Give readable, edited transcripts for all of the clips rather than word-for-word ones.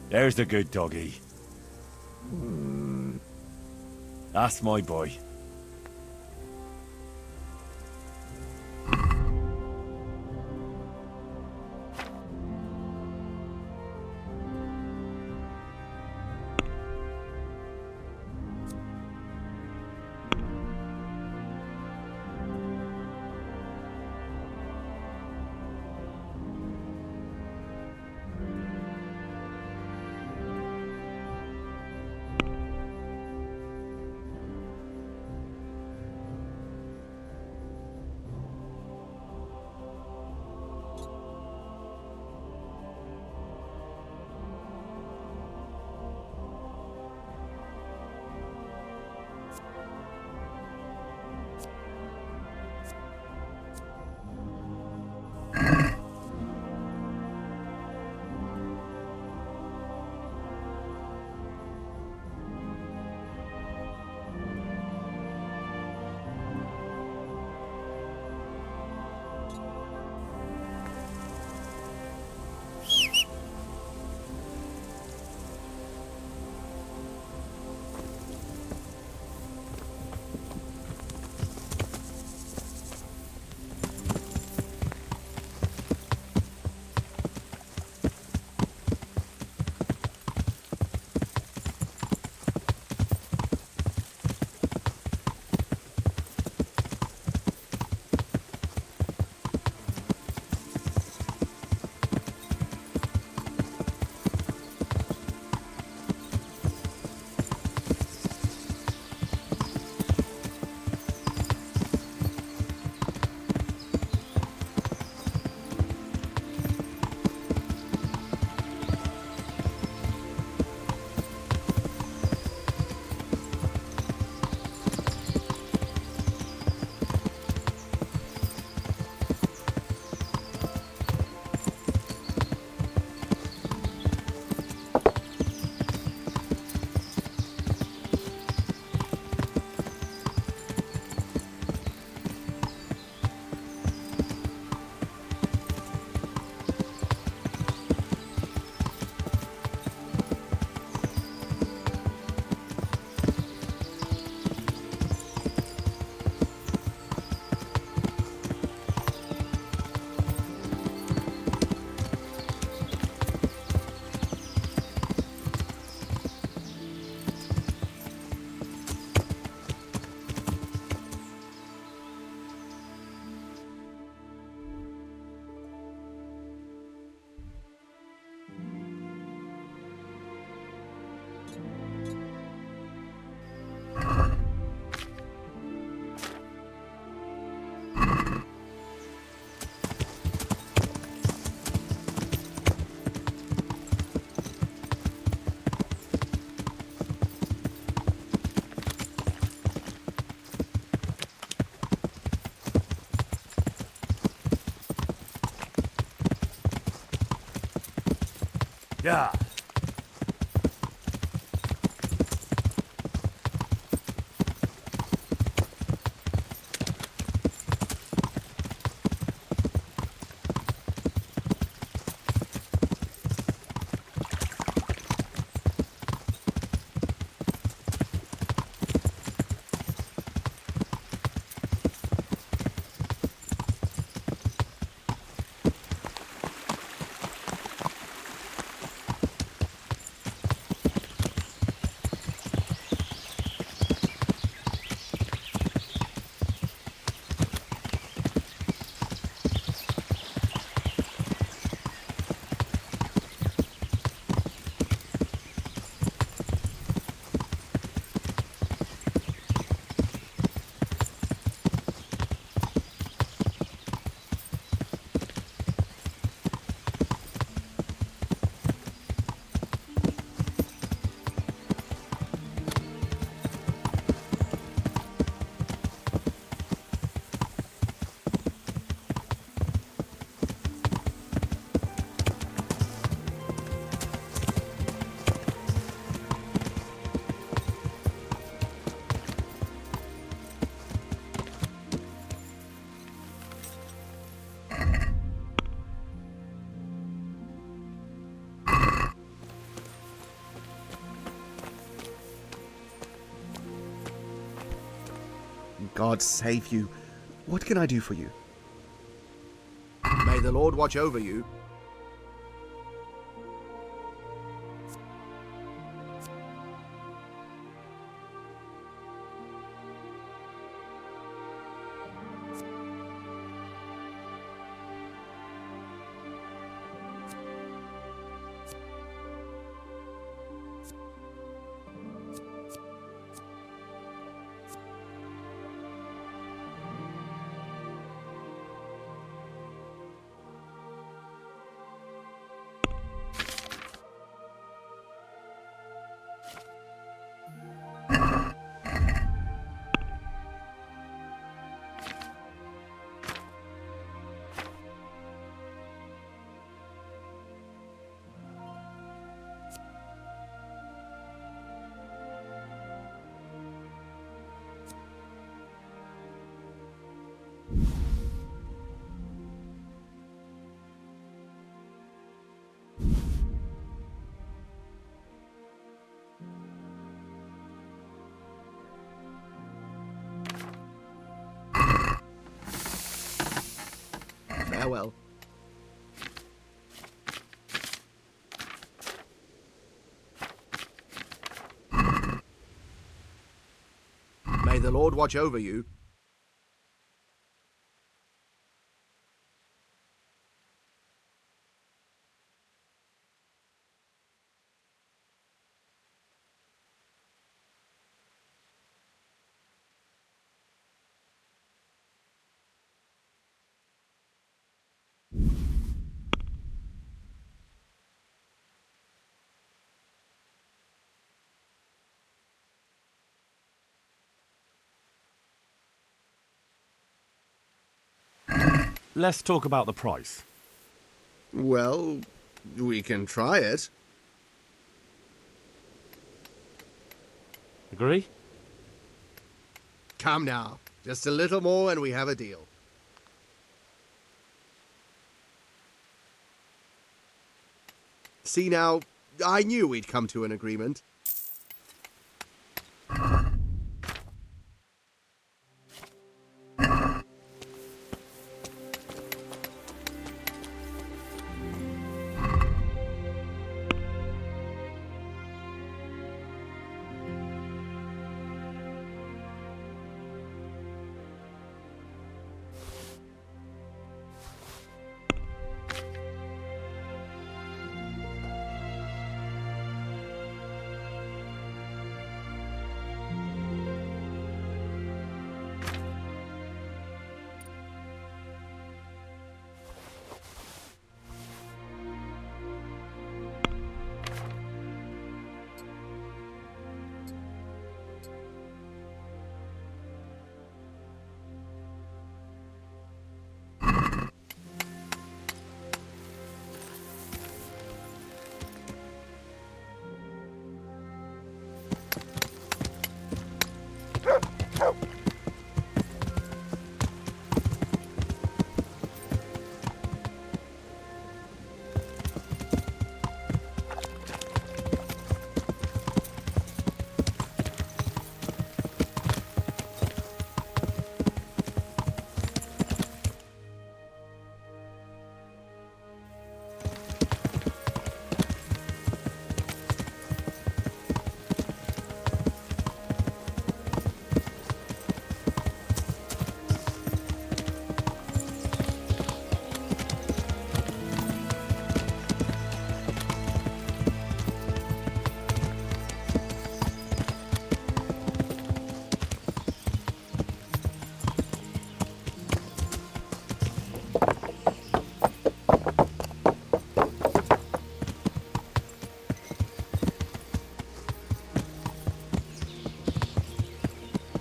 There's the good doggy. That's my boy. Yeah. God save you. What can I do for you? May the Lord watch over you. Farewell. May the Lord watch over you. Let's talk about the price. Well, we can try it. Agree? Come now. Just a little more and we have a deal. See now, I knew we'd come to an agreement.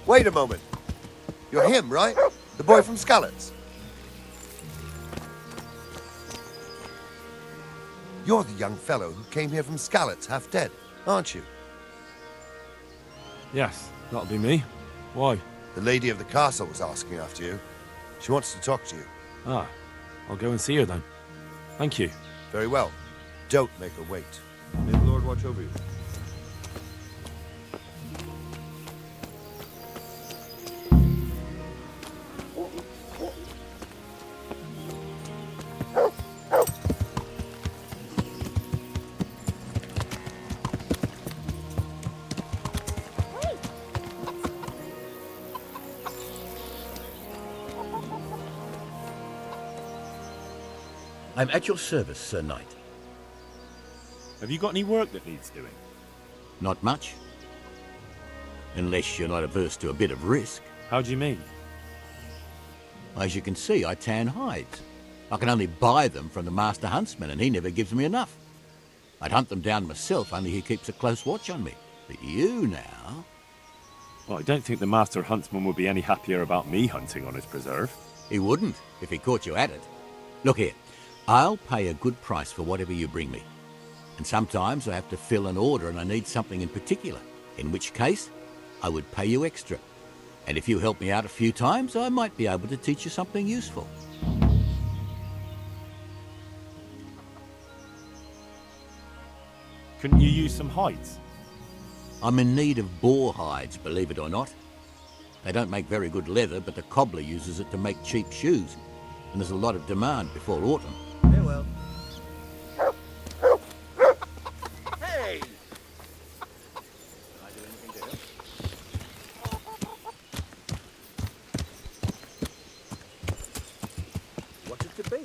Wait a moment. You're him, right? The boy from Skalitz. You're the young fellow who came here from Skalitz, half dead, aren't you? Yes, that'll be me. Why? The lady of the castle was asking after you. She wants to talk to you. Ah, I'll go and see her then. Thank you. Very well. Don't make her wait. May the Lord watch over you. I'm at your service, Sir Knight. Have you got any work that needs doing? Not much. Unless you're not averse to a bit of risk. How do you mean? As you can see, I tan hides. I can only buy them from the Master Huntsman, and he never gives me enough. I'd hunt them down myself, only he keeps a close watch on me. But you now... Well, I don't think the Master Huntsman would be any happier about me hunting on his preserve. He wouldn't, if he caught you at it. Look here, I'll pay a good price for whatever you bring me. And sometimes I have to fill an order and I need something in particular, in which case I would pay you extra. And if you help me out a few times, I might be able to teach you something useful. Couldn't you use some hides? I'm in need of boar hides, believe it or not. They don't make very good leather, but the cobbler uses it to make cheap shoes. And there's a lot of demand before autumn. Farewell. Hey! Can I do anything to help? What's it to be?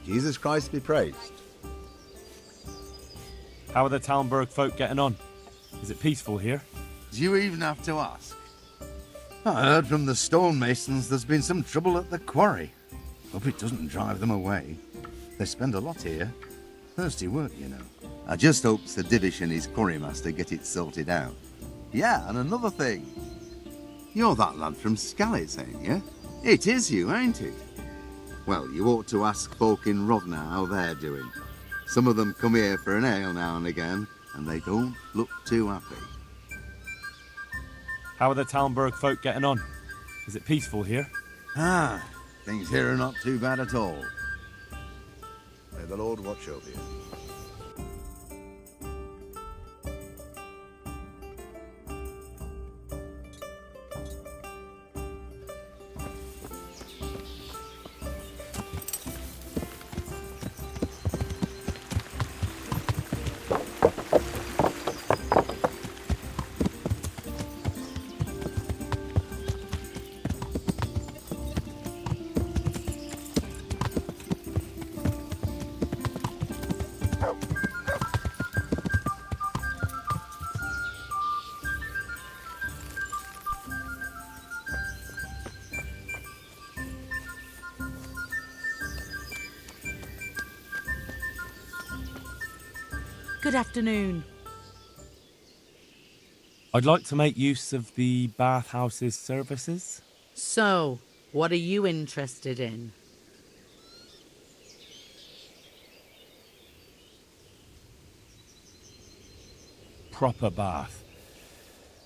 Jesus Christ be praised. How are the Talmberg folk getting on? Is it peaceful here? Do you even have to ask? I heard from the stonemasons there's been some trouble at the quarry. Hope it doesn't drive them away. They spend a lot here. Thirsty work, you know. I just hope Sir Divish and his quarrymaster get it sorted out. Yeah, and another thing. You're that lad from Skalitz, ain't you? It is you, ain't it? Well, you ought to ask folk in Rovna how they're doing. Some of them come here for an ale now and again, and they don't look too happy. How are the Talmberg folk getting on? Is it peaceful here? Ah, things here are not too bad at all. May the Lord watch over you. Good afternoon. I'd like to make use of the bathhouse's services. So, what are you interested in? Proper bath.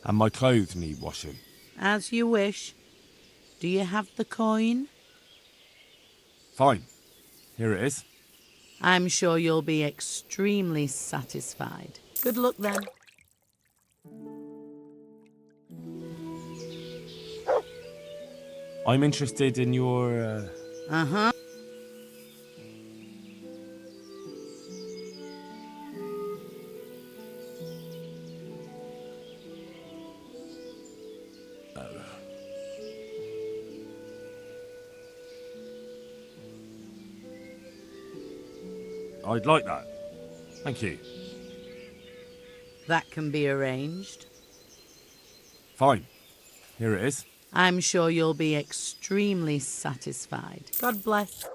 And my clothes need washing. As you wish. Do you have the coin? Fine. Here it is. I'm sure you'll be extremely satisfied. Good luck then. I'm interested in your... Uh-huh. I'd like that. Thank you. That can be arranged. Fine. Here it is. I'm sure you'll be extremely satisfied. God bless.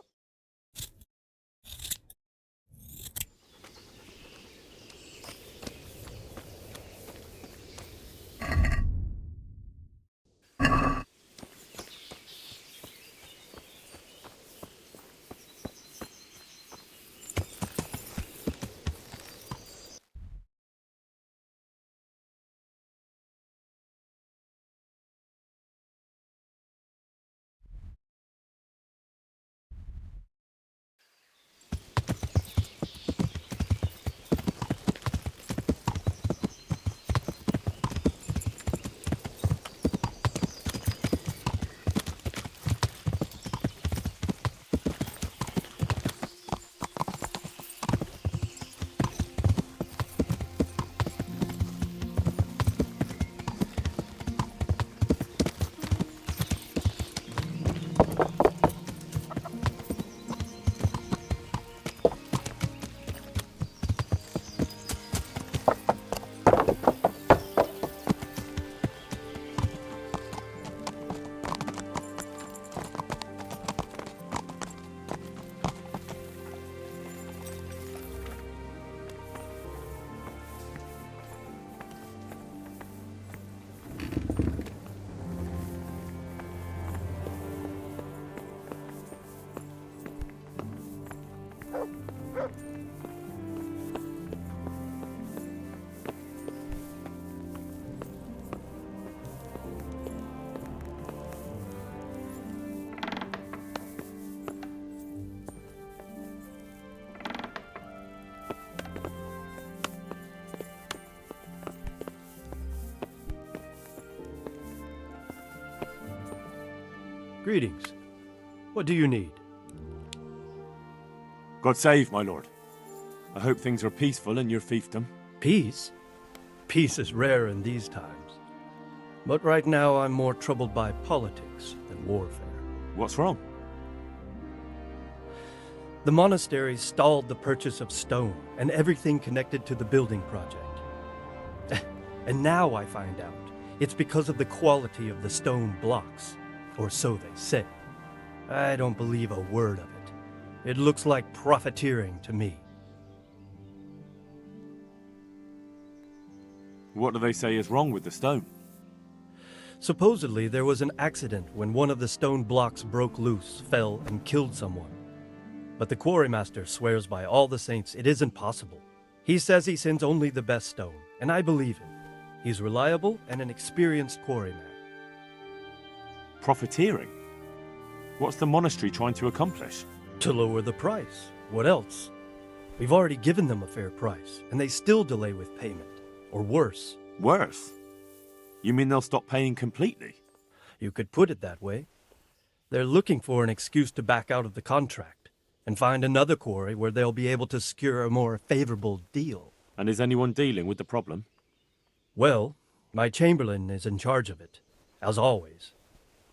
Greetings. What do you need? God save, my lord. I hope things are peaceful in your fiefdom. Peace? Peace is rare in these times. But right now I'm more troubled by politics than warfare. What's wrong? The monastery stalled the purchase of stone and everything connected to the building project. And now I find out it's because of the quality of the stone blocks, or so they say. I don't believe a word of it. It looks like profiteering to me. What do they say is wrong with the stone? Supposedly there was an accident when one of the stone blocks broke loose, fell, and killed someone. But the quarrymaster swears by all the saints it isn't possible. He says he sends only the best stone, and I believe him. He's reliable and an experienced quarryman. Profiteering? What's the monastery trying to accomplish? To lower the price. What else? We've already given them a fair price, and they still delay with payment. Or worse. Worse? You mean they'll stop paying completely? You could put it that way. They're looking for an excuse to back out of the contract and find another quarry where they'll be able to secure a more favorable deal. And is anyone dealing with the problem? Well, my chamberlain is in charge of it, as always.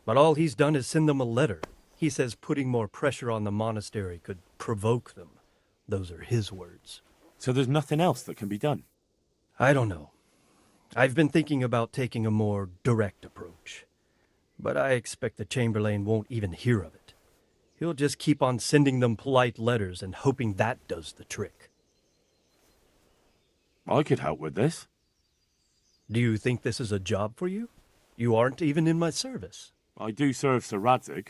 But all he's done is send them a letter. He says putting more pressure on the monastery could provoke them. Those are his words. So there's nothing else that can be done? I don't know. I've been thinking about taking a more direct approach. But I expect the chamberlain won't even hear of it. He'll just keep on sending them polite letters and hoping that does the trick. I could help with this. Do you think this is a job for you? You aren't even in my service. I do serve Sir Radzig.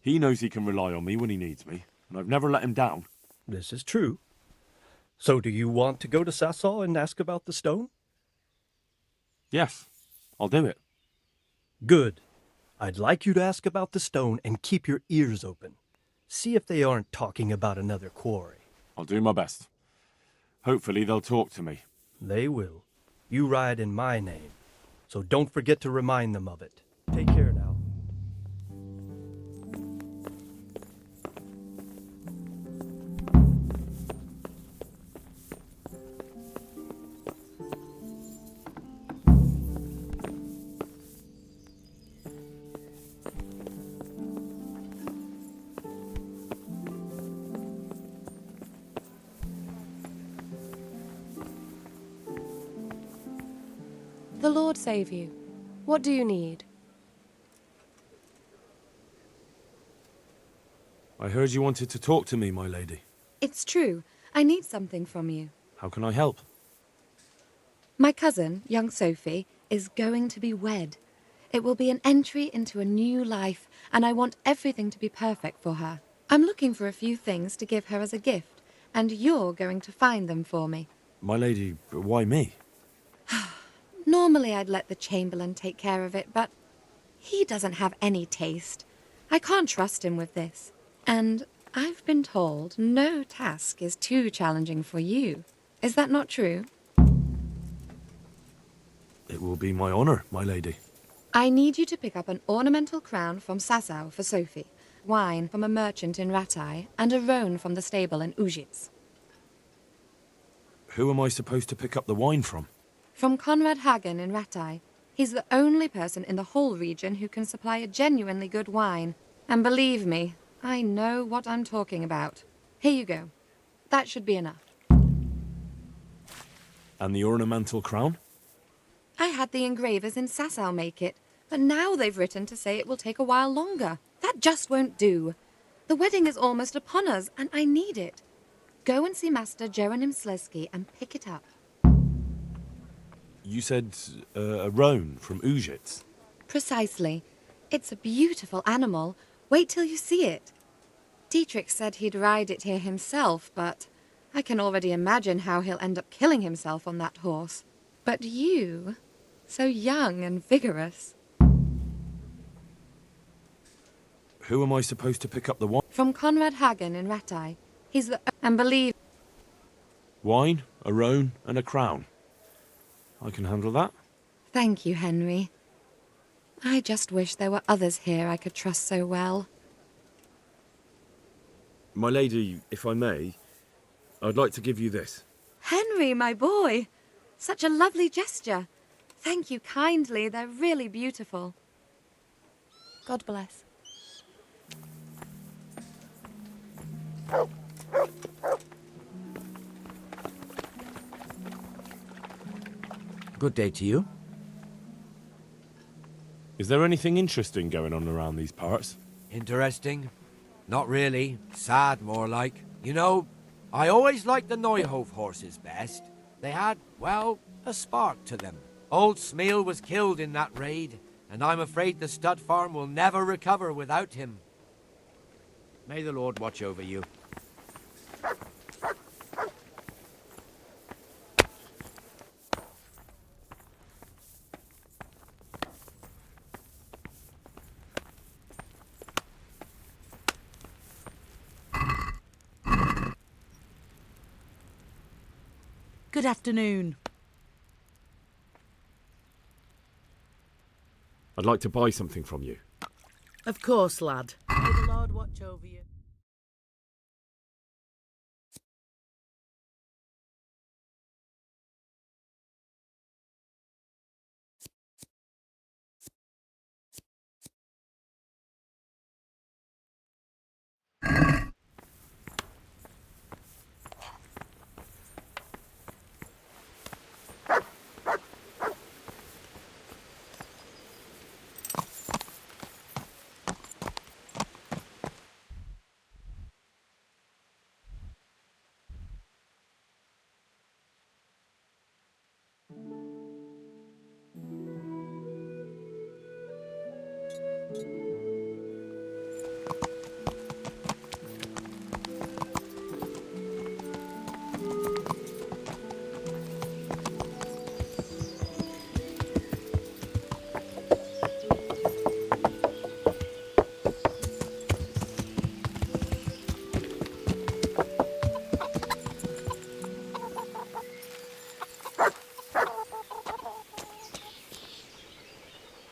He knows he can rely on me when he needs me, and I've never let him down. This is true. So do you want to go to Sasau and ask about the stone? Yes, I'll do it. Good. I'd like you to ask about the stone and keep your ears open. See if they aren't talking about another quarry. I'll do my best. Hopefully they'll talk to me. They will. You ride in my name, so don't forget to remind them of it. Take care now. The Lord save you. What do you need? I heard you wanted to talk to me, my lady. It's true. I need something from you. How can I help? My cousin, young Sophie, is going to be wed. It will be an entry into a new life, and I want everything to be perfect for her. I'm looking for a few things to give her as a gift, and you're going to find them for me. My lady, why me? Normally I'd let the Chamberlain take care of it, but he doesn't have any taste. I can't trust him with this. And I've been told no task is too challenging for you. Is that not true? It will be my honor, my lady. I need you to pick up an ornamental crown from Sasau for Sophie, wine from a merchant in Ratai, and a roan from the stable in Ujits. Who am I supposed to pick up the wine from? From Conrad Hagen in Ratai. He's the only person in the whole region who can supply a genuinely good wine. And believe me, I know what I'm talking about. Here you go. That should be enough. And the ornamental crown? I had the engravers in Sasau make it, but now they've written to say it will take a while longer. That just won't do. The wedding is almost upon us, and I need it. Go and see Master Jeronim Slesky and pick it up. You said a roan from Ujits. Precisely. It's a beautiful animal. Wait till you see it. Dietrich said he'd ride it here himself, but I can already imagine how he'll end up killing himself on that horse. But you, so young and vigorous. Who am I supposed to pick up the wine? From Conrad Hagen in Ratai. He's the... And believe... Wine, a roan, and a crown. I can handle that. Thank you, Henry. I just wish there were others here I could trust so well. My lady, if I may, I'd like to give you this. Henry, my boy! Such a lovely gesture. Thank you kindly. They're really beautiful. God bless. Good day to you. Is there anything interesting going on around these parts? Interesting? Not really. Sad, more like. You know, I always liked the Neuhof horses best. They had, well, a spark to them. Old Smeal was killed in that raid, and I'm afraid the stud farm will never recover without him. May the Lord watch over you. Good afternoon. I'd like to buy something from you. Of course, lad. May the Lord watch over you.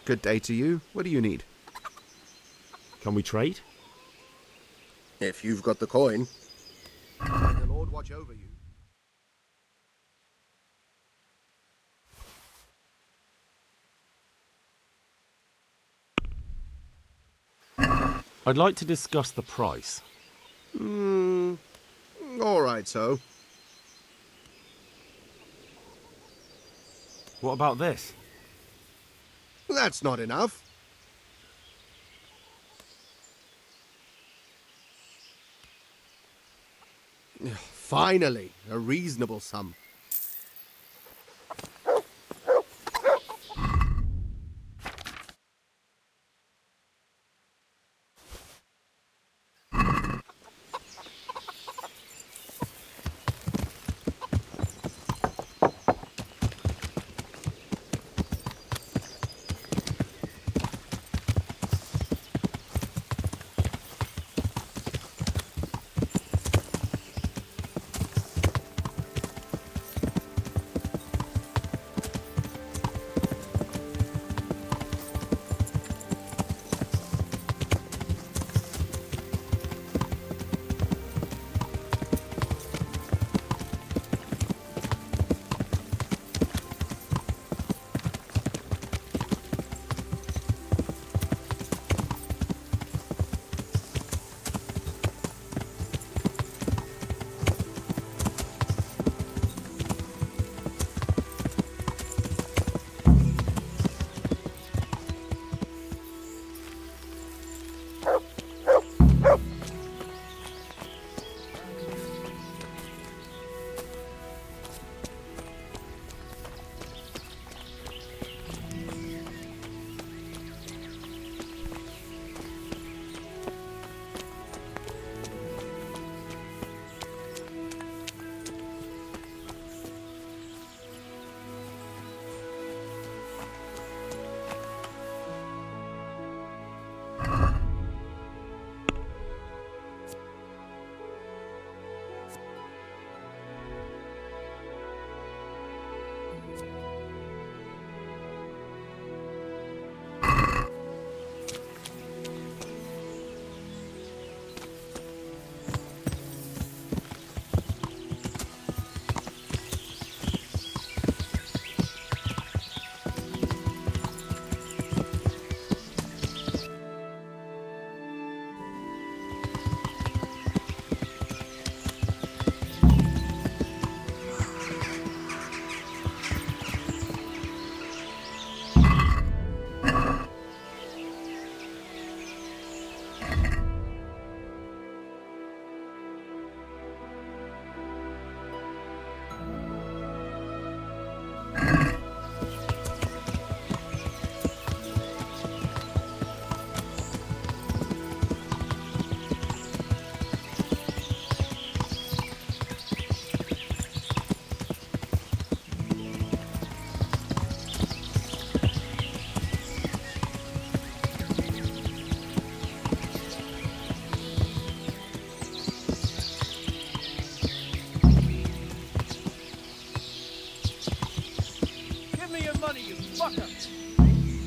Good day to you. What do you need? Can we trade? If you've got the coin. May the Lord watch over you. I'd like to discuss the price. All right, so. What about this? That's not enough. Finally, a reasonable sum.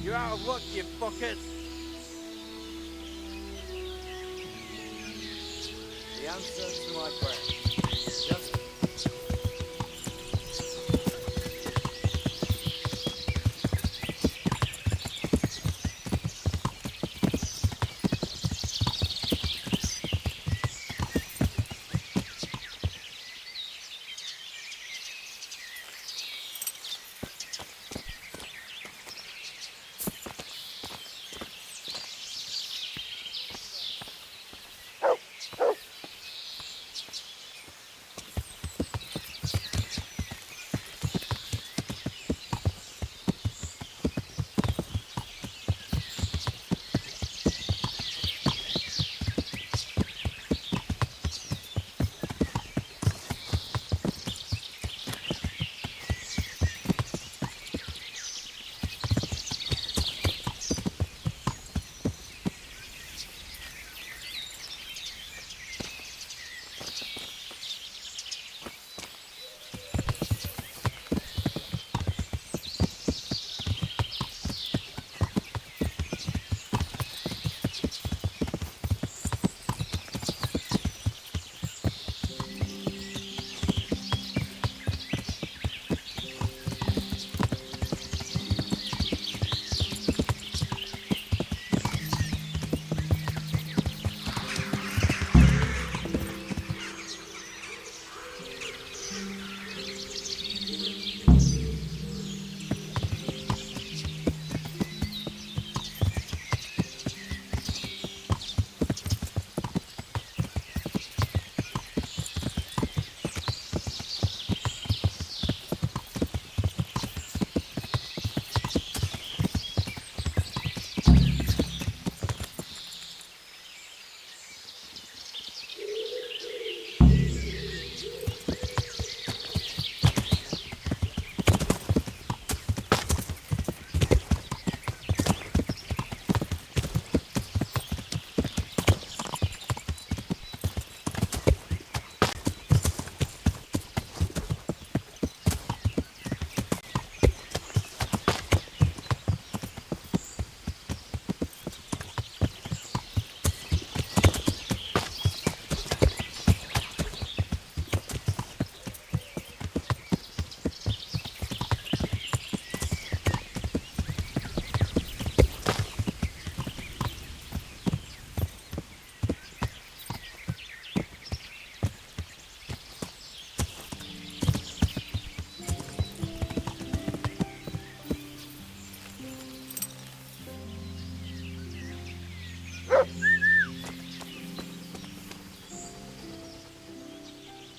You're out of luck, you fuckers. The answer to my prayer. Just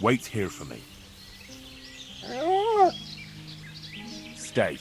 Wait here for me. Stay.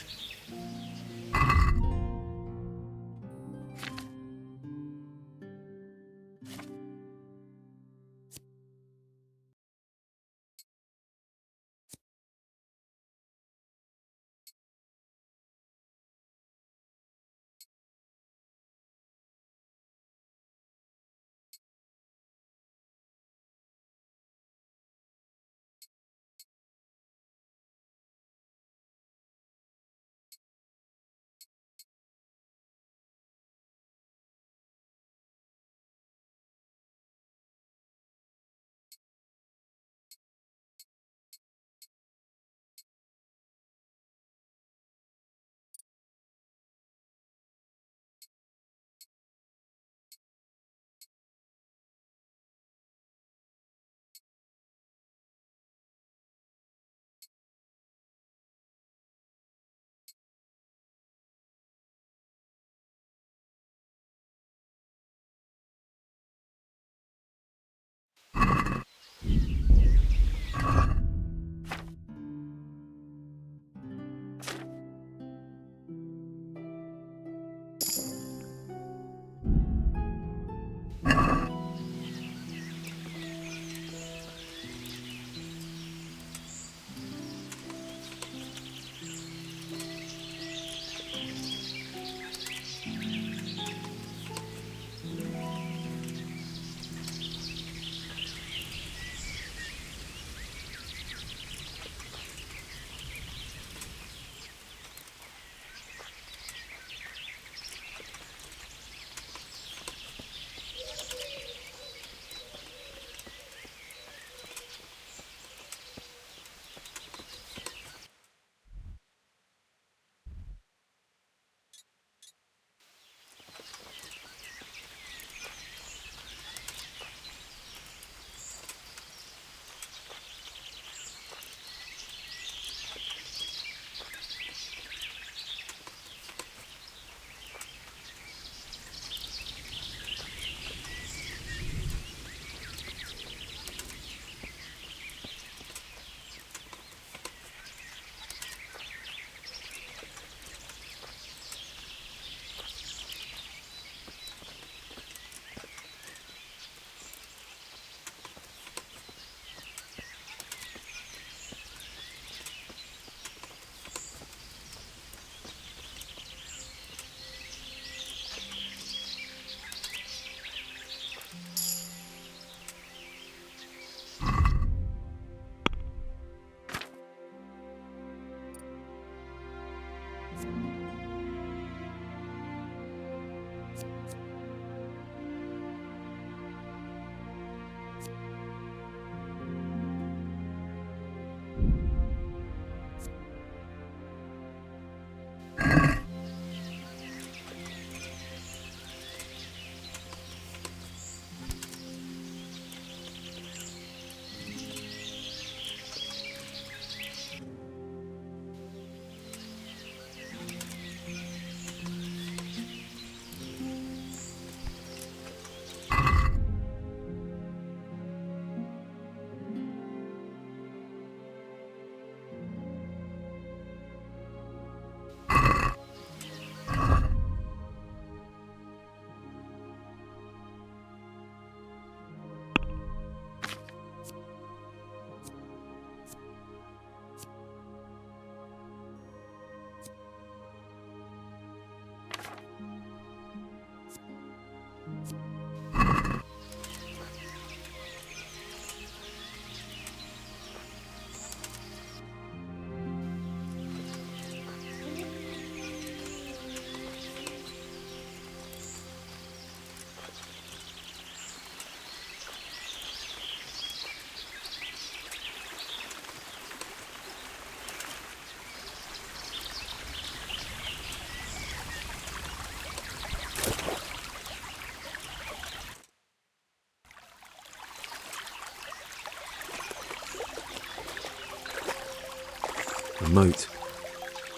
A moat.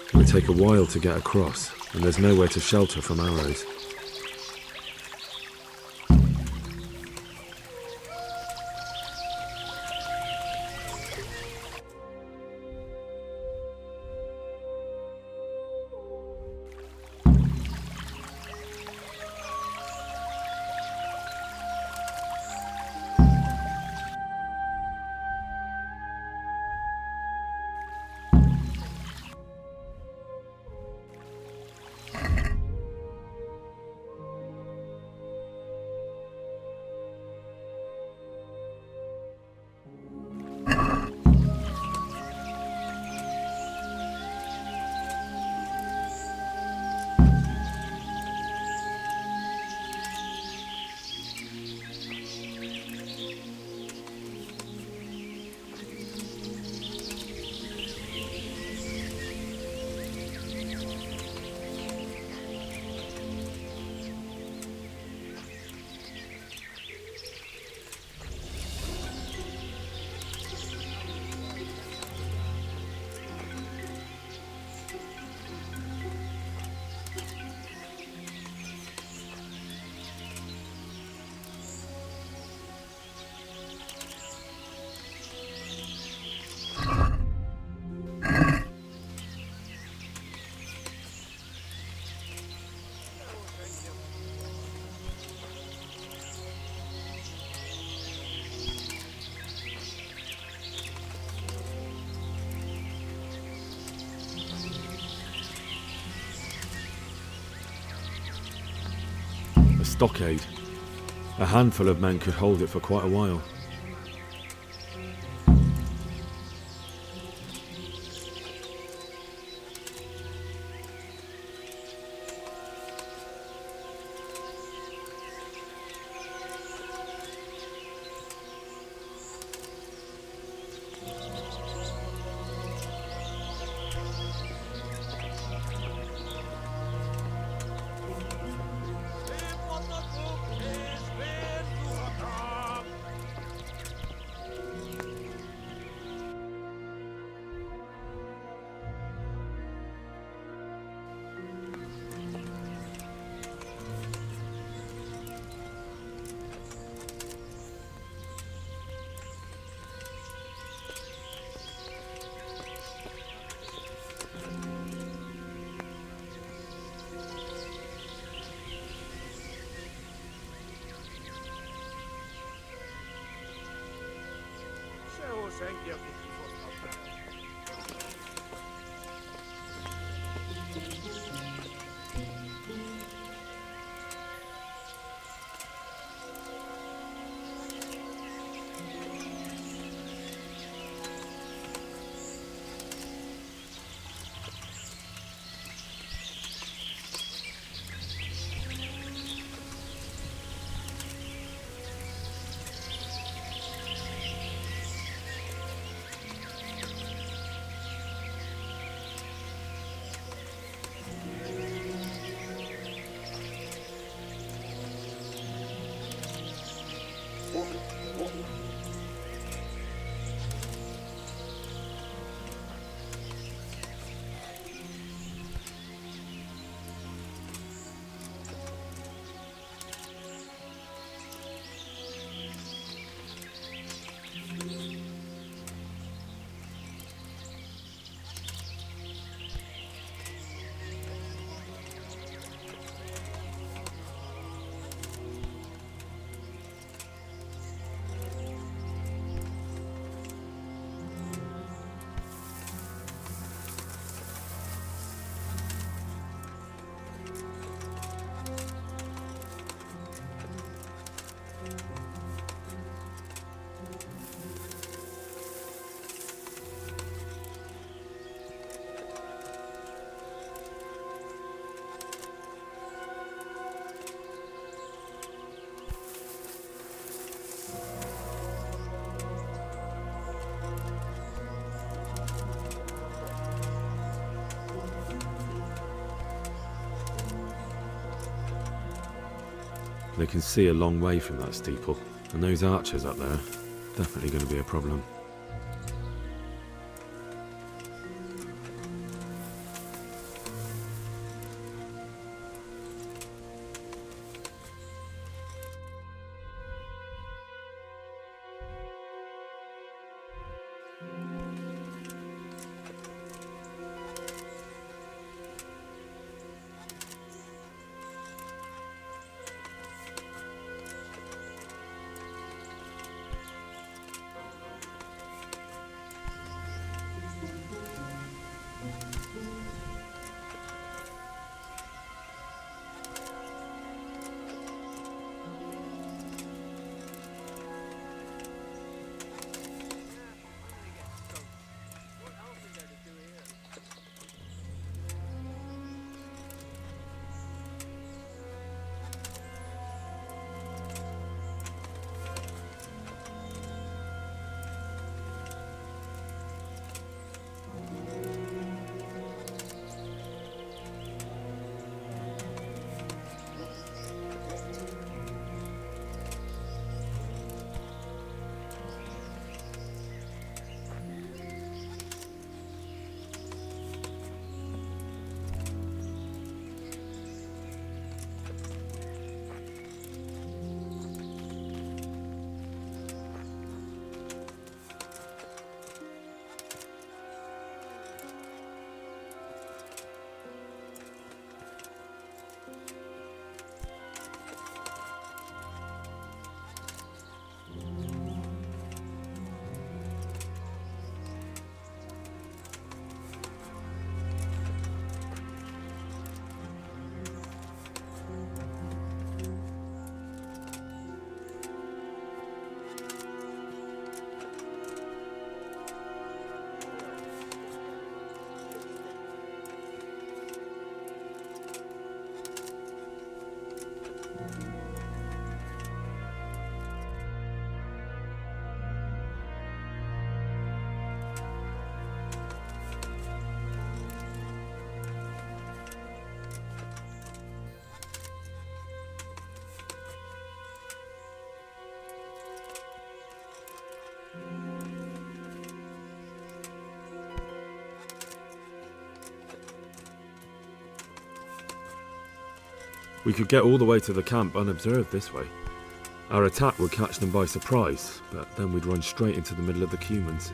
It would take a while to get across, and there's nowhere to shelter from arrows. stockade. A handful of men could hold it for quite a while. They can see a long way from that steeple, and those archers up there, definitely going to be a problem. We could get all the way to the camp unobserved this way. Our attack would catch them by surprise, but then we'd run straight into the middle of the Cumans.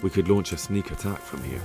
We could launch a sneak attack from here.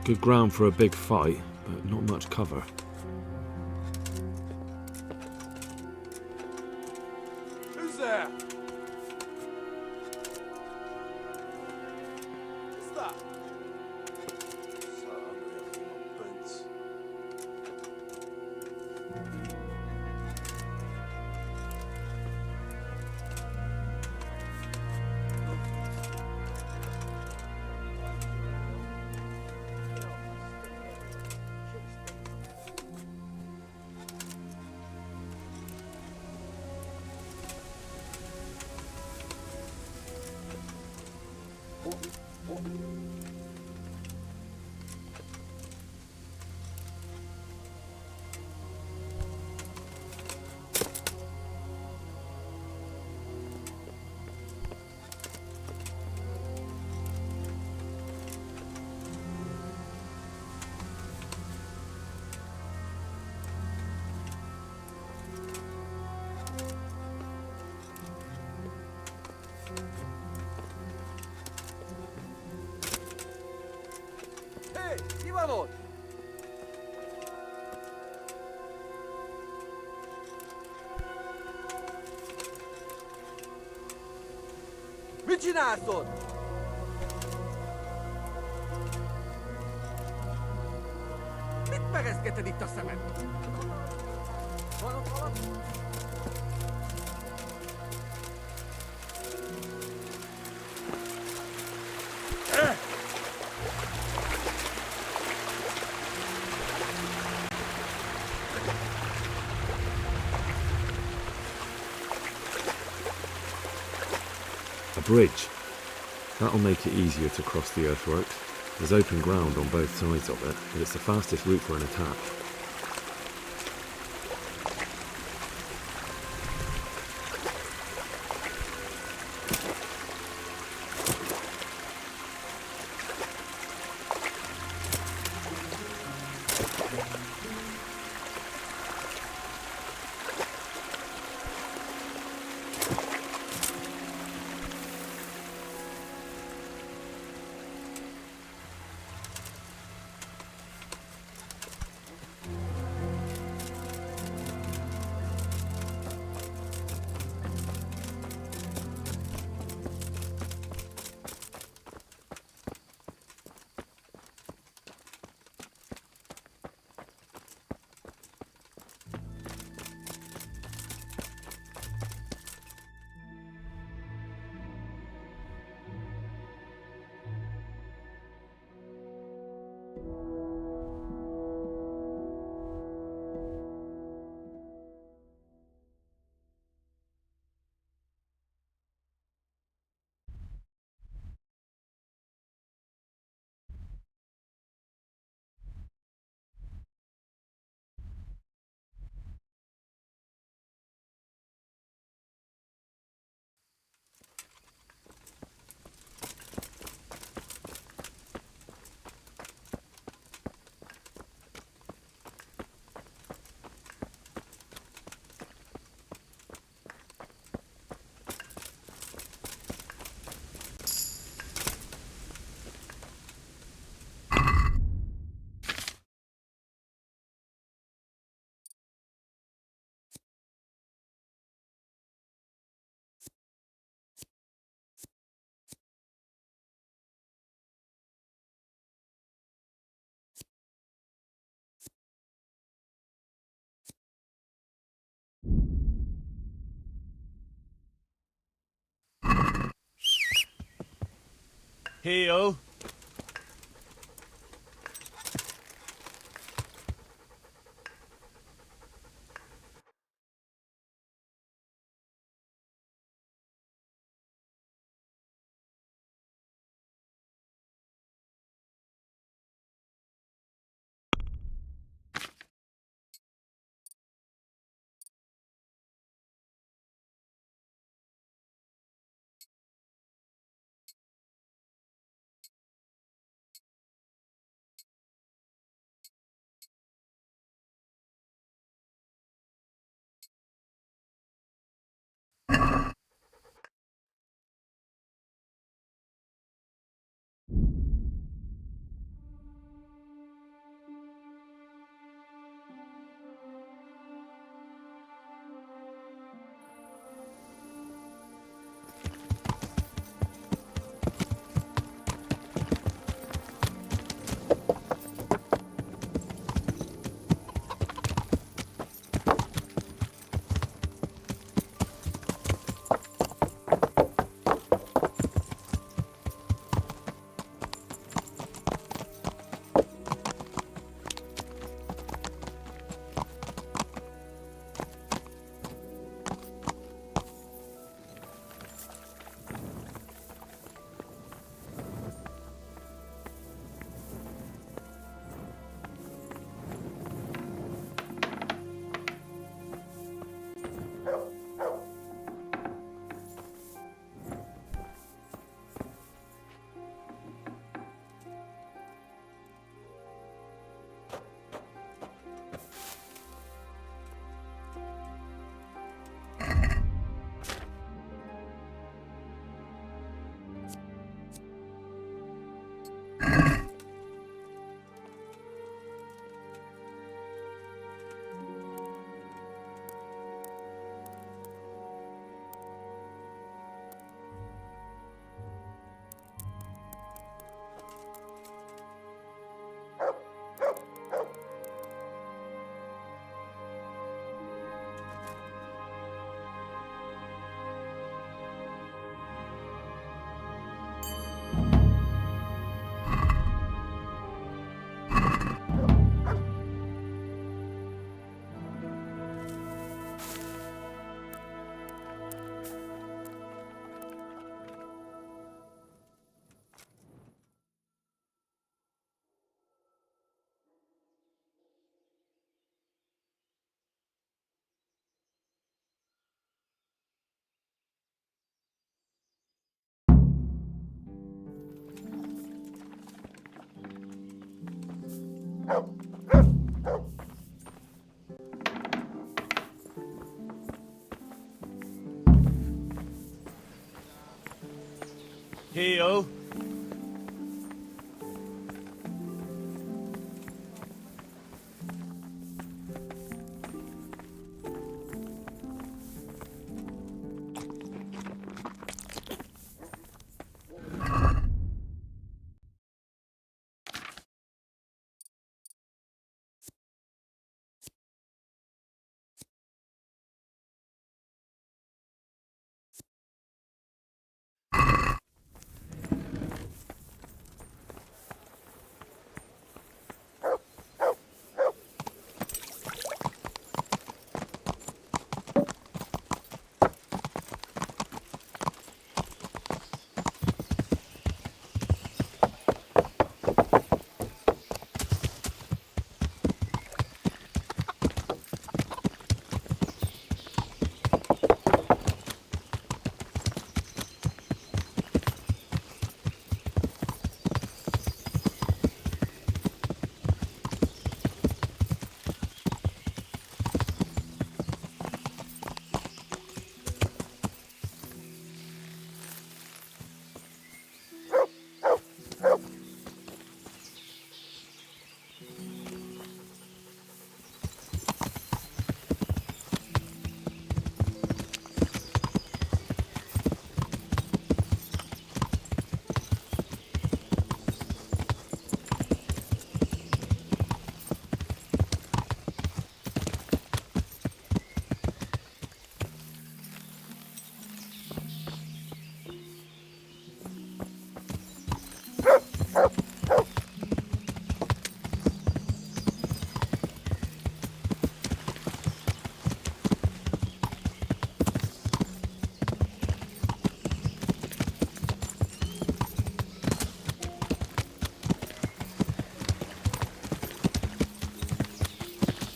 Good ground for a big fight, but not much cover. Who's there? What's that? So hungry I feel my boots. Vamos! csinálsz? Mit megezgeted itt a szemed? Van ott valami? A bridge. That'll make it easier to cross the earthworks. There's open ground on both sides of it, but it's the fastest route for an attack. Heal. Heal.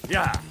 Yeah.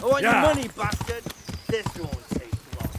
I want Yeah. your money, bastard! This won't take long.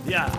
Yeah.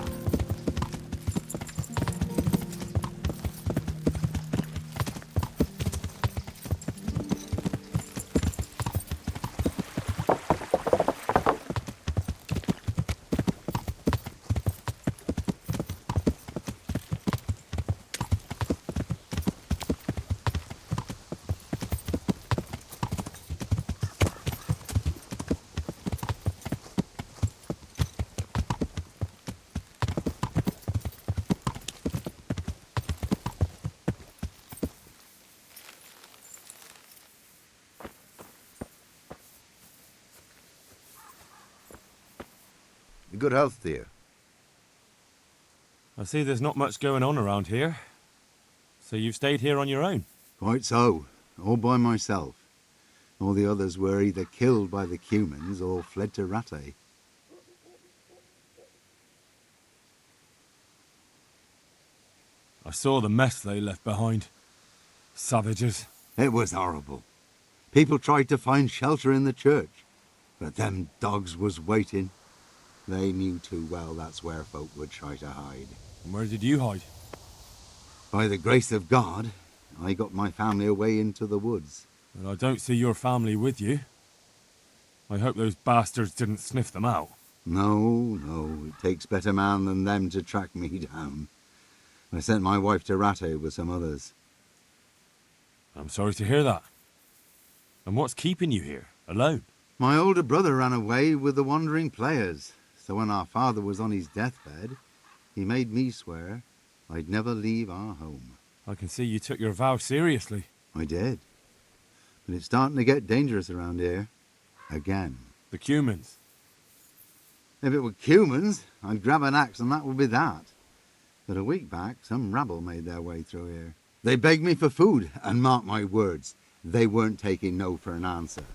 Good health to you. I see there's not much going on around here. So you've stayed here on your own? Quite so. All by myself. All the others were either killed by the Cumans or fled to Rattay. I saw the mess they left behind. Savages. It was horrible. People tried to find shelter in the church, but them dogs was waiting. They knew too well that's where folk would try to hide. And where did you hide? By the grace of God, I got my family away into the woods. But I don't see your family with you. I hope those bastards didn't sniff them out. No, it takes better man than them to track me down. I sent my wife to Rattay with some others. I'm sorry to hear that. And what's keeping you here, alone? My older brother ran away with the wandering players, so when our father was on his deathbed, he made me swear I'd never leave our home. I can see you took your vow seriously. I did. But it's starting to get dangerous around here. Again. The Cumans. If it were Cumans, I'd grab an axe and that would be that. But a week back, some rabble made their way through here. They begged me for food, and mark my words, they weren't taking no for an answer.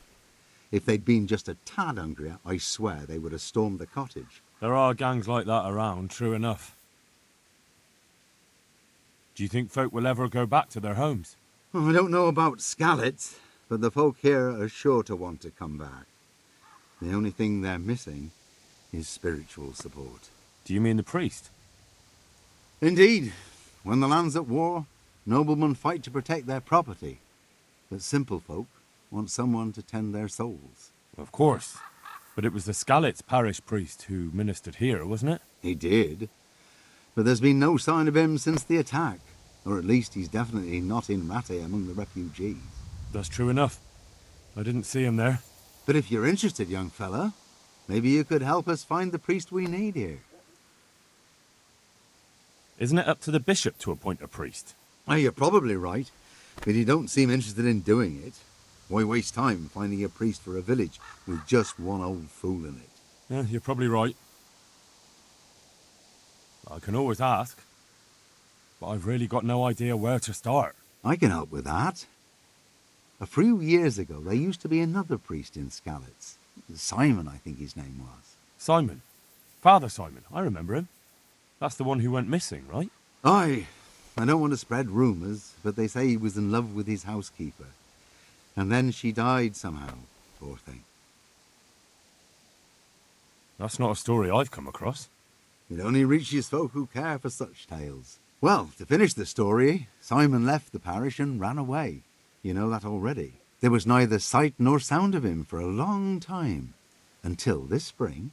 If they'd been just a tad hungrier, I swear they would have stormed the cottage. There are gangs like that around, true enough. Do you think folk will ever go back to their homes? Well, I don't know about Skalitz, but the folk here are sure to want to come back. The only thing they're missing is spiritual support. Do you mean the priest? Indeed. When the land's at war, noblemen fight to protect their property. But simple folk want someone to tend their souls. Of course. But it was the Skalitz parish priest who ministered here, wasn't it? He did. But there's been no sign of him since the attack. Or at least he's definitely not in Rattay among the refugees. That's true enough. I didn't see him there. But if you're interested, young fella, maybe you could help us find the priest we need here. Isn't it up to the bishop to appoint a priest? Oh, you're probably right. But you don't seem interested in doing it. Why waste time finding a priest for a village with just one old fool in it? Yeah, you're probably right. I can always ask. But I've really got no idea where to start. I can help with that. A few years ago, there used to be another priest in Skalitz. Simon, I think his name was. Simon? Father Simon, I remember him. That's the one who went missing, right? Aye. I don't want to spread rumours, but they say he was in love with his housekeeper. And then she died somehow, poor thing. That's not a story I've come across. It only reaches folk who care for such tales. Well, to finish the story, Simon left the parish and ran away. You know that already. There was neither sight nor sound of him for a long time. Until this spring,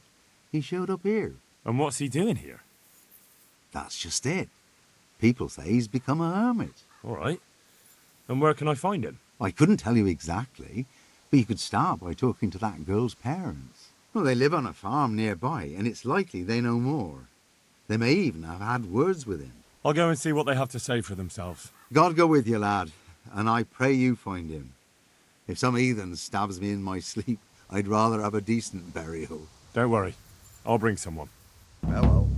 he showed up here. And what's he doing here? That's just it. People say he's become a hermit. All right. And where can I find him? I couldn't tell you exactly, but you could start by talking to that girl's parents. Well, they live on a farm nearby, and it's likely they know more. They may even have had words with him. I'll go and see what they have to say for themselves. God go with you, lad, and I pray you find him. If some heathen stabs me in my sleep, I'd rather have a decent burial. Don't worry. I'll bring someone. Well.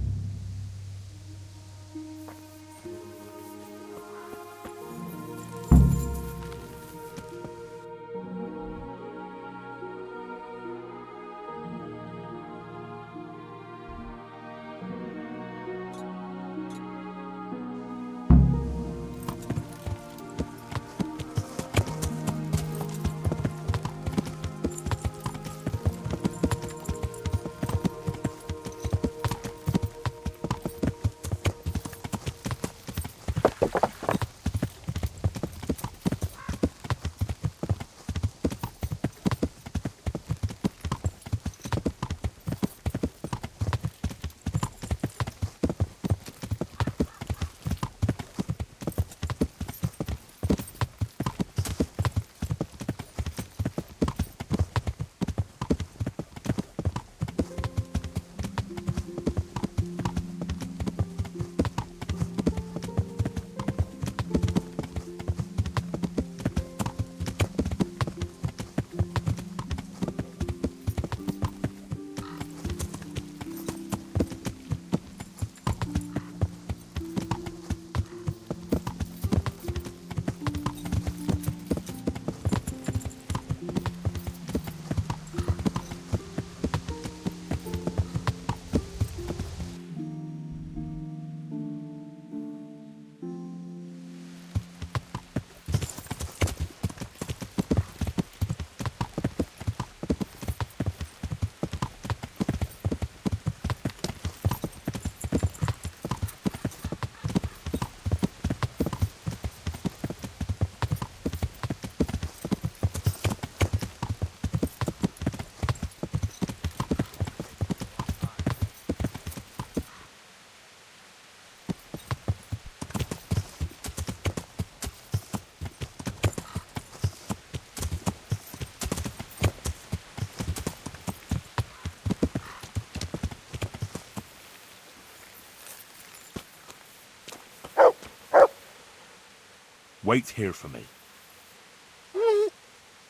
Wait here for me.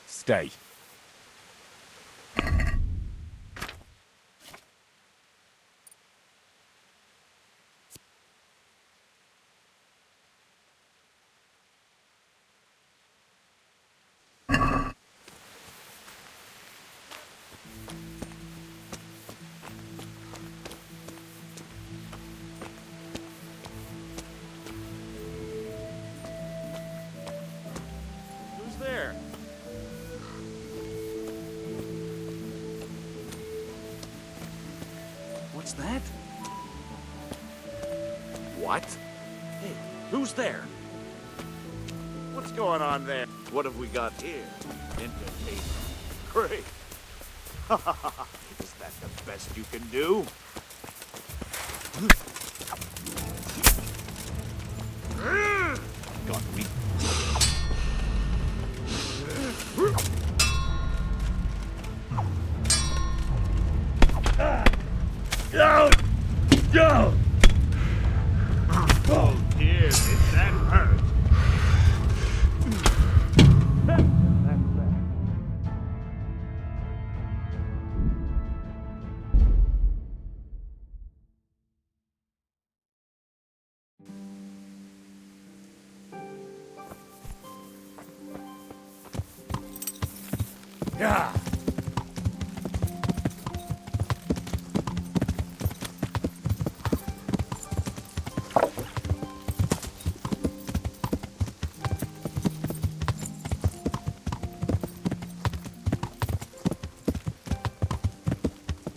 Stay. Who's there? What's that? What? Hey, who's there? What's going on there? What have we got here? Entertainment. Great. Is that the best you can do? Got weak. Go! Go! Oh dear, did that hurt? Yeah.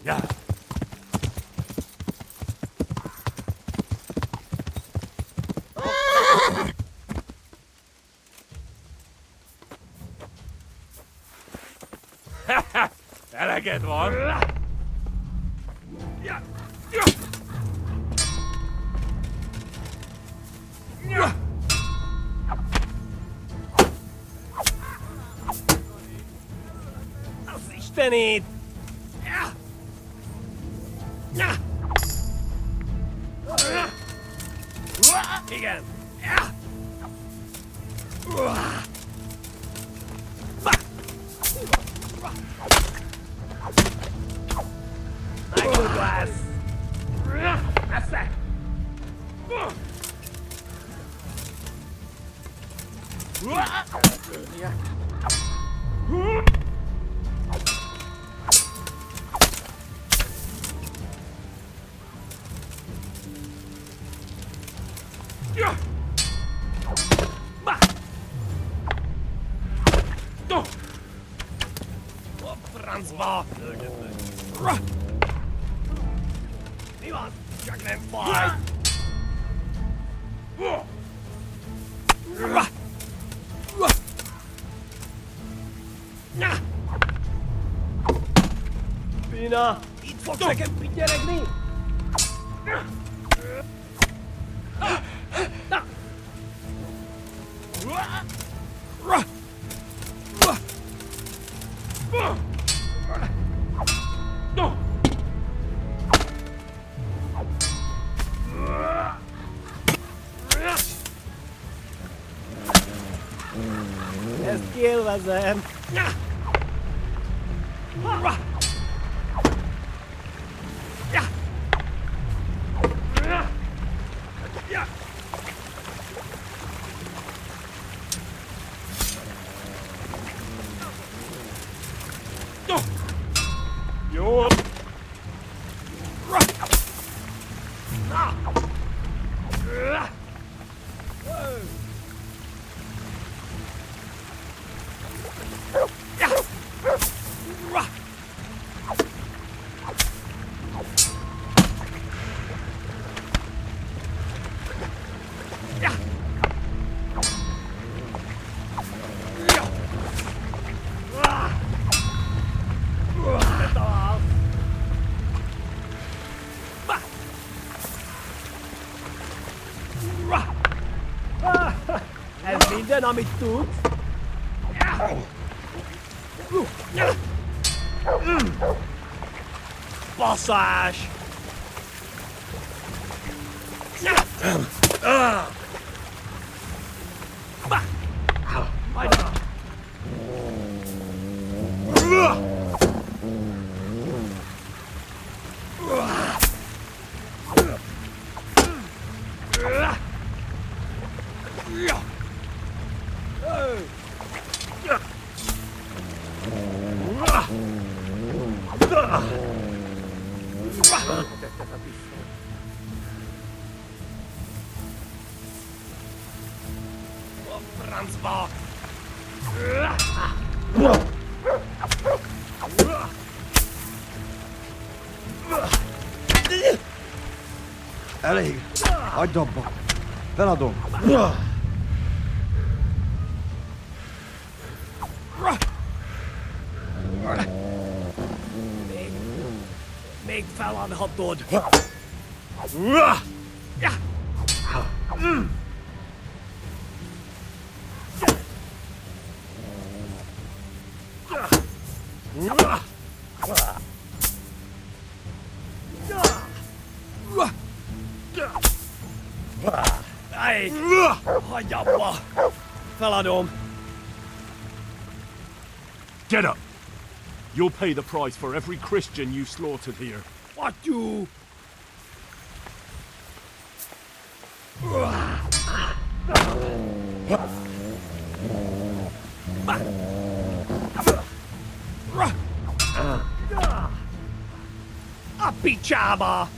Yeah. That I get one. Yeah. Az Istenét! Igen. Glass. That's that. Franzba! Mi van? Csak nem fáj! Pina! Itt fogsz nekem pityeregni? Ezt élvezem! Jó! Ez minden, amit tudsz? Basszás! Bah! Francba! Elég! Hagyd abba! Feladom! Még feladhatod! Hey! Hagyj abba! Feladom! Get up! You'll pay the price for every Christian you slaughtered here. What you? A picsába!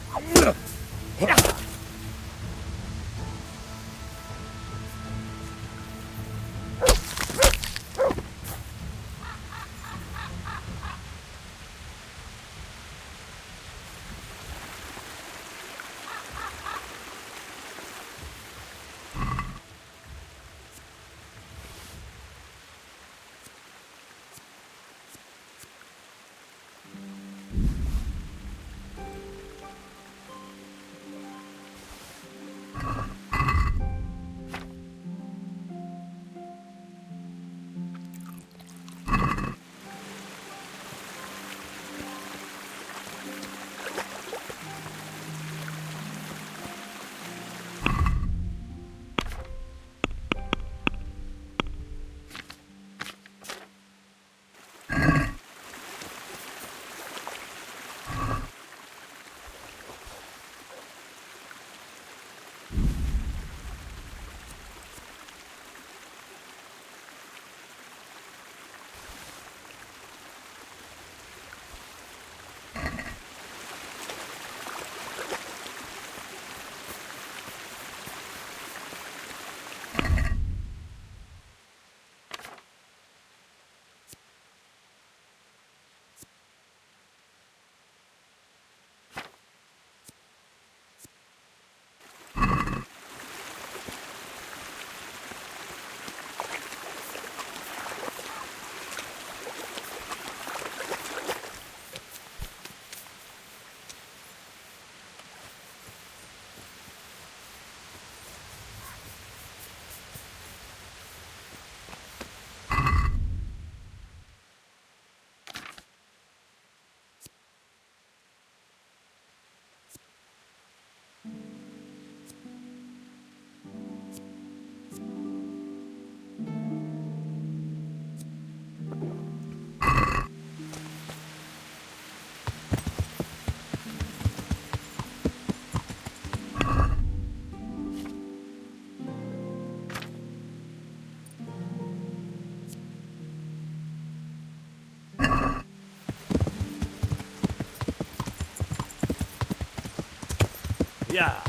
Yeah.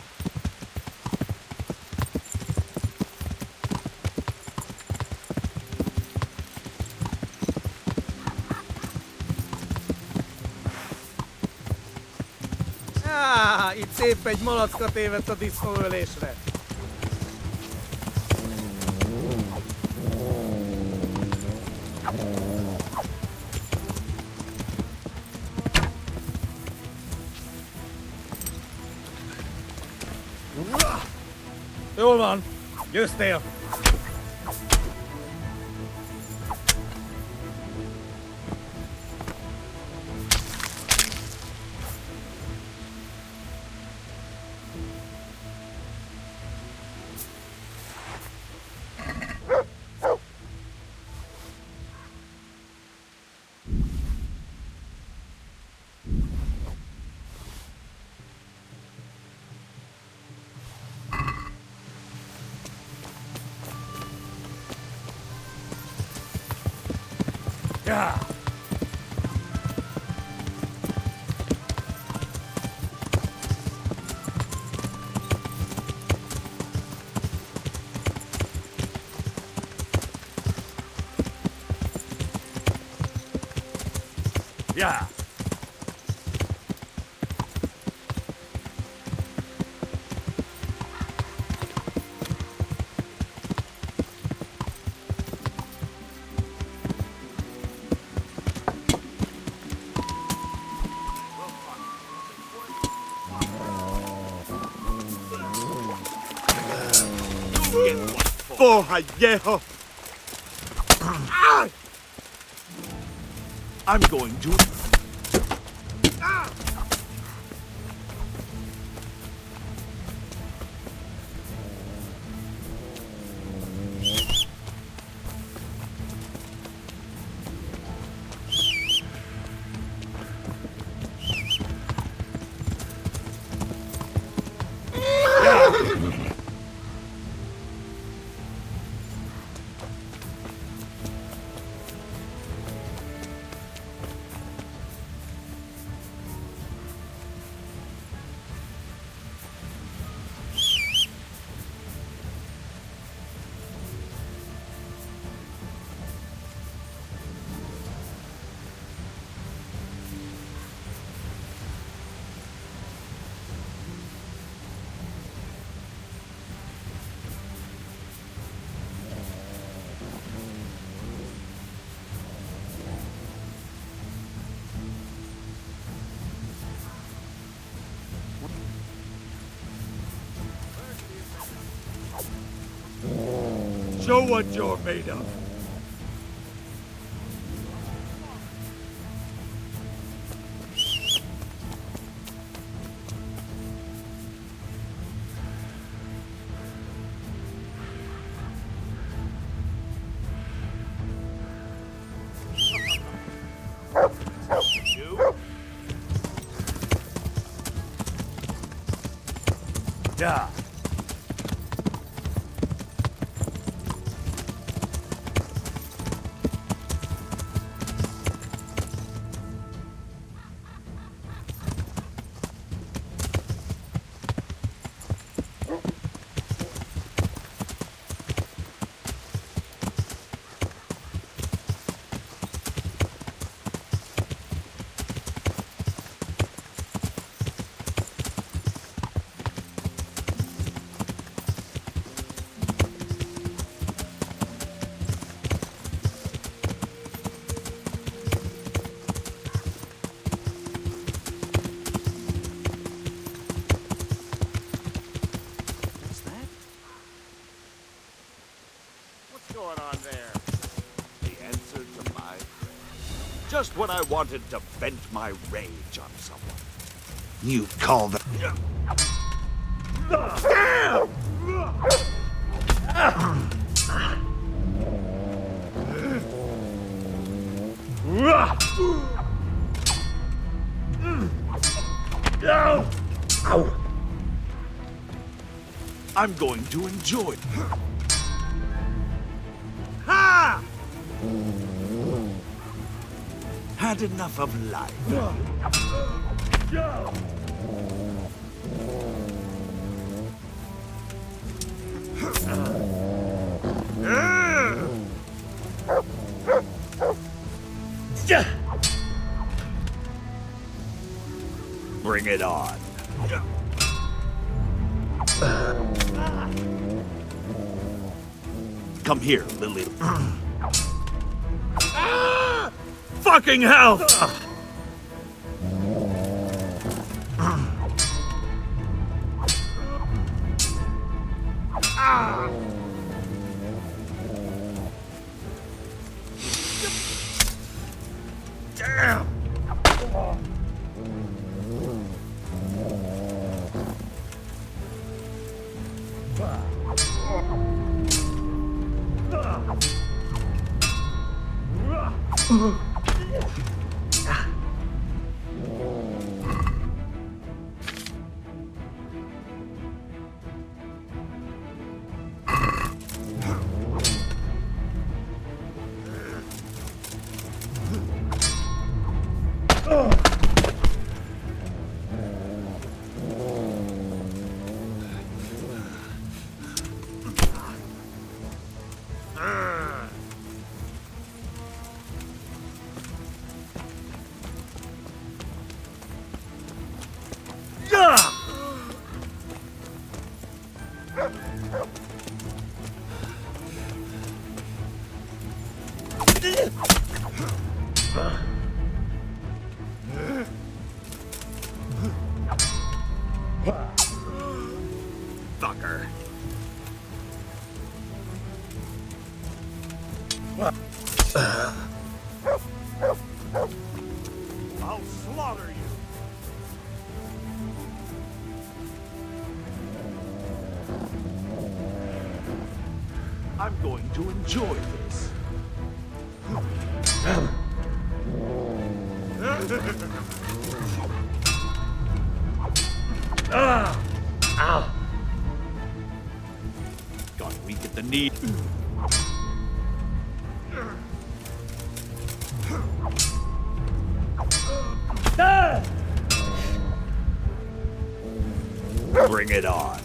Itt szép egy malacka tévedt a disznóölésre. Jól van, győztél! Yeah. Porra, viejo! I'm going to... Show what you're made of. Yeah. Just when I wanted to vent my rage on someone. You call that... I'm going to enjoy it. Ha! Had enough of life. Bring it on. Come here, Lily. Fucking hell! Damn! Fucker. I'll slaughter you. I'm going to enjoy this. Ow. Got weak at the knee. Bring it on.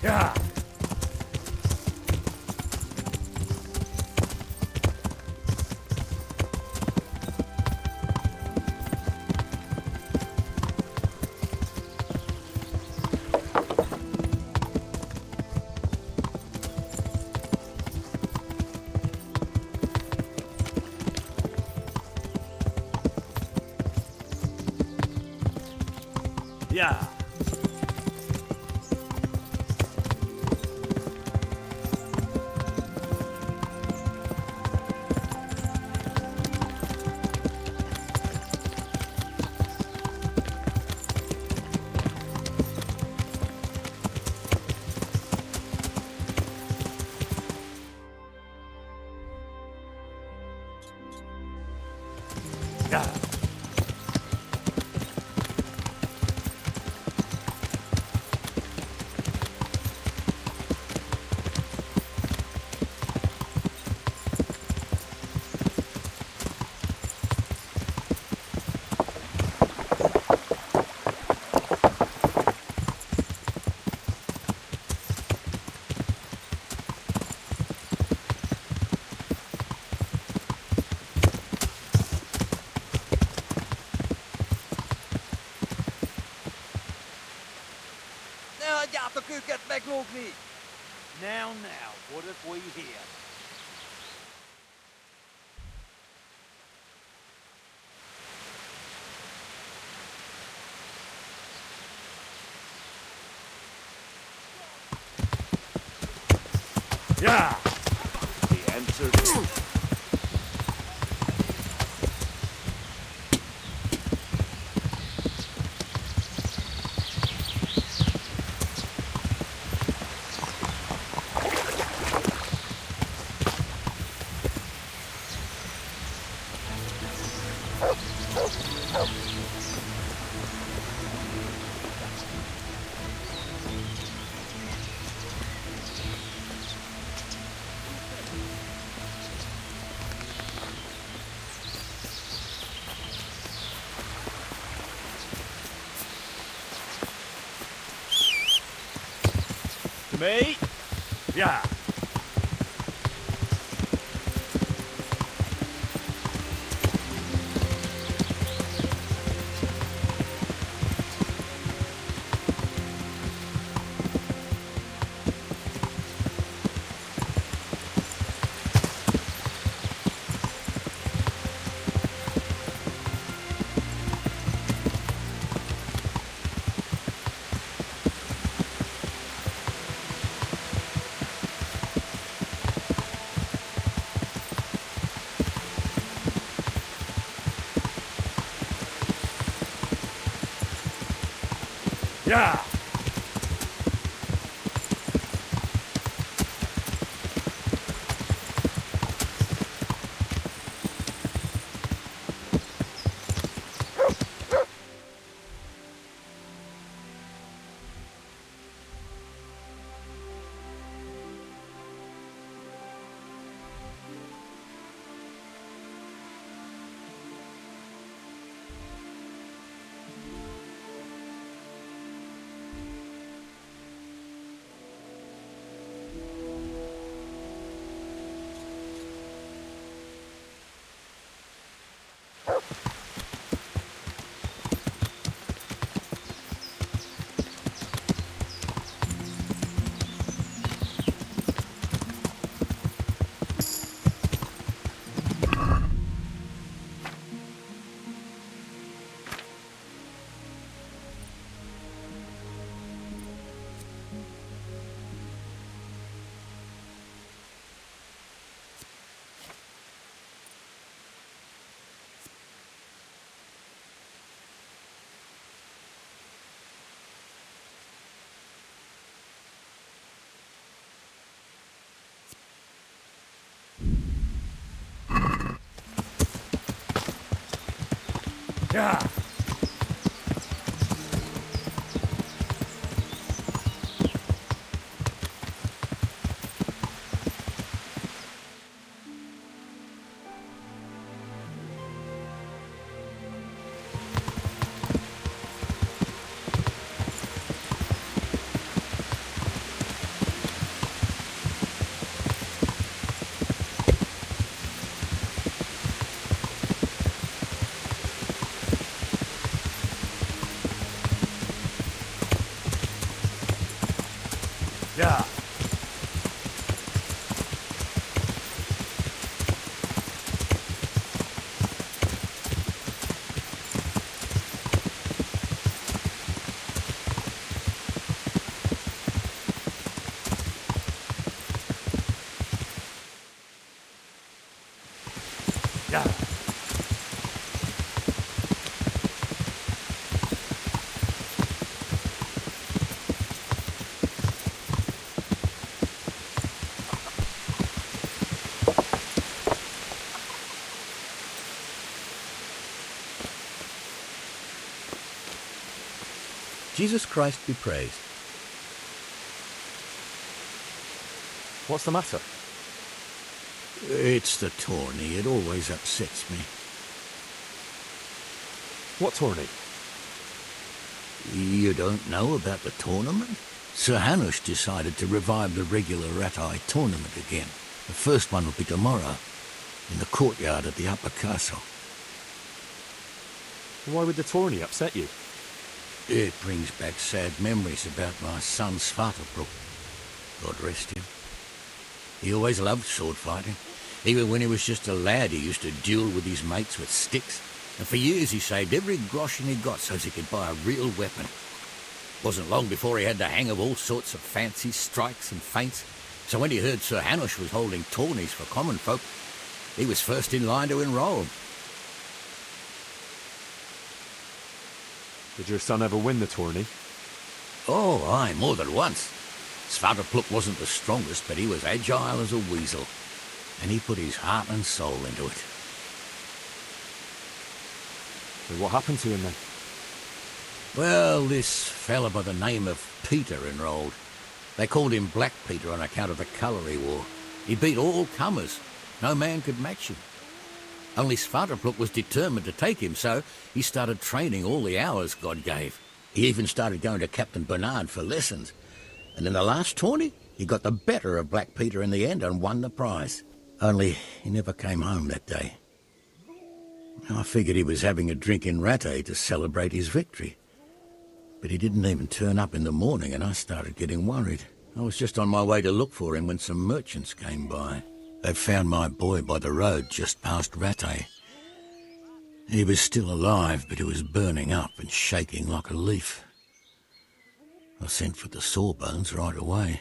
Yeah. Yeah. Now, what have we here? Yeah! The answer is... me. Yeah. Yeah. Yeah. Yeah. Yeah. Jesus Christ be praised. What's the matter? It's the tourney. It always upsets me. What tourney? You don't know about the tournament? Sir Hanush decided to revive the regular rat-eye tournament again. The first one will be tomorrow, in the courtyard at the upper castle. Why would the tourney upset you? It brings back sad memories about my son Svartalfheim. God rest him. He always loved sword fighting. Even when he was just a lad, he used to duel with his mates with sticks. And for years he saved every groschen he got so as he could buy a real weapon. Wasn't long before he had the hang of all sorts of fancy strikes and feints. So when he heard Sir Hanush was holding tourneys for common folk, he was first in line to enroll. Did your son ever win the tourney? Oh, aye, more than once. Svartalfheim wasn't the strongest, but he was agile as a weasel. And he put his heart and soul into it. So what happened to him then? Well, this fella by the name of Peter enrolled. They called him Black Peter on account of the colour he wore. He beat all comers. No man could match him. Only Svartalfheim was determined to take him, so he started training all the hours God gave. He even started going to Captain Bernard for lessons. And in the last tourney, he got the better of Black Peter in the end and won the prize. Only he never came home that day. I figured he was having a drink in Rattay to celebrate his victory. But he didn't even turn up in the morning, and I started getting worried. I was just on my way to look for him when some merchants came by. They found my boy by the road just past Rattay. He was still alive, but he was burning up and shaking like a leaf. I sent for the sawbones right away.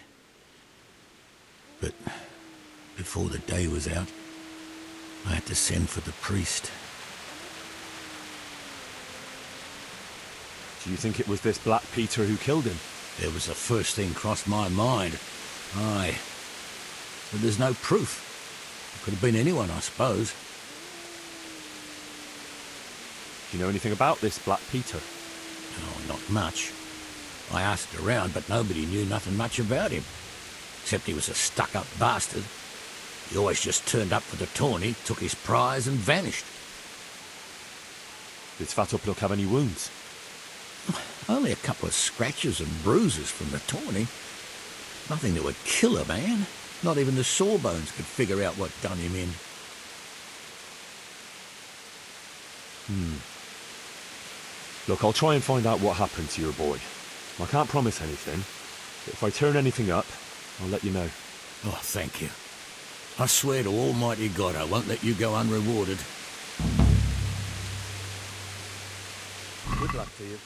But before the day was out, I had to send for the priest. Do you think it was this Black Peter who killed him? It was the first thing crossed my mind. Aye. But there's no proof. It could have been anyone, I suppose. Do you know anything about this Black Peter? Oh, not much. I asked around, but nobody knew nothing much about him. Except he was a stuck-up bastard. He always just turned up for the tourney, took his prize and vanished. Did Svatopluck have any wounds? Only a couple of scratches and bruises from the tourney. Nothing that would kill a man. Not even the sawbones could figure out what done him in. Look, I'll try and find out what happened to your boy. I can't promise anything, but if I turn anything up, I'll let you know. Oh, thank you. I swear to Almighty God I won't let you go unrewarded. Good luck to you.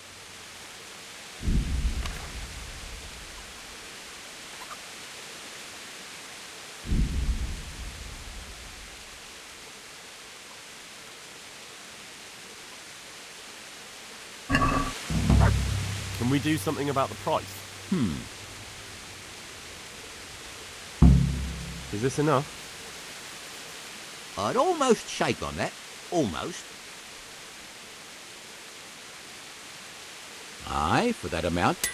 Can we do something about the price? Is this enough? I'd almost shake on that. Almost. Aye, for that amount.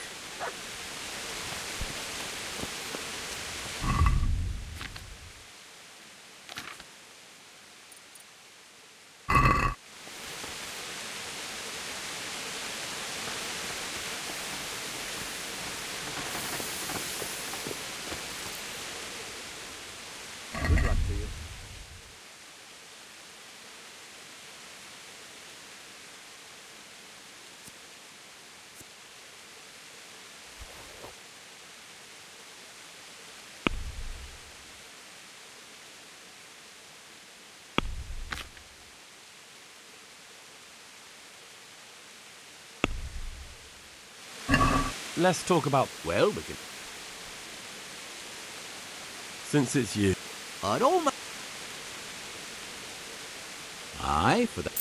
Good luck to you. Let's talk about... Well, we could... Since it's you. I'd almost... Aye, for that...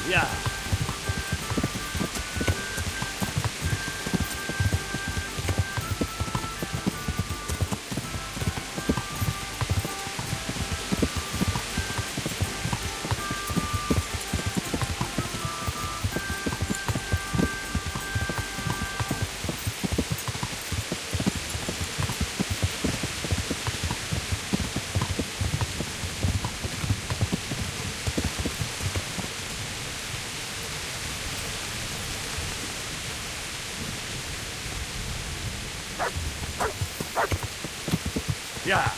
Yeah. Yeah.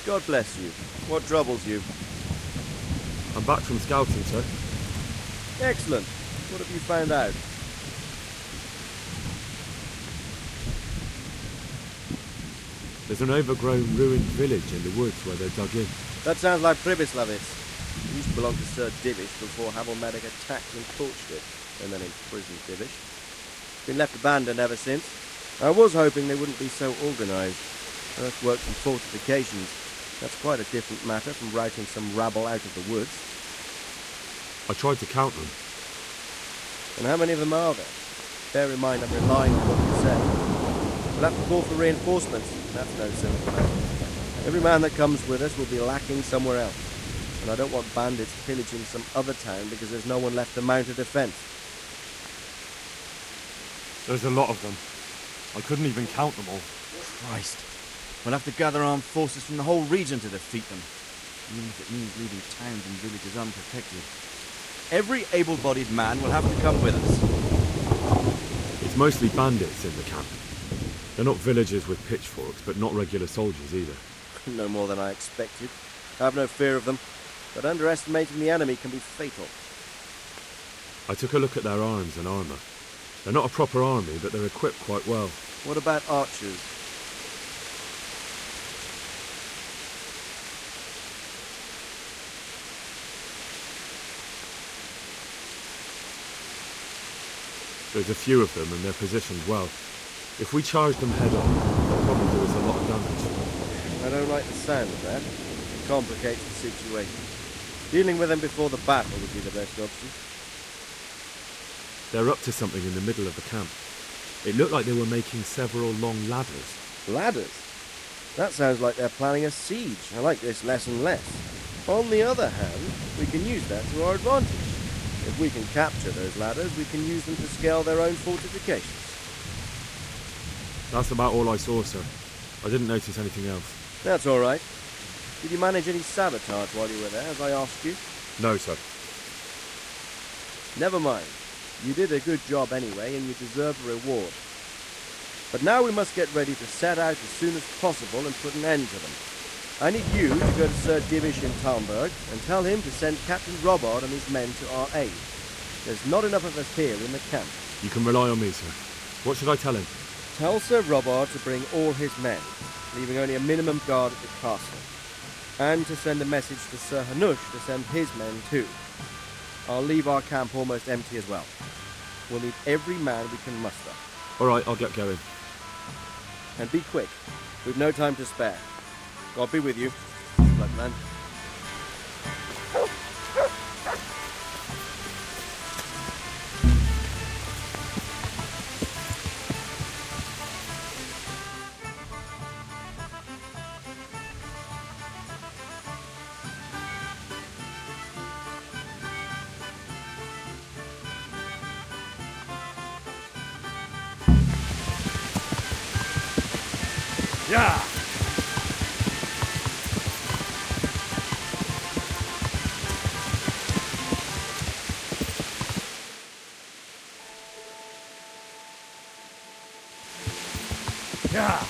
God bless you. What troubles you? I'm back from scouting, sir. Excellent. What have you found out? There's an overgrown, ruined village in the woods where they're dug in. That sounds like Pribyslavitz. It used to belong to Sir Divish before Havelmatic attacked and torched it, and then imprisoned Divish. Been left abandoned ever since. I was hoping they wouldn't be so organised. Earthworks and fortifications. That's quite a different matter from routing some rabble out of the woods. I tried to count them. And how many of them are there? Bear in mind I'm relying on what you say. We'll have to call for reinforcements. That's no simple matter. Every man that comes with us will be lacking somewhere else. And I don't want bandits pillaging some other town because there's no one left to mount a defence. There's a lot of them. I couldn't even count them all. Christ. We'll have to gather armed forces from the whole region to defeat them, even if it means leaving towns and villages unprotected. Every able-bodied man will have to come with us. It's mostly bandits in the camp. They're not villagers with pitchforks, but not regular soldiers either. No more than I expected. I have no fear of them, but underestimating the enemy can be fatal. I took a look at their arms and armour. They're not a proper army, but they're equipped quite well. What about archers? There's a few of them, and they're positioned well. If we charge them head on, they'll probably do us a lot of damage. I don't like the sound of that. It complicates the situation. Dealing with them before the battle would be the best option. They're up to something in the middle of the camp. It looked like they were making several long ladders. Ladders? That sounds like they're planning a siege. I like this less and less. On the other hand, we can use that to our advantage. If we can capture those ladders, we can use them to scale their own fortifications. That's about all I saw, sir. I didn't notice anything else. That's all right. Did you manage any sabotage while you were there, as I asked you? No, sir. Never mind. You did a good job anyway, and you deserve a reward. But now we must get ready to set out as soon as possible and put an end to them. I need you to go to Sir Divish in Talmberg and tell him to send Captain Robard and his men to our aid. There's not enough of us here in the camp. You can rely on me, sir. What should I tell him? Tell Sir Robard to bring all his men, leaving only a minimum guard at the castle. And to send a message to Sir Hanush to send his men too. I'll leave our camp almost empty as well. We'll need every man we can muster. All right, I'll get going. And be quick. We've no time to spare. God be with you. Good luck, man. Yeah! Yeah!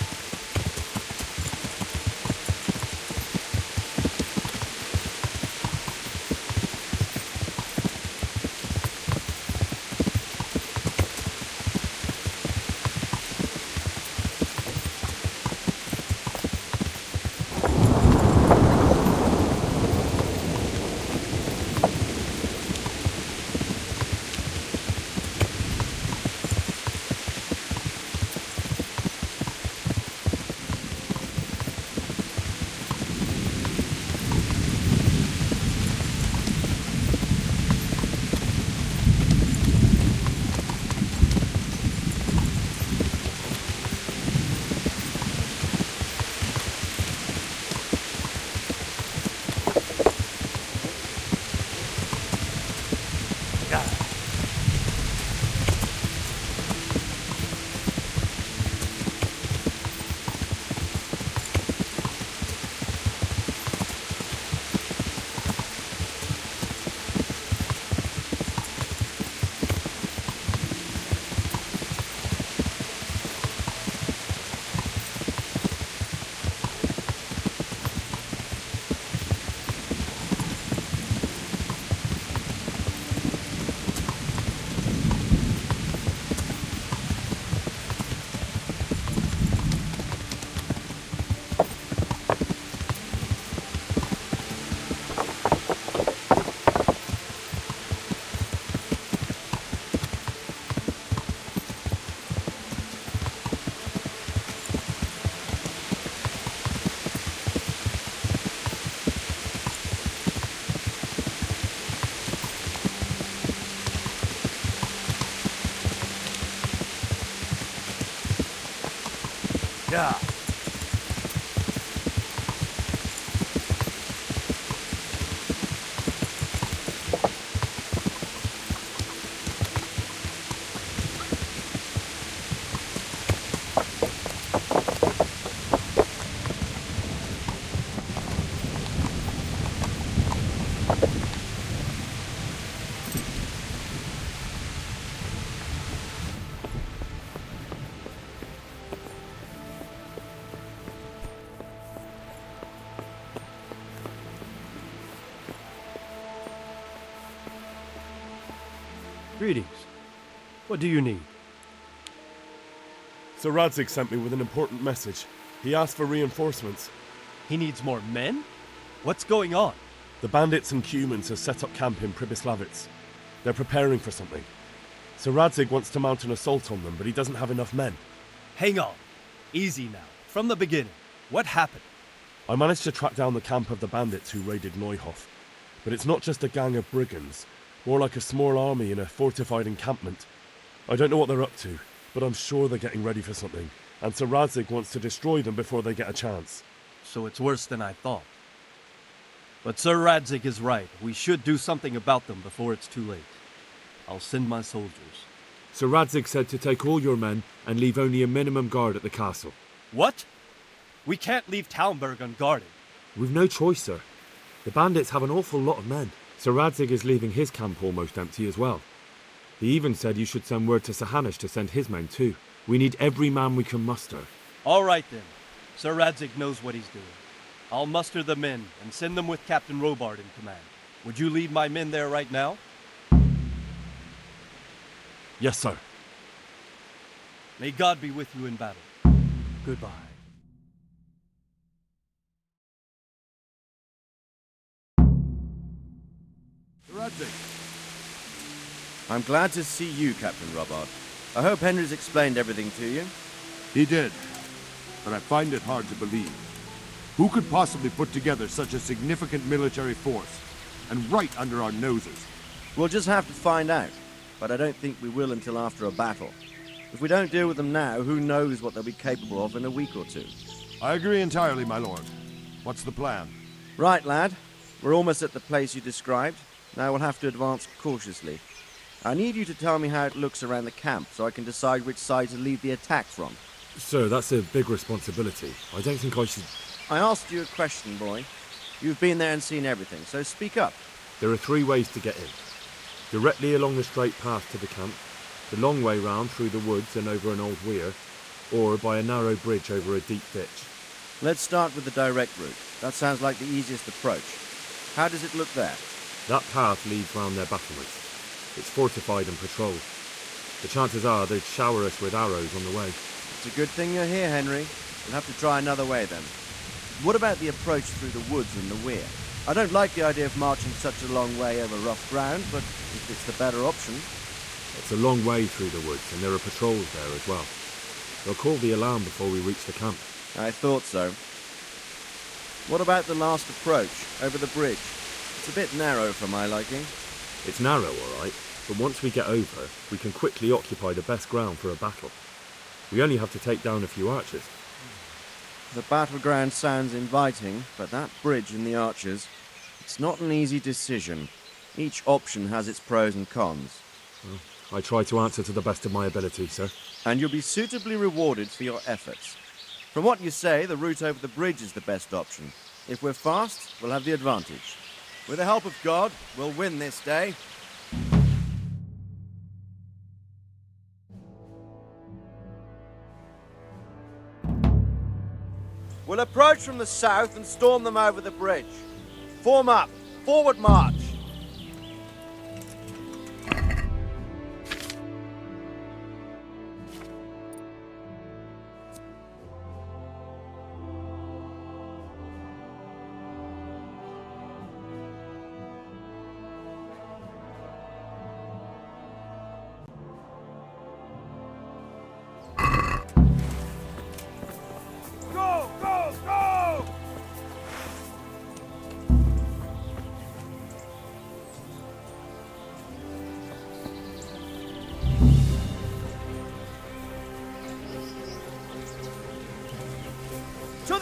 Yeah. Greetings. What do you need? Sir Radzig sent me with an important message. He asked for reinforcements. He needs more men? What's going on? The bandits and Cumans have set up camp in Pribyslavitz. They're preparing for something. Sir Radzig wants to mount an assault on them, but he doesn't have enough men. Hang on. Easy now. From the beginning. What happened? I managed to track down the camp of the bandits who raided Neuhof. But it's not just a gang of brigands. More like a small army in a fortified encampment. I don't know what they're up to, but I'm sure they're getting ready for something, and Sir Radzig wants to destroy them before they get a chance. So it's worse than I thought. But Sir Radzig is right. We should do something about them before it's too late. I'll send my soldiers. Sir Radzig said to take all your men and leave only a minimum guard at the castle. What? We can't leave Talmberg unguarded. We've no choice, sir. The bandits have an awful lot of men. Sir Radzig is leaving his camp almost empty as well. He even said you should send word to Sahanish to send his men too. We need every man we can muster. All right then. Sir Radzig knows what he's doing. I'll muster the men and send them with Captain Robard in command. Would you lead my men there right now? Yes, sir. May God be with you in battle. Goodbye. I'm glad to see you, Captain Robard. I hope Henry's explained everything to you. He did, but I find it hard to believe. Who could possibly put together such a significant military force, and right under our noses? We'll just have to find out, but I don't think we will until after a battle. If we don't deal with them now, who knows what they'll be capable of in a week or two. I agree entirely, my lord. What's the plan? Right, lad. We're almost at the place you described. Now we'll have to advance cautiously. I need you to tell me how it looks around the camp so I can decide which side to lead the attack from. Sir, that's a big responsibility. I don't think I should... I asked you a question, boy. You've been there and seen everything, so speak up. There are 3 ways to get in. Directly along the straight path to the camp, the long way round through the woods and over an old weir, or by a narrow bridge over a deep ditch. Let's start with the direct route. That sounds like the easiest approach. How does it look there? That path leads round their battlements. It's fortified and patrolled. The chances are they'd shower us with arrows on the way. It's a good thing you're here, Henry. We'll have to try another way then. What about the approach through the woods and the weir? I don't like the idea of marching such a long way over rough ground, but if it's the better option... It's a long way through the woods, and there are patrols there as well. They'll call the alarm before we reach the camp. I thought so. What about the last approach, over the bridge? It's a bit narrow for my liking. It's narrow, all right, but once we get over, we can quickly occupy the best ground for a battle. We only have to take down a few archers. The battleground sounds inviting, but that bridge and the archers, it's not an easy decision. Each option has its pros and cons. Well, I try to answer to the best of my ability, sir. And you'll be suitably rewarded for your efforts. From what you say, the route over the bridge is the best option. If we're fast, we'll have the advantage. With the help of God, we'll win this day. We'll approach from the south and storm them over the bridge. Form up. Forward march.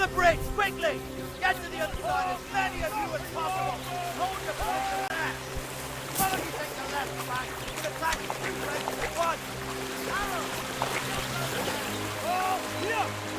the bridge, quickly! Get to the other side, as many of you as possible! Hold your position there! Why don't you take the left flank and attack the two flanks at once? Arrow! Oh, here!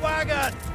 wagon!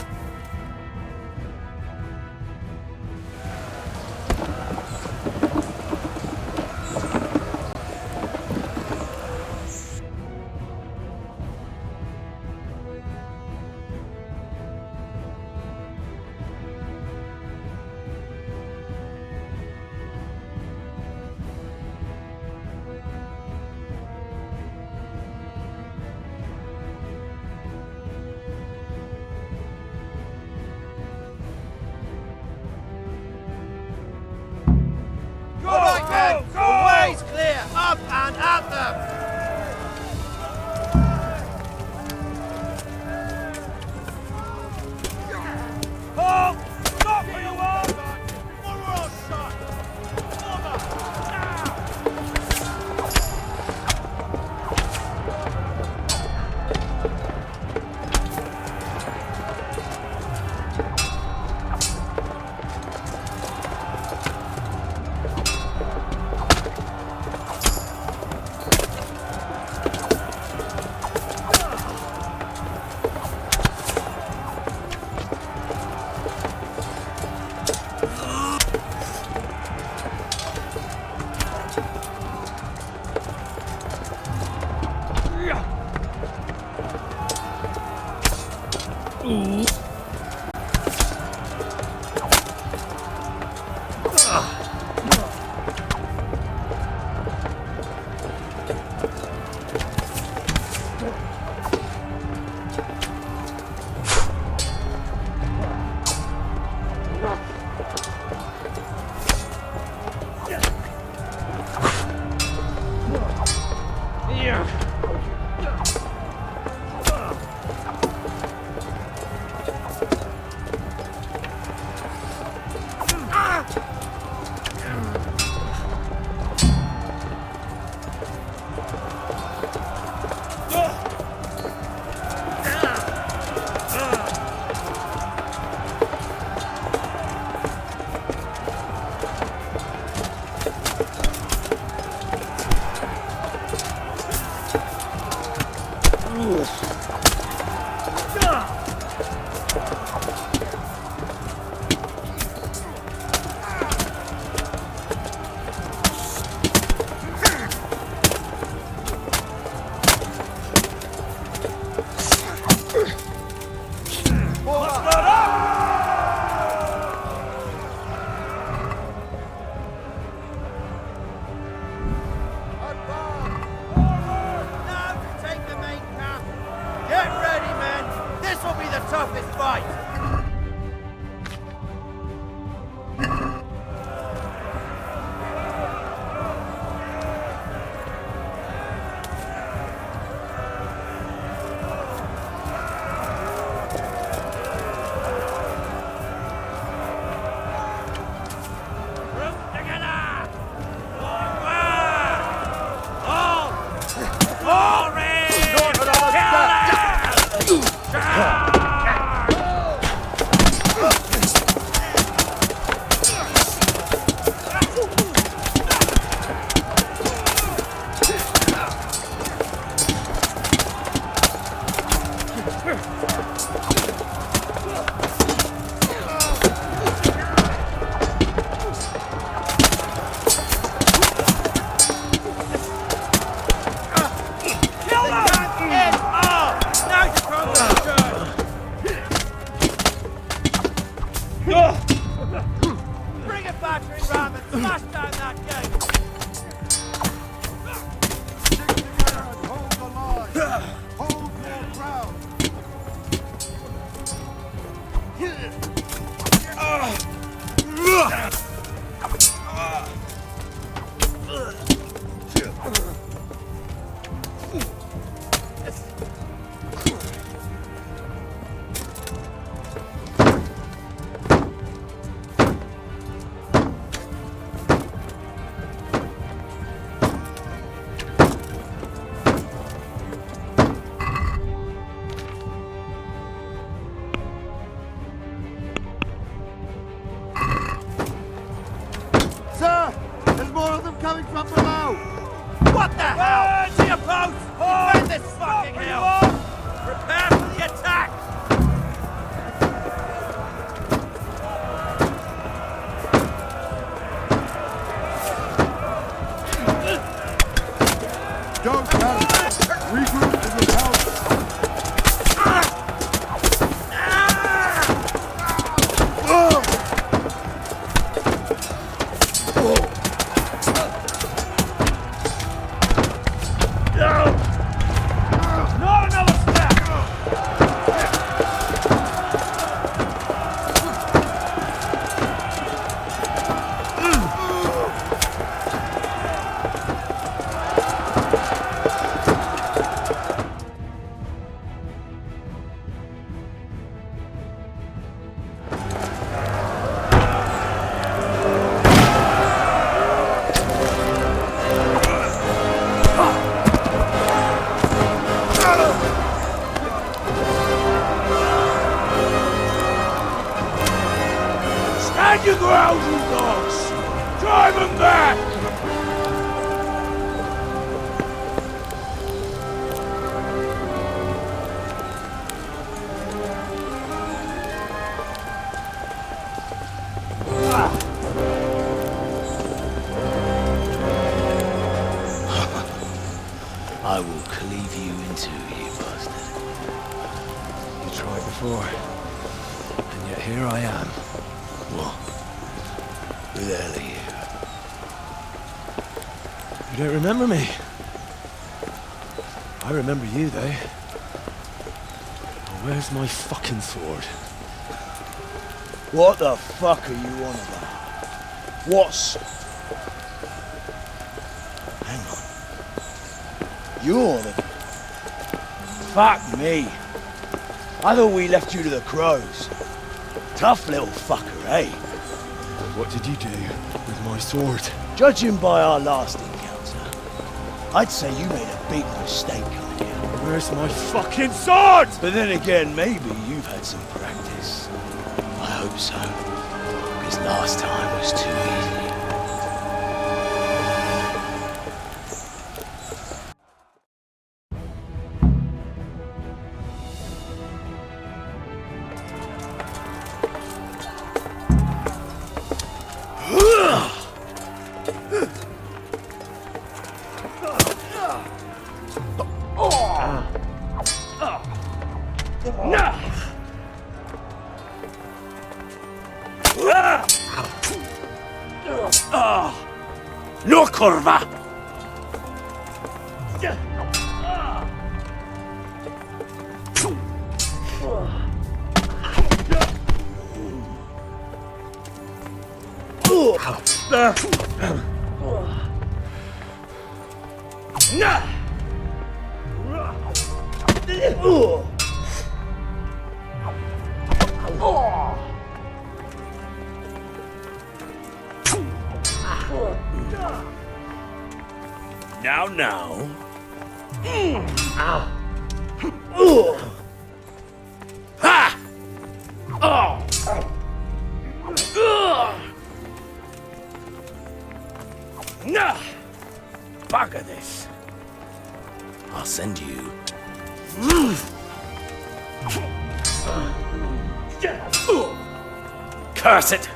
I will cleave you in two, you bastard. You tried before, and yet here I am. What? Who the hell are you? You don't remember me? I remember you, though. Oh, where's my fucking sword? What the fuck are you on about? What's... Hang on. You're the... Fuck me. I thought we left you to the crows. Tough little fucker, eh? What did you do with my sword? Judging by our last encounter, I'd say you made a big mistake coming here. Where's my fucking sword? But then again, maybe you've had some practice. I hope so. Because last time was too easy. kurwa! Now. Ha! Oh! Nah! Bugger this. I'll send you. Curse it!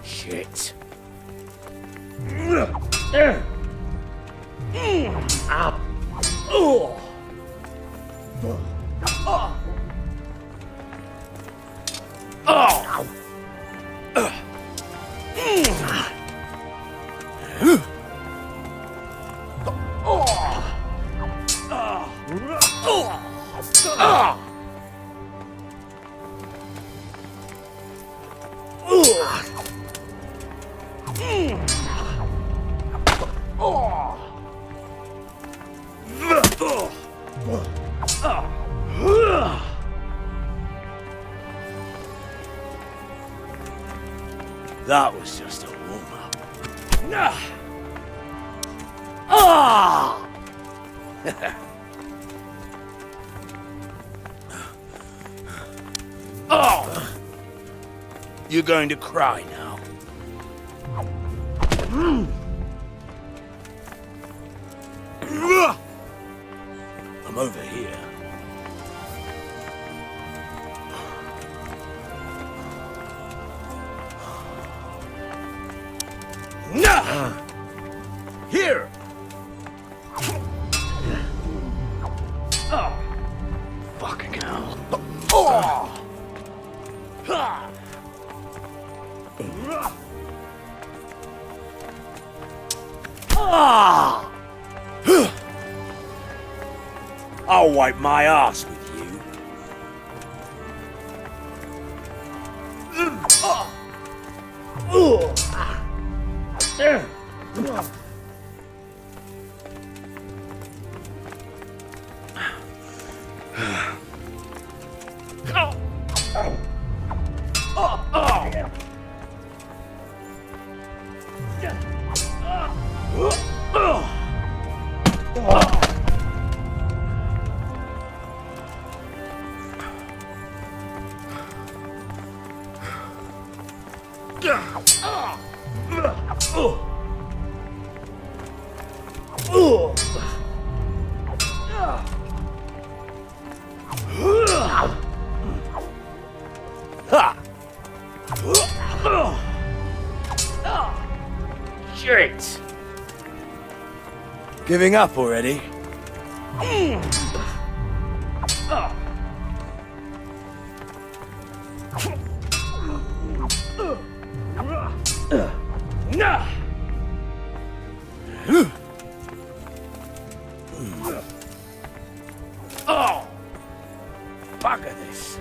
Shit. That was just a warm-up. Oh! You're going to cry now. I'm over here. Here! Fucking hell. I'll wipe my ass with you. Shit! Giving up already? Oh! Bugger this.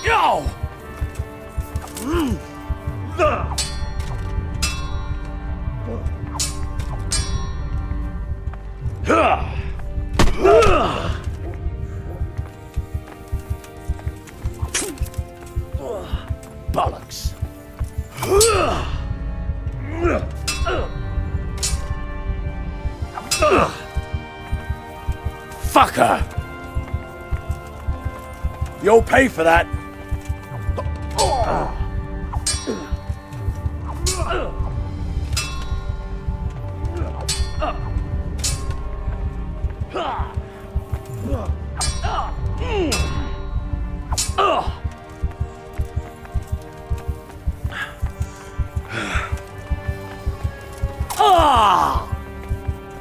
Go! Bollocks. Fucker! You'll pay for that.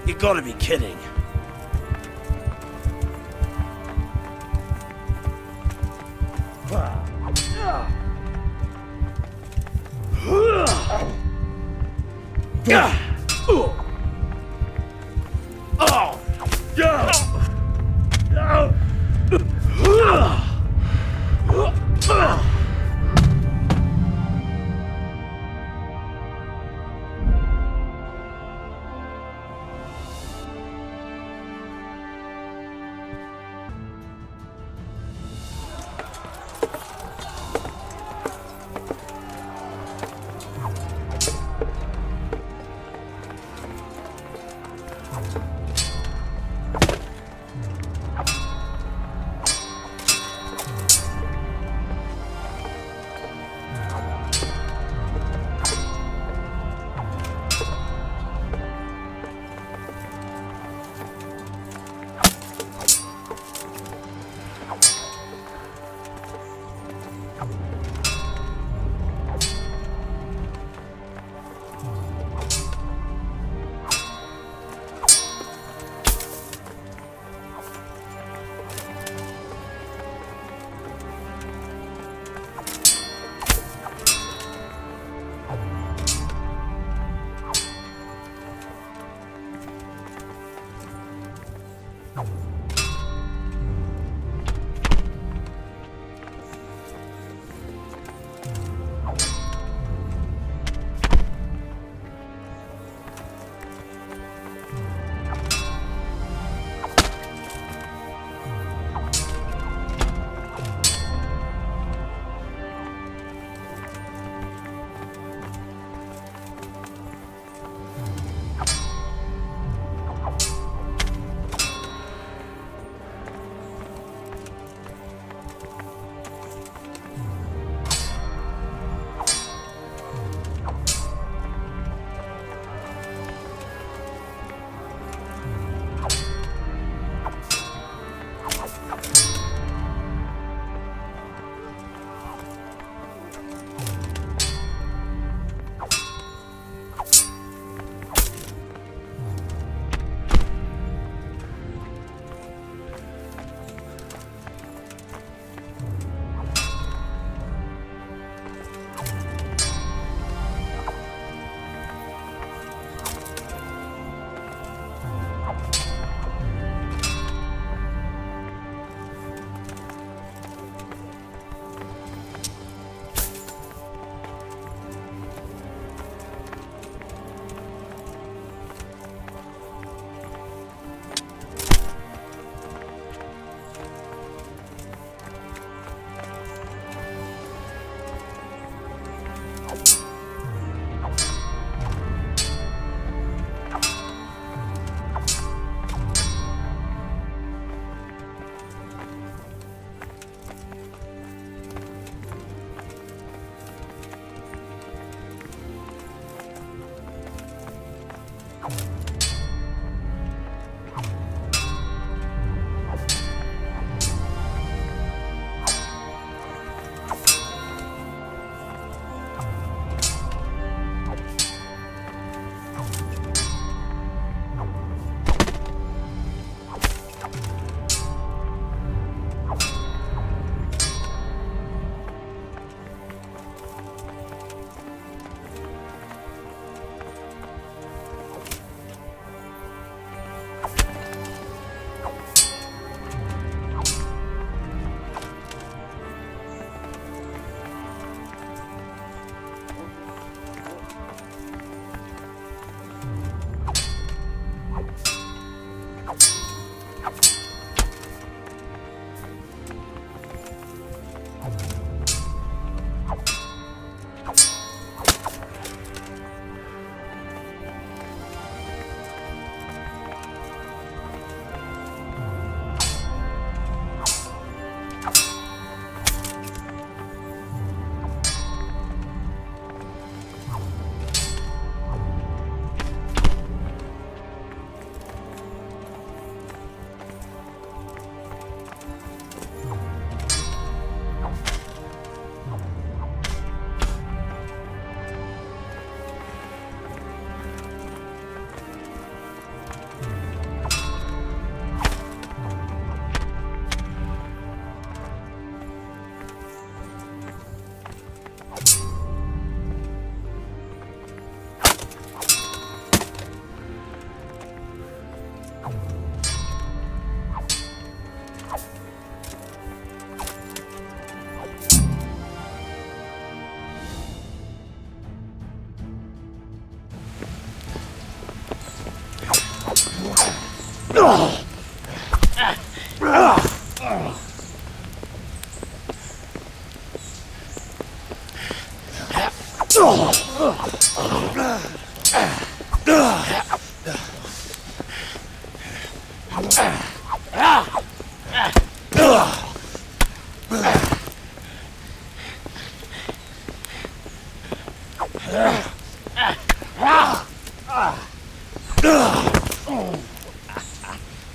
You gotta be kidding.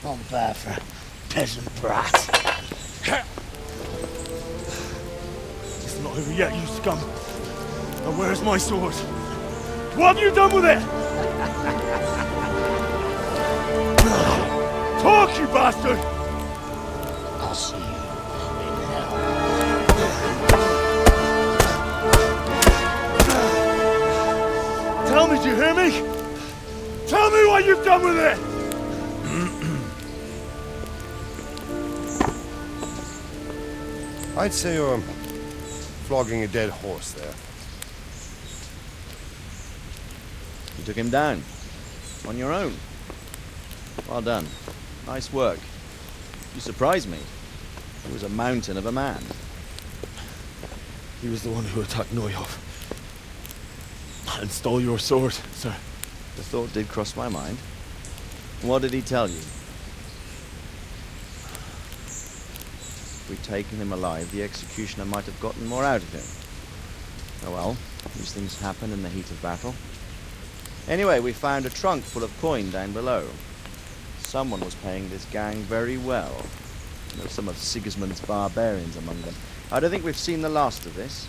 Not bad for a peasant brat. It's not over yet, you scum. Now where's my sword? What have you done with it? Talk, you bastard! I'll see you in hell. Tell me, do you hear me? Tell me what you've done with it! I'd say you're flogging a dead horse there. You took him down. On your own. Well done. Nice work. You surprised me. He was a mountain of a man. He was the one who attacked Neuhoff. And stole your sword, sir. The thought did cross my mind. What did he tell you? If we'd taken him alive, the executioner might have gotten more out of him. Oh well, these things happen in the heat of battle. Anyway, we found a trunk full of coin down below. Someone was paying this gang very well. There were some of Sigismund's barbarians among them. I don't think we've seen the last of this.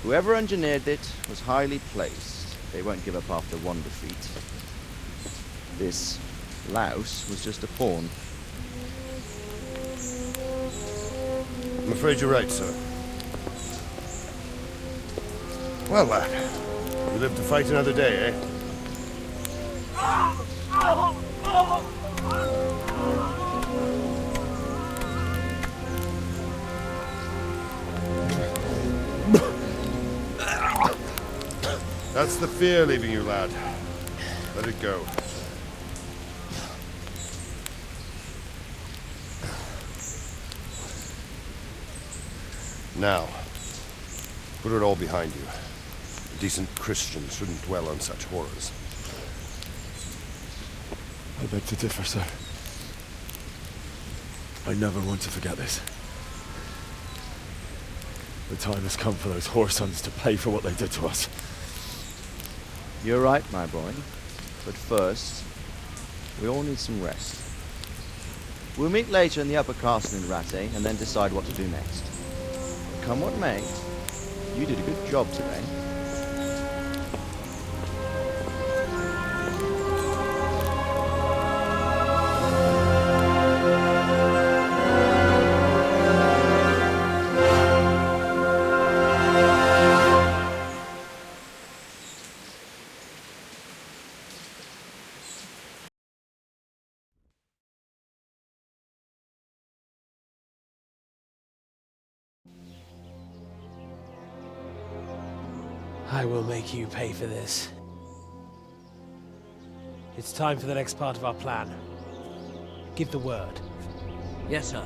Whoever engineered it was highly placed. They won't give up after one defeat. This louse was just a pawn. I'm afraid you're right, sir. Well, lad, you live to fight another day, eh? That's the fear leaving you, lad. Let it go. Now, put it all behind you. A decent Christian shouldn't dwell on such horrors. I beg to differ, sir. I never want to forget this. The time has come for those whoresons to pay for what they did to us. You're right, my boy. But first, we all need some rest. We'll meet later in the upper castle in Rate and then decide what to do next. Come what may, you did a good job today. I will make you pay for this. It's time for the next part of our plan. Give the word. Yes, sir.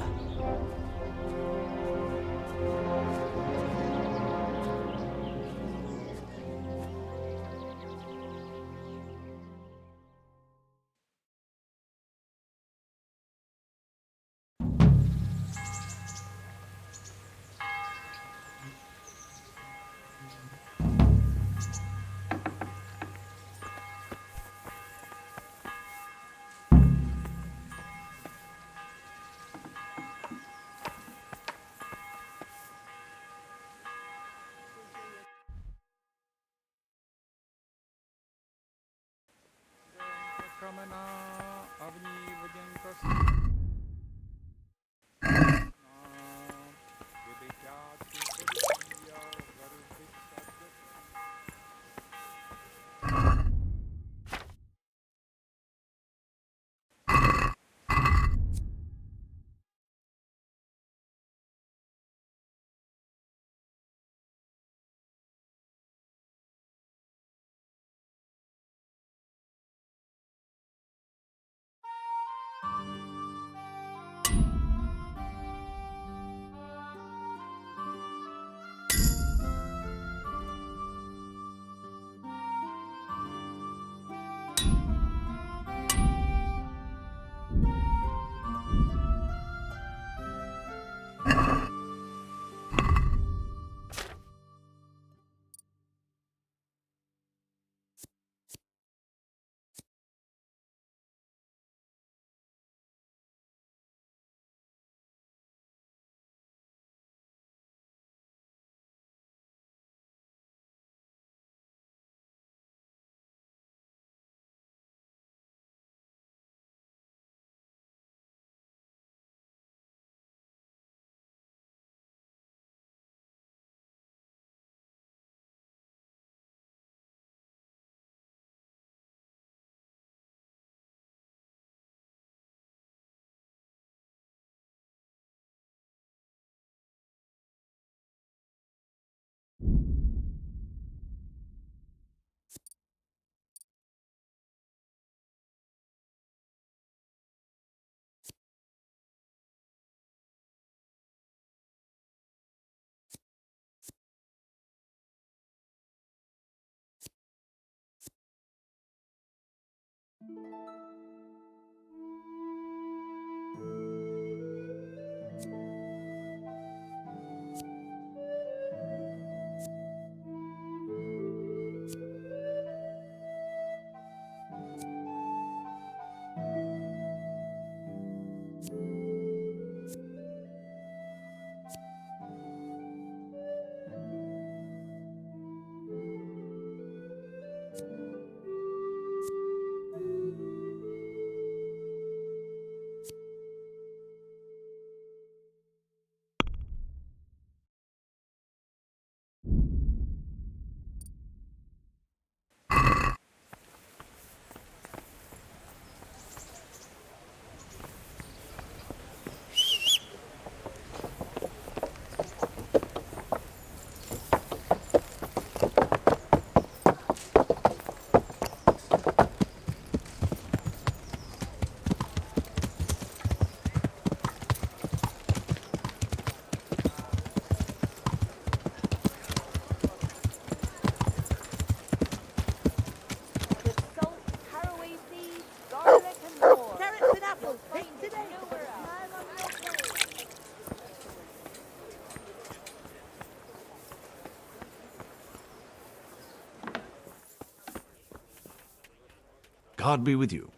God be with you.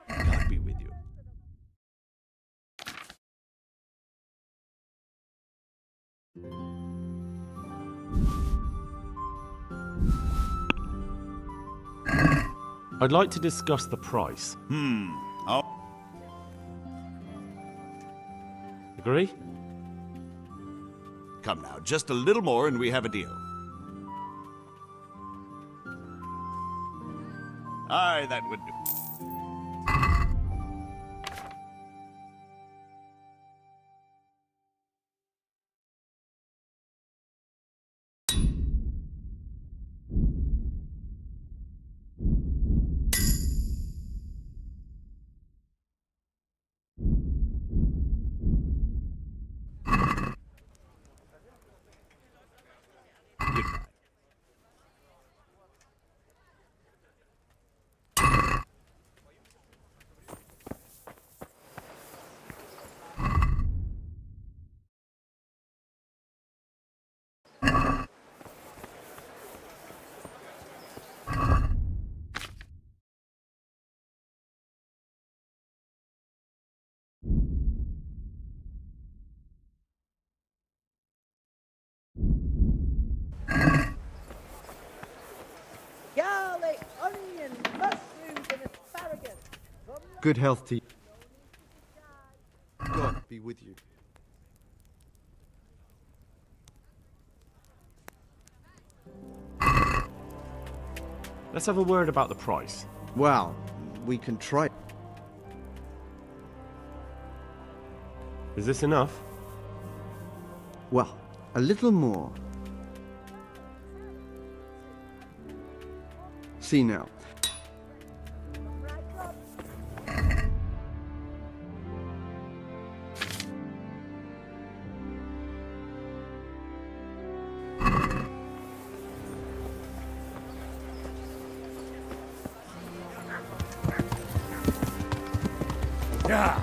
God be with you. I'd like to discuss the price. Oh. Agree? Come now, just a little more and we have a deal. Aye, that would do. Good health to you. God be with you. Let's have a word about the price. Well, we can try. Is this enough? Well, a little more. See now. Yeah.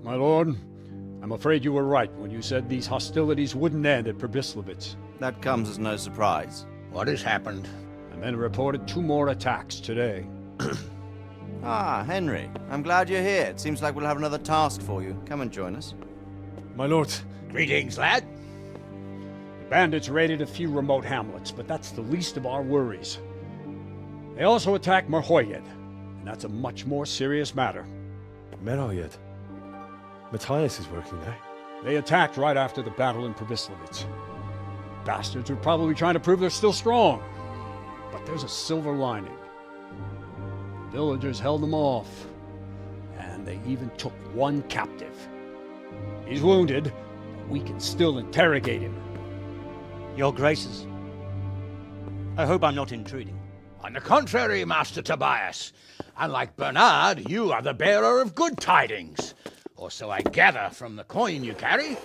My lord, I'm afraid you were right when you said these hostilities wouldn't end at Przemyslovitz. That comes as no surprise. What has happened? The men reported 2 more attacks today. Ah, Henry. I'm glad you're here. It seems like we'll have another task for you. Come and join us. My lord. Greetings, lad. The bandits raided a few remote hamlets, but that's the least of our worries. They also attacked Merhoyed, and that's a much more serious matter. Merhoyed? Matthias is working there. They attacked right after the battle in Przemyslovitz. Bastards were probably trying to prove they're still strong. But there's a silver lining. The villagers held them off, and they even took 1 captive. He's wounded, but we can still interrogate him. Your Graces, I hope I'm not intruding. On the contrary, Master Tobias. Unlike Bernard, you are the bearer of good tidings. Or so I gather from the coin you carry.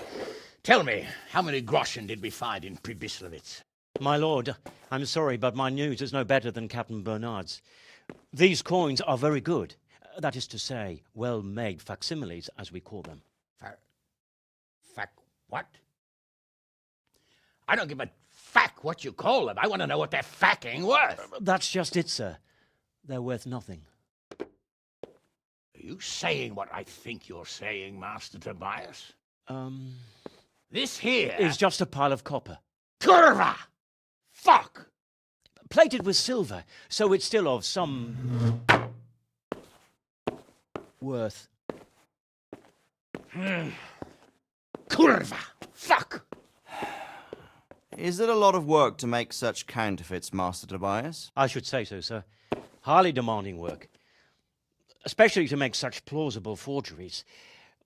Tell me, how many groschen did we find in Przemyslovitz? My lord, I'm sorry, but my news is no better than Captain Bernard's. These coins are very good. That is to say, well-made facsimiles, as we call them. What? I don't give a fack what you call them. I want to know what they're facking worth. That's just it, sir. They're worth nothing. Are you saying what I think you're saying, Master Tobias? This here is just a pile of copper. Kurva! Fuck! Plated with silver, so it's still of some worth. Kurva! Fuck! Is it a lot of work to make such counterfeits, Master Tobias? I should say so, sir. Highly demanding work. Especially to make such plausible forgeries.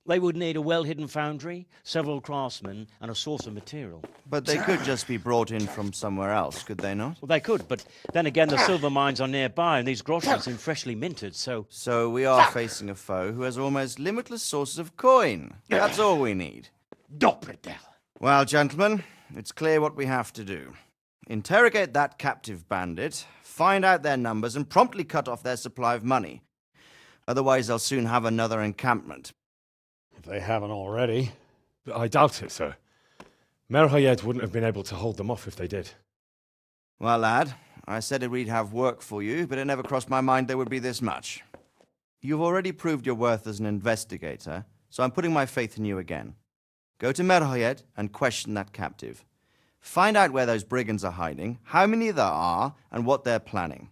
They would need a well-hidden foundry, several craftsmen, and a source of material. But they could just be brought in from somewhere else, could they not? Well, they could, but then again, the silver mines are nearby, and these groceries seem freshly minted, so... So we are facing a foe who has almost limitless sources of coin. That's all we need. Doppelgänger. Well, gentlemen, it's clear what we have to do. Interrogate that captive bandit, find out their numbers, and promptly cut off their supply of money. Otherwise, they'll soon have another encampment. If they haven't already. I doubt it, sir. Merhayed wouldn't have been able to hold them off if they did. Well, lad, I said we'd have work for you, but it never crossed my mind there would be this much. You've already proved your worth as an investigator, so I'm putting my faith in you again. Go to Merhayed and question that captive. Find out where those brigands are hiding, how many there are, and what they're planning.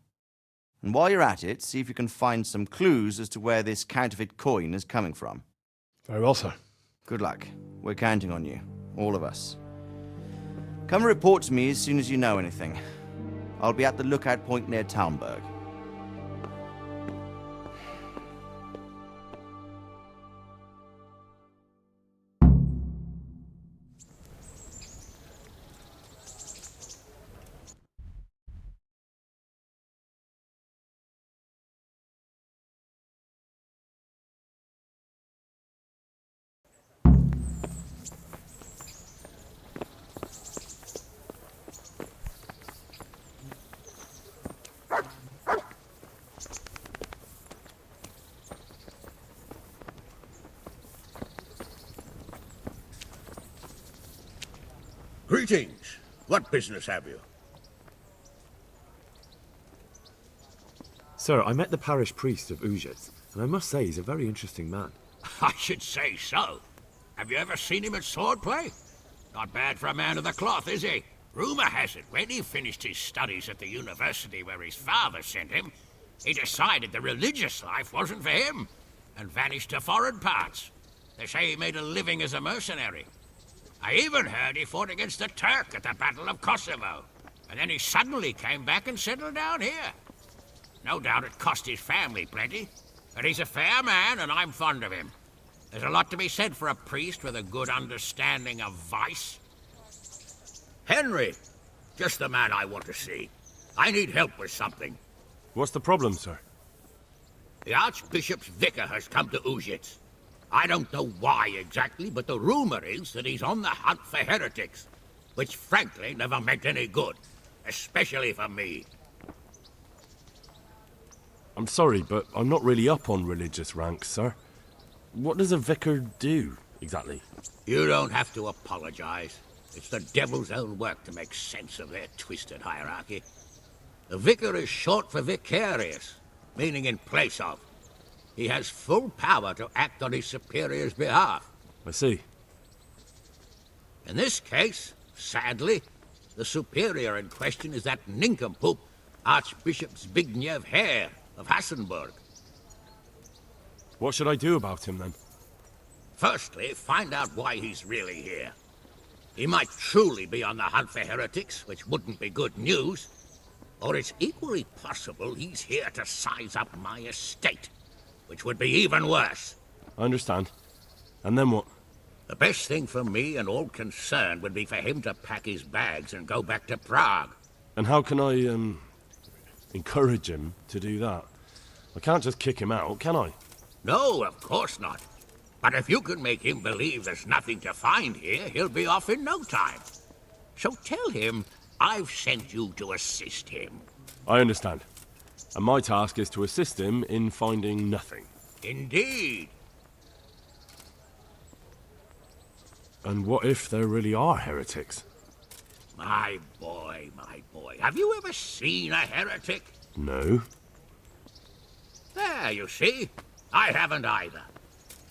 And while you're at it, see if you can find some clues as to where this counterfeit coin is coming from. Very well, sir. Good luck. We're counting on you. All of us. Come report to me as soon as you know anything. I'll be at the lookout point near Talmberg. Greetings. What business have you? Sir, I met the parish priest of Ujits, and I must say he's a very interesting man. I should say so. Have you ever seen him at swordplay? Not bad for a man of the cloth, is he? Rumor has it, when he finished his studies at the university where his father sent him, he decided the religious life wasn't for him, and vanished to foreign parts. They say he made a living as a mercenary. I even heard he fought against the Turk at the Battle of Kosovo, and then he suddenly came back and settled down here. No doubt it cost his family plenty, but he's a fair man, and I'm fond of him. There's a lot to be said for a priest with a good understanding of vice. Henry, just the man I want to see. I need help with something. What's the problem, sir? The Archbishop's vicar has come to Ujits. I don't know why exactly, but the rumor is that he's on the hunt for heretics, which frankly never meant any good, especially for me. I'm sorry, but I'm not really up on religious ranks, sir. What does a vicar do, exactly? You don't have to apologize. It's the devil's own work to make sense of their twisted hierarchy. The vicar is short for vicarious, meaning in place of. He has full power to act on his superior's behalf. I see. In this case, sadly, the superior in question is that nincompoop, Archbishop Zbigniew Hare of Hassenburg. What should I do about him, then? Firstly, find out why he's really here. He might truly be on the hunt for heretics, which wouldn't be good news. Or it's equally possible he's here to size up my estate, which would be even worse. I understand. And then what? The best thing for me and all concerned would be for him to pack his bags and go back to Prague. And how can I, encourage him to do that? I can't just kick him out, can I? No, of course not. But if you can make him believe there's nothing to find here, he'll be off in no time. So tell him I've sent you to assist him. I understand. And my task is to assist him in finding nothing. Indeed. And what if there really are heretics? My boy, my boy. Have you ever seen a heretic? No. There, you see. I haven't either.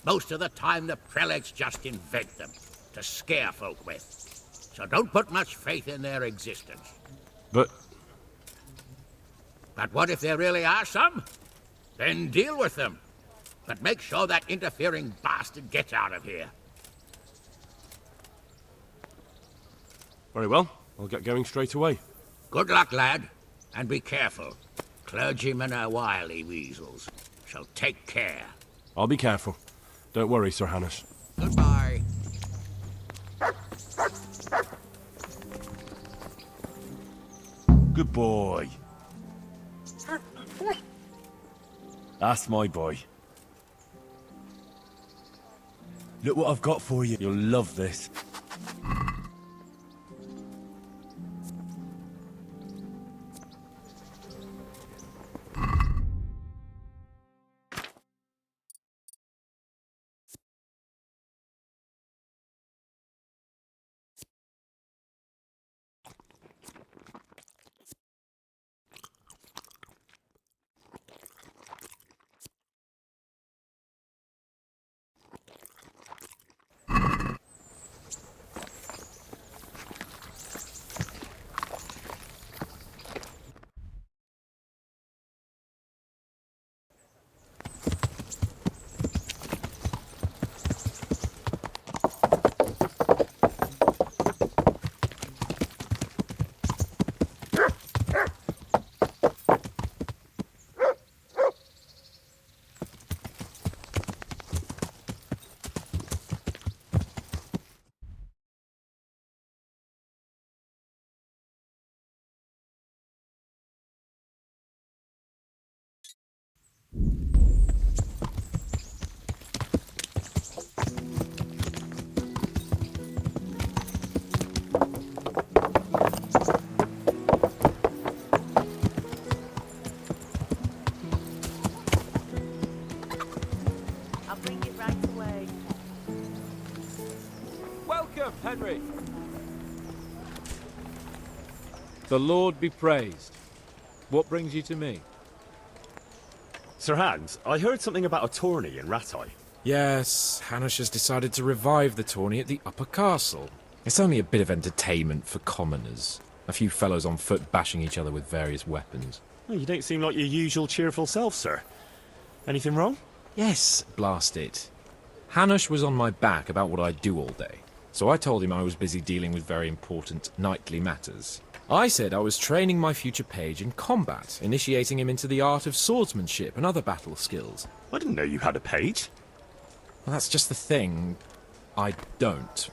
Most of the time, the prelates just invent them to scare folk with. So don't put much faith in their existence. But what if there really are some? Then deal with them. But make sure that interfering bastard gets out of here. Very well. I'll get going straight away. Good luck, lad. And be careful. Clergymen are wily weasels. So take care. I'll be careful. Don't worry, Sir Hanush. Goodbye. Good boy. That's my boy. Look what I've got for you. You'll love this. I'll bring it right away. Welcome, Henry. The Lord be praised. What brings you to me? Sir Hans, I heard something about a tourney in Rattay. Yes, Hanush has decided to revive the tourney at the Upper Castle. It's only a bit of entertainment for commoners. A few fellows on foot bashing each other with various weapons. Well, you don't seem like your usual cheerful self, sir. Anything wrong? Yes, blast it. Hanush was on my back about what I'd do all day, so I told him I was busy dealing with very important knightly matters. I said I was training my future page in combat, initiating him into the art of swordsmanship and other battle skills. I didn't know you had a page. Well, that's just the thing. I don't.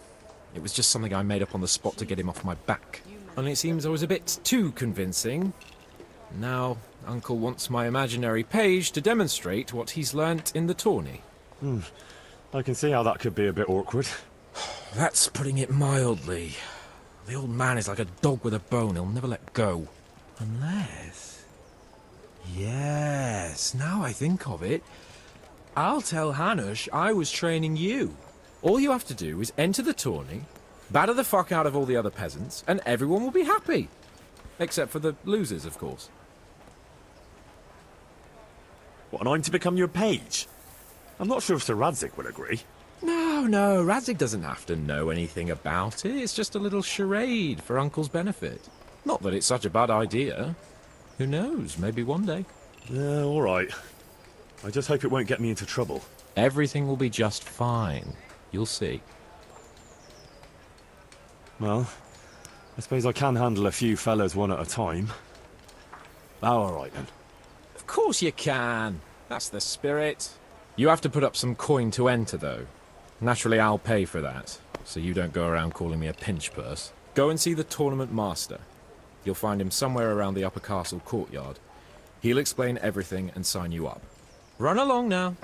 It was just something I made up on the spot to get him off my back. And it seems I was a bit too convincing. Now, Uncle wants my imaginary page to demonstrate what he's learnt in the tourney. I can see how that could be a bit awkward. That's putting it mildly. The old man is like a dog with a bone. He'll never let go. Unless... Yes, now I think of it. I'll tell Hanush I was training you. All you have to do is enter the tourney, batter the fuck out of all the other peasants, and everyone will be happy. Except for the losers, of course. What, and I'm to become your page? I'm not sure if Sir Radzig would agree. No, Radzig doesn't have to know anything about it. It's just a little charade for Uncle's benefit. Not that it's such a bad idea. Who knows, maybe one day. Yeah, all right. I just hope it won't get me into trouble. Everything will be just fine. You'll see. Well, I suppose I can handle a few fellows one at a time. All right, then. Of course you can. That's the spirit. You have to put up some coin to enter, though. Naturally, I'll pay for that, so you don't go around calling me a pinch purse. Go and see the tournament master. You'll find him somewhere around the Upper Castle courtyard. He'll explain everything and sign you up. Run along now.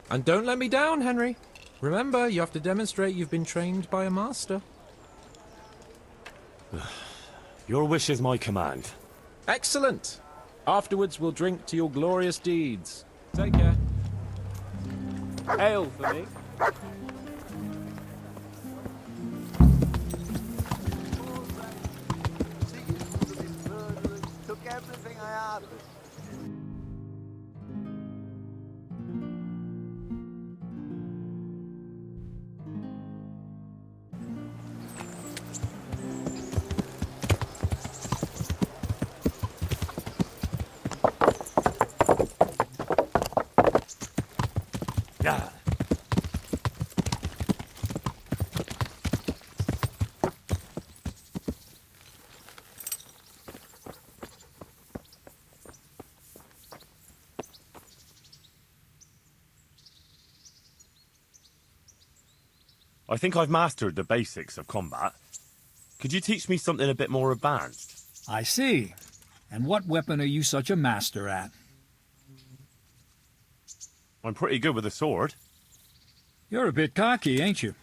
And don't let me down, Henry. Remember, you have to demonstrate you've been trained by a master. Your wish is my command. Excellent. Afterwards, we'll drink to your glorious deeds. Take care. Ale for me. Took everything I had of it. Yeah. I think I've mastered the basics of combat. Could you teach me something a bit more advanced? I see. And what weapon are you such a master at? I'm pretty good with a sword. You're a bit cocky, ain't you?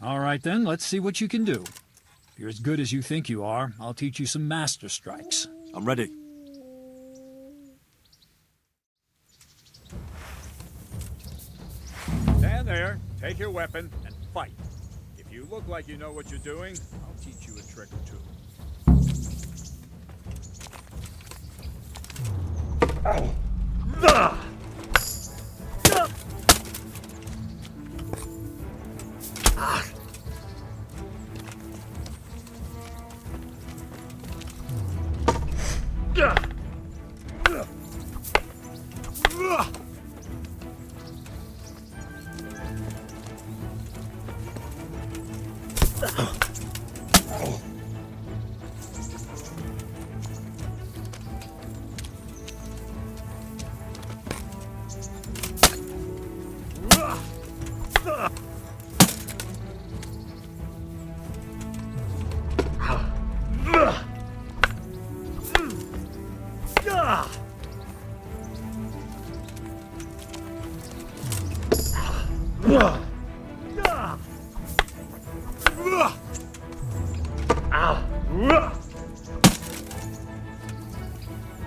All right then, let's see what you can do. If you're as good as you think you are, I'll teach you some master strikes. I'm ready. Stand there, take your weapon, and fight. If you look like you know what you're doing, I'll teach you a trick or two. Ow!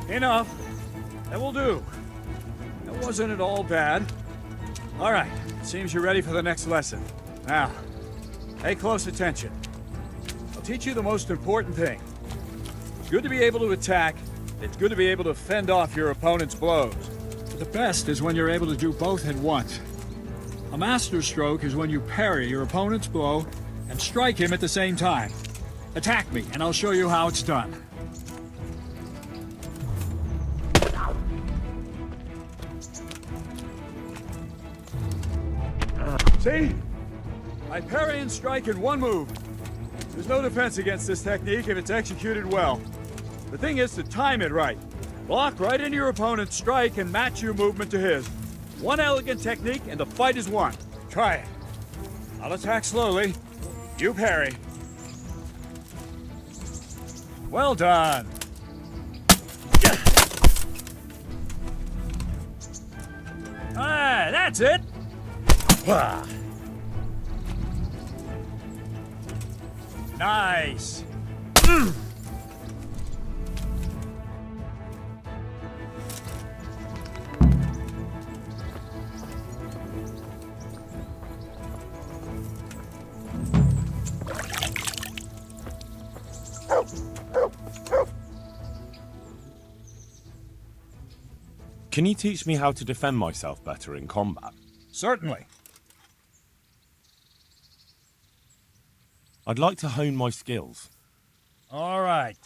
Enough. That will do. That wasn't at all bad. All right, seems you're ready for the next lesson. Now, pay close attention. I'll teach you the most important thing. It's good to be able to attack. It's good to be able to fend off your opponent's blows. But the best is when you're able to do both at once. A master stroke is when you parry your opponent's blow and strike him at the same time. Attack me, and I'll show you how it's done. See? I parry and strike in one move. There's no defense against this technique if it's executed well. The thing is to time it right. Block right into your opponent's strike and match your movement to his. One elegant technique and the fight is won. Try it. I'll attack slowly. You parry. Well done. Ah, that's it. Nice. Can you teach me how to defend myself better in combat? Certainly. I'd like to hone my skills. All right.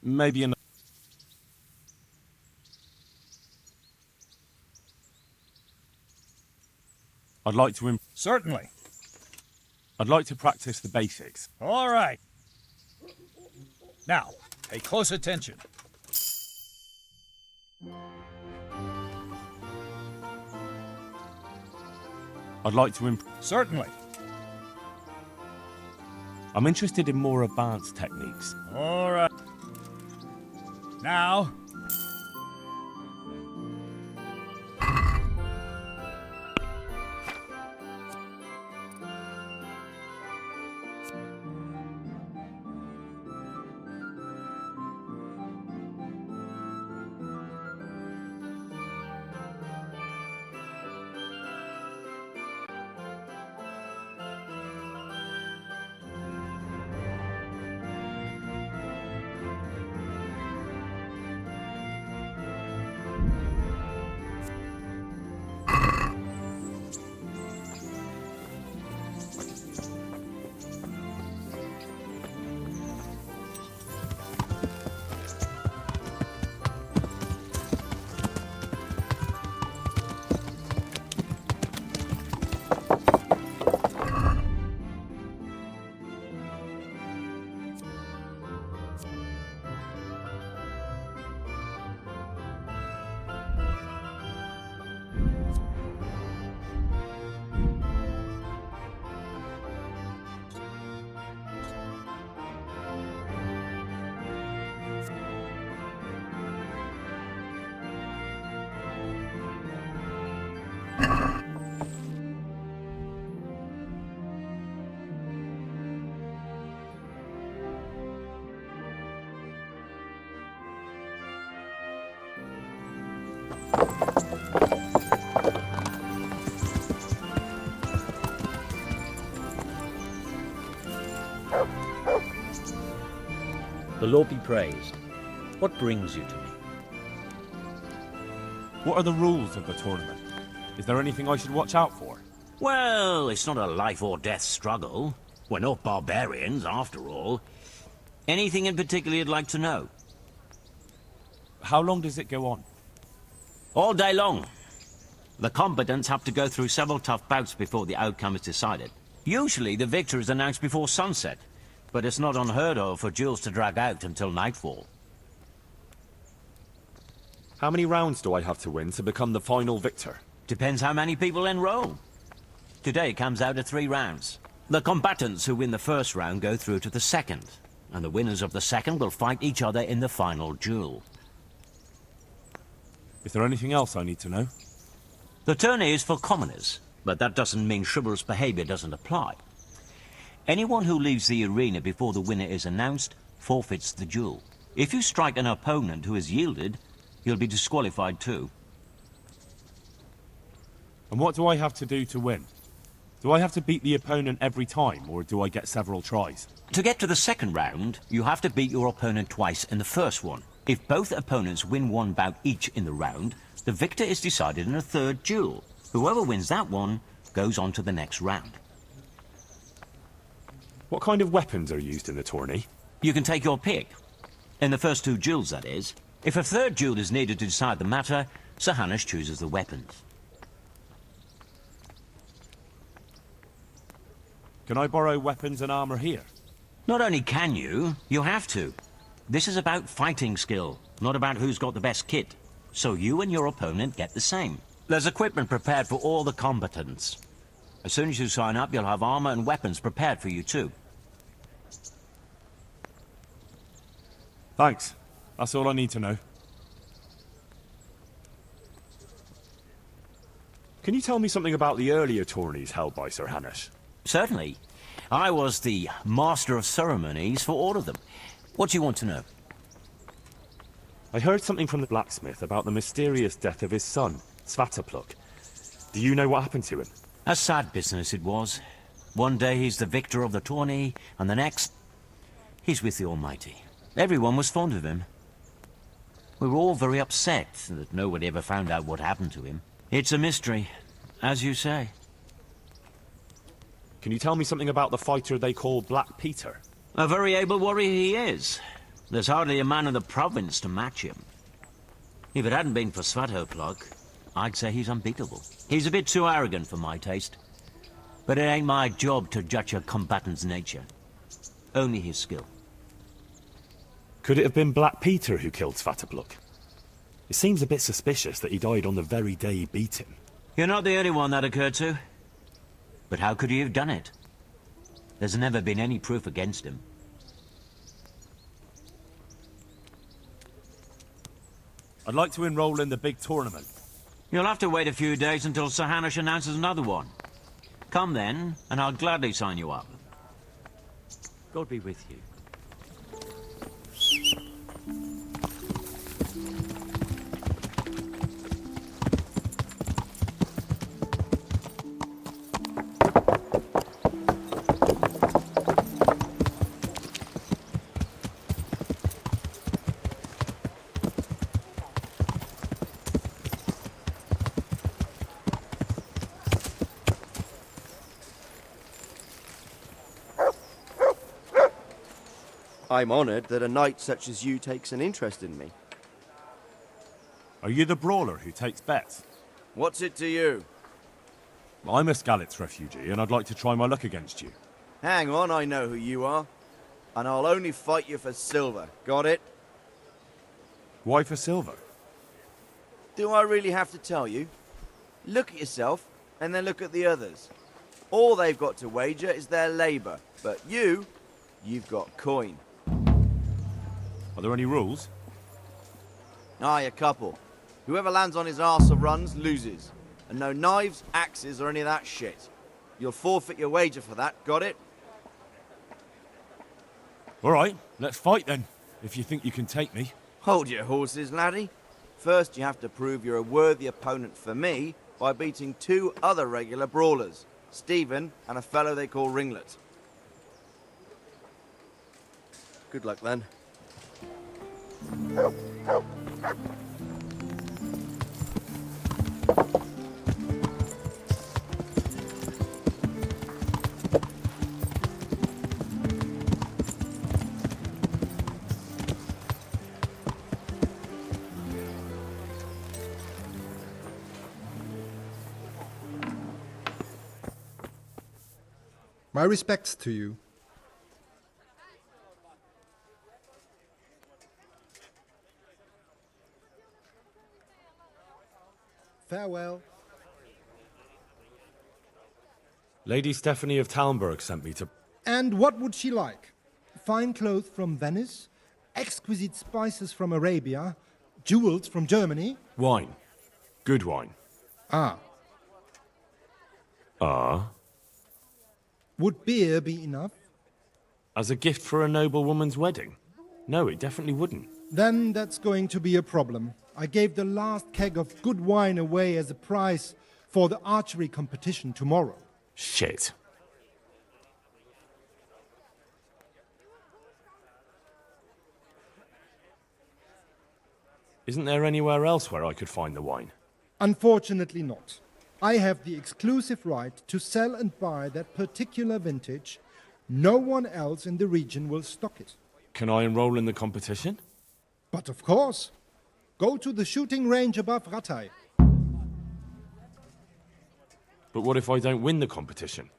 Maybe in... I'd like to... Certainly. I'd like to practice the basics. All right. Now, pay close attention. I'd like to... Certainly. I'm interested in more advanced techniques. All right. Now. The Lord be praised. What brings you to me? What are the rules of the tournament? Is there anything I should watch out for? Well, it's not a life or death struggle. We're not barbarians, after all. Anything in particular you'd like to know? How long does it go on? All day long. The combatants have to go through several tough bouts before the outcome is decided. Usually the victor is announced before sunset, but it's not unheard of for duels to drag out until nightfall. How many rounds do I have to win to become the final victor? Depends how many people enroll. Today it comes out at 3 rounds. The combatants who win the first round go through to the second, and the winners of the second will fight each other in the final duel. Is there anything else I need to know? The tourney is for commoners, but that doesn't mean chivalrous behavior doesn't apply. Anyone who leaves the arena before the winner is announced forfeits the duel. If you strike an opponent who has yielded, you'll be disqualified too. And what do I have to do to win? Do I have to beat the opponent every time, or do I get several tries? To get to the second round, you have to beat your opponent twice in the first one. If both opponents win 1 bout each in the round, the victor is decided in a third duel. Whoever wins that one goes on to the next round. What kind of weapons are used in the tourney? You can take your pick. In the first 2 duels, that is. If a third duel is needed to decide the matter, Sir Hanush chooses the weapons. Can I borrow weapons and armor here? Not only can you have to. This is about fighting skill, not about who's got the best kit. So you and your opponent get the same. There's equipment prepared for all the combatants. As soon as you sign up, you'll have armor and weapons prepared for you too. Thanks. That's all I need to know. Can you tell me something about the earlier tourneys held by Sir Hanush? Certainly. I was the master of ceremonies for all of them. What do you want to know? I heard something from the blacksmith about the mysterious death of his son, Svatopluk. Do you know what happened to him? A sad business it was. One day he's the victor of the tourney, and the next, he's with the Almighty. Everyone was fond of him. We were all very upset that nobody ever found out what happened to him. It's a mystery, as you say. Can you tell me something about the fighter they call Black Peter? A very able warrior he is. There's hardly a man in the province to match him. If it hadn't been for Svatopluk, I'd say he's unbeatable. He's a bit too arrogant for my taste. But it ain't my job to judge a combatant's nature. Only his skill. Could it have been Black Peter who killed Svatopluk? It seems a bit suspicious that he died on the very day he beat him. You're not the only one that occurred to. But how could he have done it? There's never been any proof against him. I'd like to enroll in the big tournament. You'll have to wait a few days until Sir Hanush announces another one. Come then, and I'll gladly sign you up. God be with you. I'm honoured that a knight such as you takes an interest in me. Are you the brawler who takes bets? What's it to you? I'm a Skalitz refugee, and I'd like to try my luck against you. Hang on, I know who you are. And I'll only fight you for silver. Got it? Why for silver? Do I really have to tell you? Look at yourself, and then look at the others. All they've got to wager is their labour. But you've got coin. Are there any rules? Aye, a couple. Whoever lands on his arse or runs, loses. And no knives, axes, or any of that shit. You'll forfeit your wager for that, got it? All right, let's fight then, if you think you can take me. Hold your horses, laddie. First, you have to prove you're a worthy opponent for me by beating 2 other regular brawlers, Stephen and a fellow they call Ringlet. Good luck then. My respects to you. Farewell. Lady Stephanie of Talmberg sent me to... And what would she like? Fine clothes from Venice, exquisite spices from Arabia, jewels from Germany? Wine. Good wine. Ah. Ah? Would beer be enough? As a gift for a noble woman's wedding? No, it definitely wouldn't. Then that's going to be a problem. I gave the last keg of good wine away as a prize for the archery competition tomorrow. Shit. Isn't there anywhere else where I could find the wine? Unfortunately not. I have the exclusive right to sell and buy that particular vintage. No one else in the region will stock it. Can I enroll in the competition? But of course. Go to the shooting range above Rattay. But what if I don't win the competition?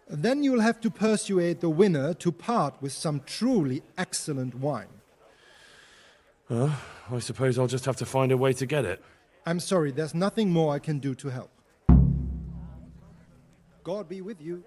Then you'll have to persuade the winner to part with some truly excellent wine. I suppose I'll just have to find a way to get it. I'm sorry, there's nothing more I can do to help. God be with you.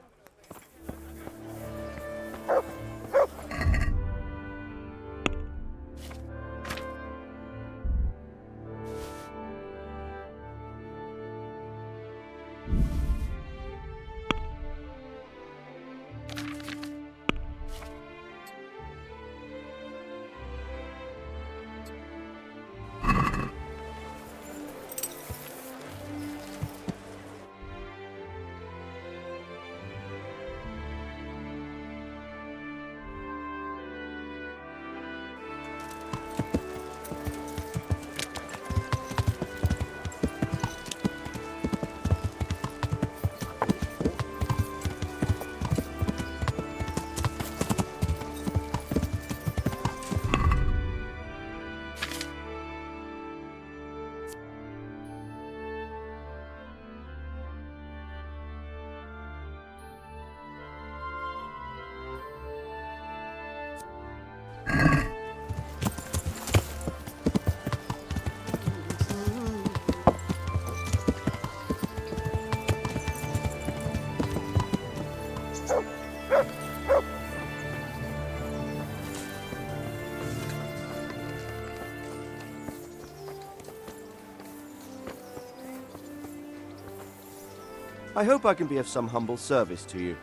I hope I can be of some humble service to you.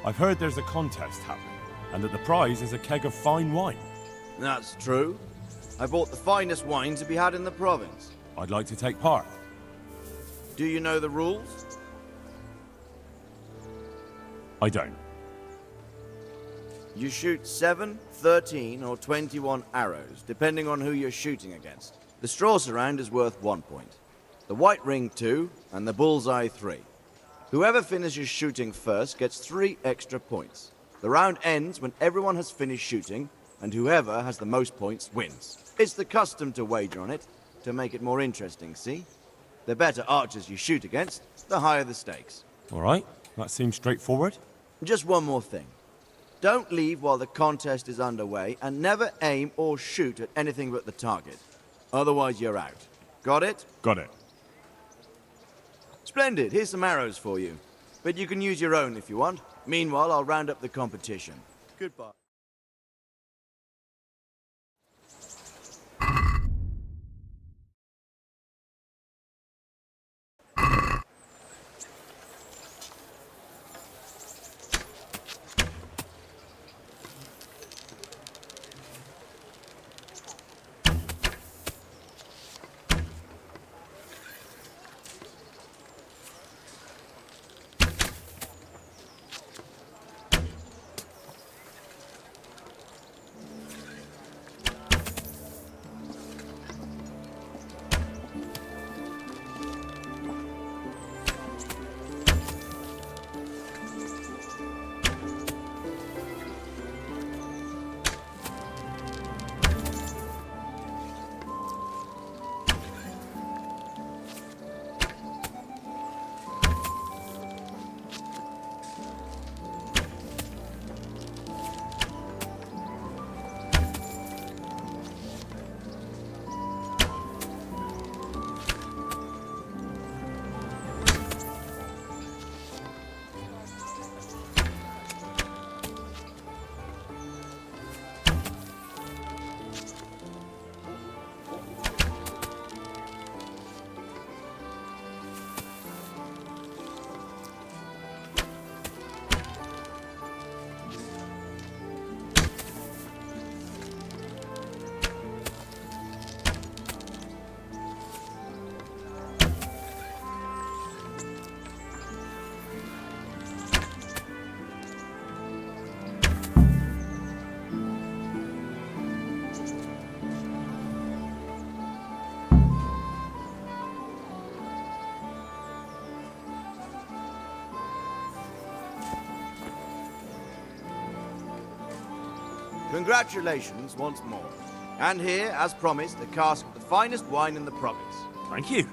I've heard there's a contest happening, and that the prize is a keg of fine wine. That's true. I bought the finest wine to be had in the province. I'd like to take part. Do you know the rules? I don't. You shoot 7, 13, or 21 arrows, depending on who you're shooting against. The straw surround is worth 1 point. The white ring 2, and the bullseye 3. Whoever finishes shooting first gets 3 extra points. The round ends when everyone has finished shooting, and whoever has the most points wins. It's the custom to wager on it, to make it more interesting, see? The better archers you shoot against, the higher the stakes. All right, that seems straightforward. Just one more thing. Don't leave while the contest is underway, and never aim or shoot at anything but the target. Otherwise you're out. Got it? Got it. Splendid, here's some arrows for you. But you can use your own if you want. Meanwhile, I'll round up the competition. Goodbye. Congratulations once more. And here, as promised, a cask of the finest wine in the province. Thank you.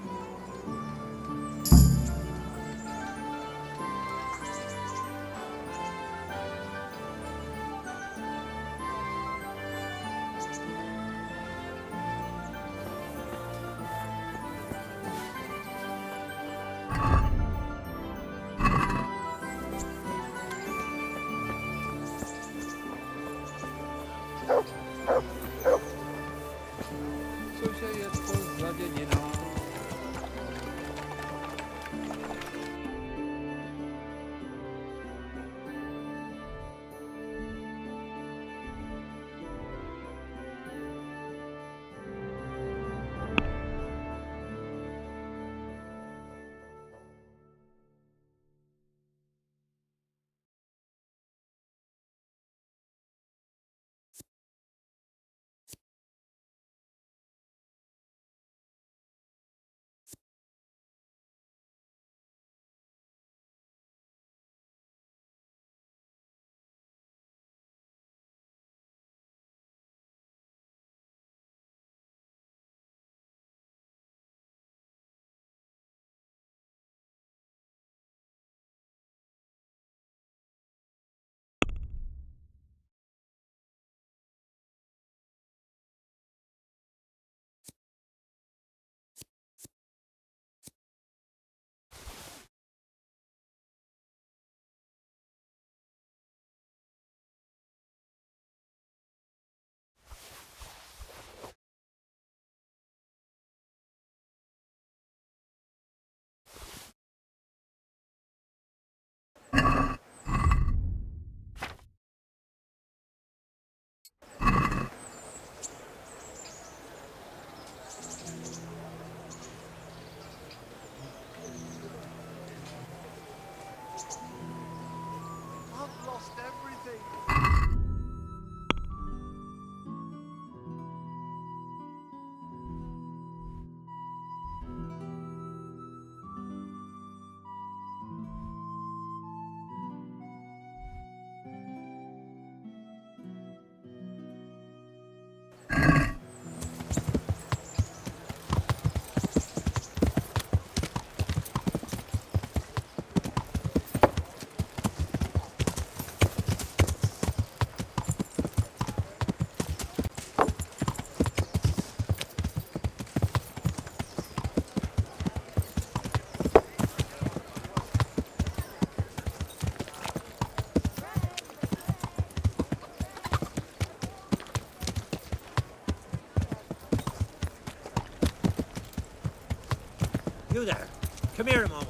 You there. Come here a moment.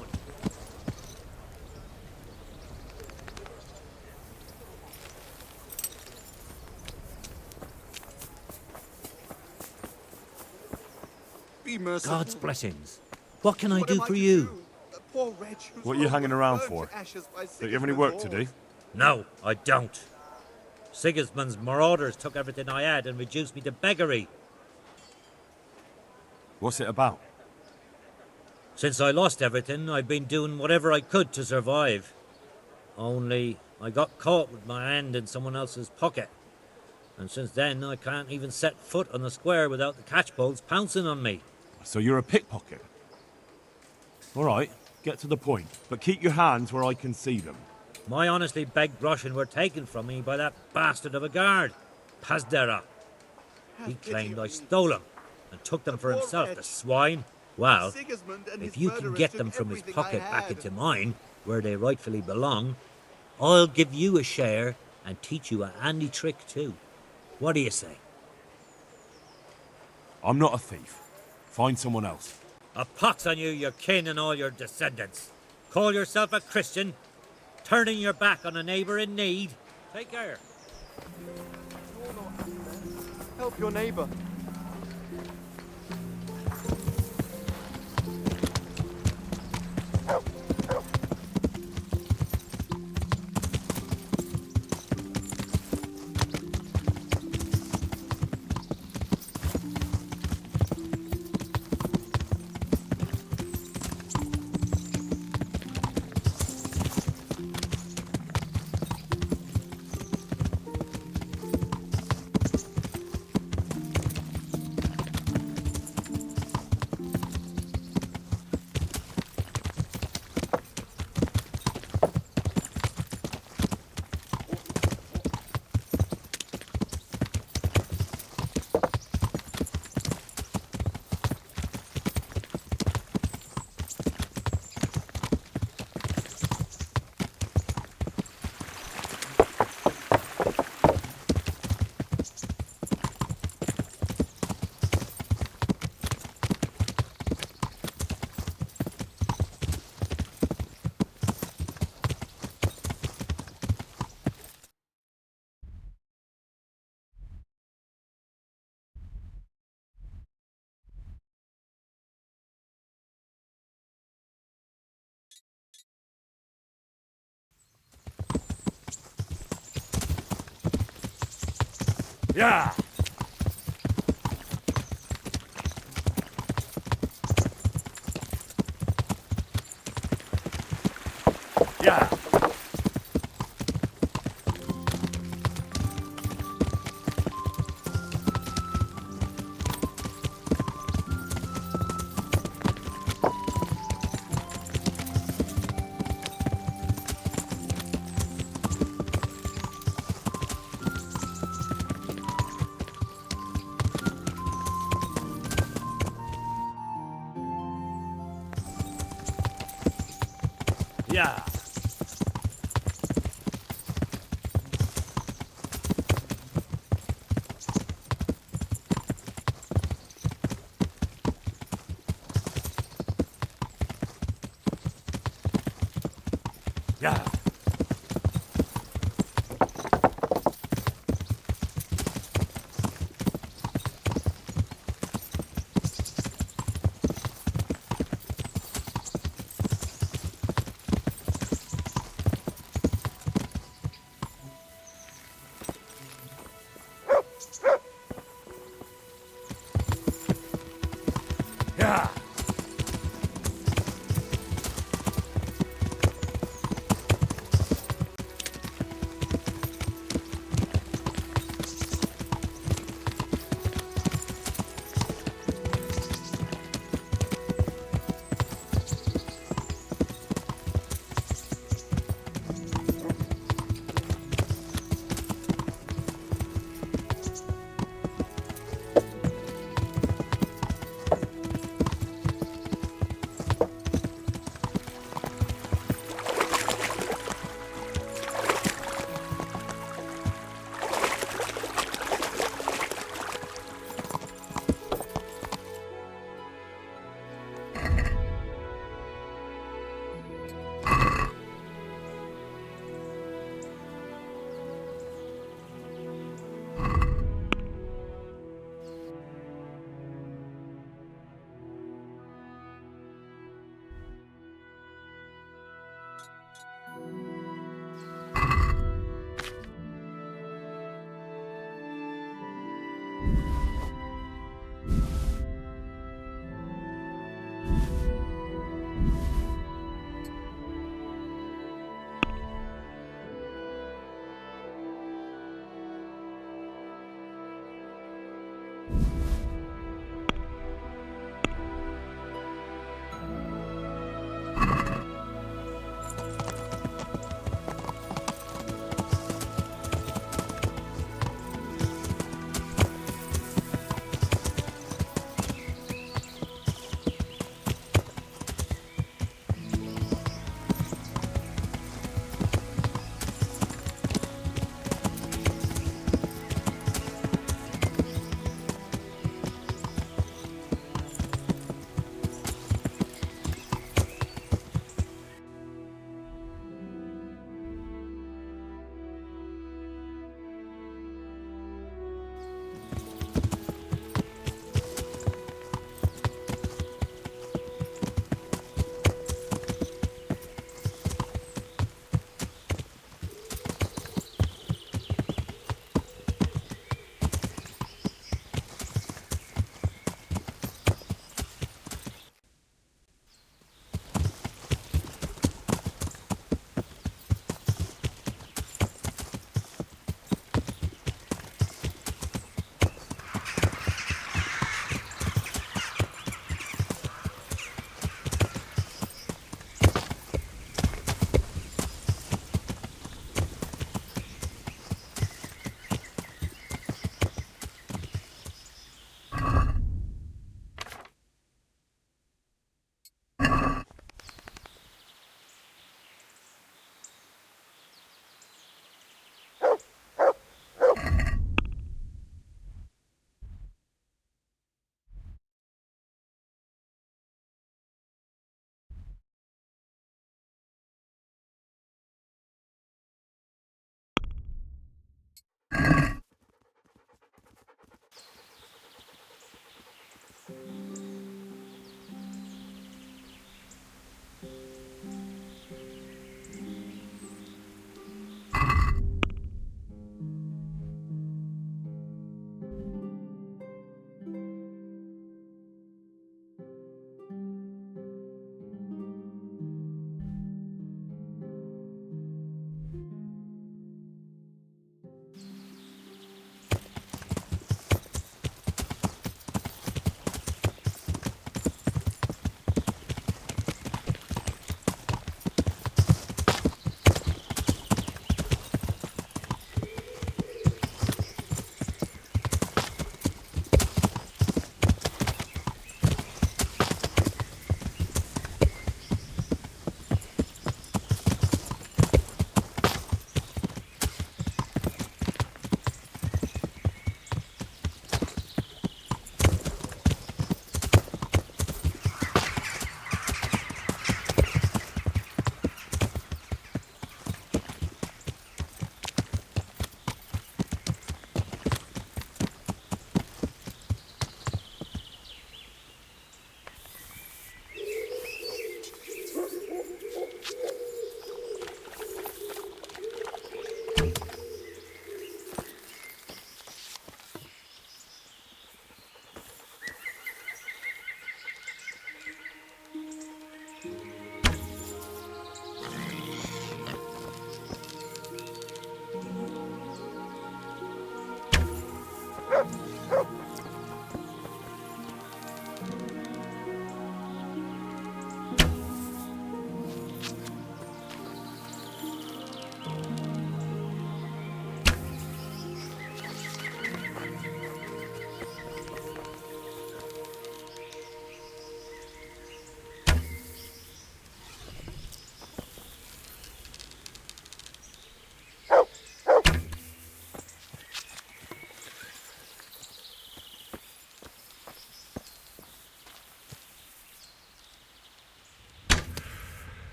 Be merciful. God's blessings. What can I do for you? What are you hanging around for? Don't you have any work to do? No, I don't. Sigismund's marauders took everything I had and reduced me to beggary. What's it about? Since I lost everything, I've been doing whatever I could to survive. Only, I got caught with my hand in someone else's pocket. And since then, I can't even set foot on the square without the catchpoles pouncing on me. So you're a pickpocket? All right, get to the point, but keep your hands where I can see them. My honestly begged groschen were taken from me by that bastard of a guard, Pazdera. He claimed I stole them and took them for himself, the swine. Well, if you can get them from his pocket back into mine, where they rightfully belong, I'll give you a share and teach you a handy trick too. What do you say? I'm not a thief. Find someone else. A pox on you, your kin and all your descendants. Call yourself a Christian, turning your back on a neighbour in need. Take care. Help your neighbour. Yeah! Yeah! Yeah! Yeah! Yeah!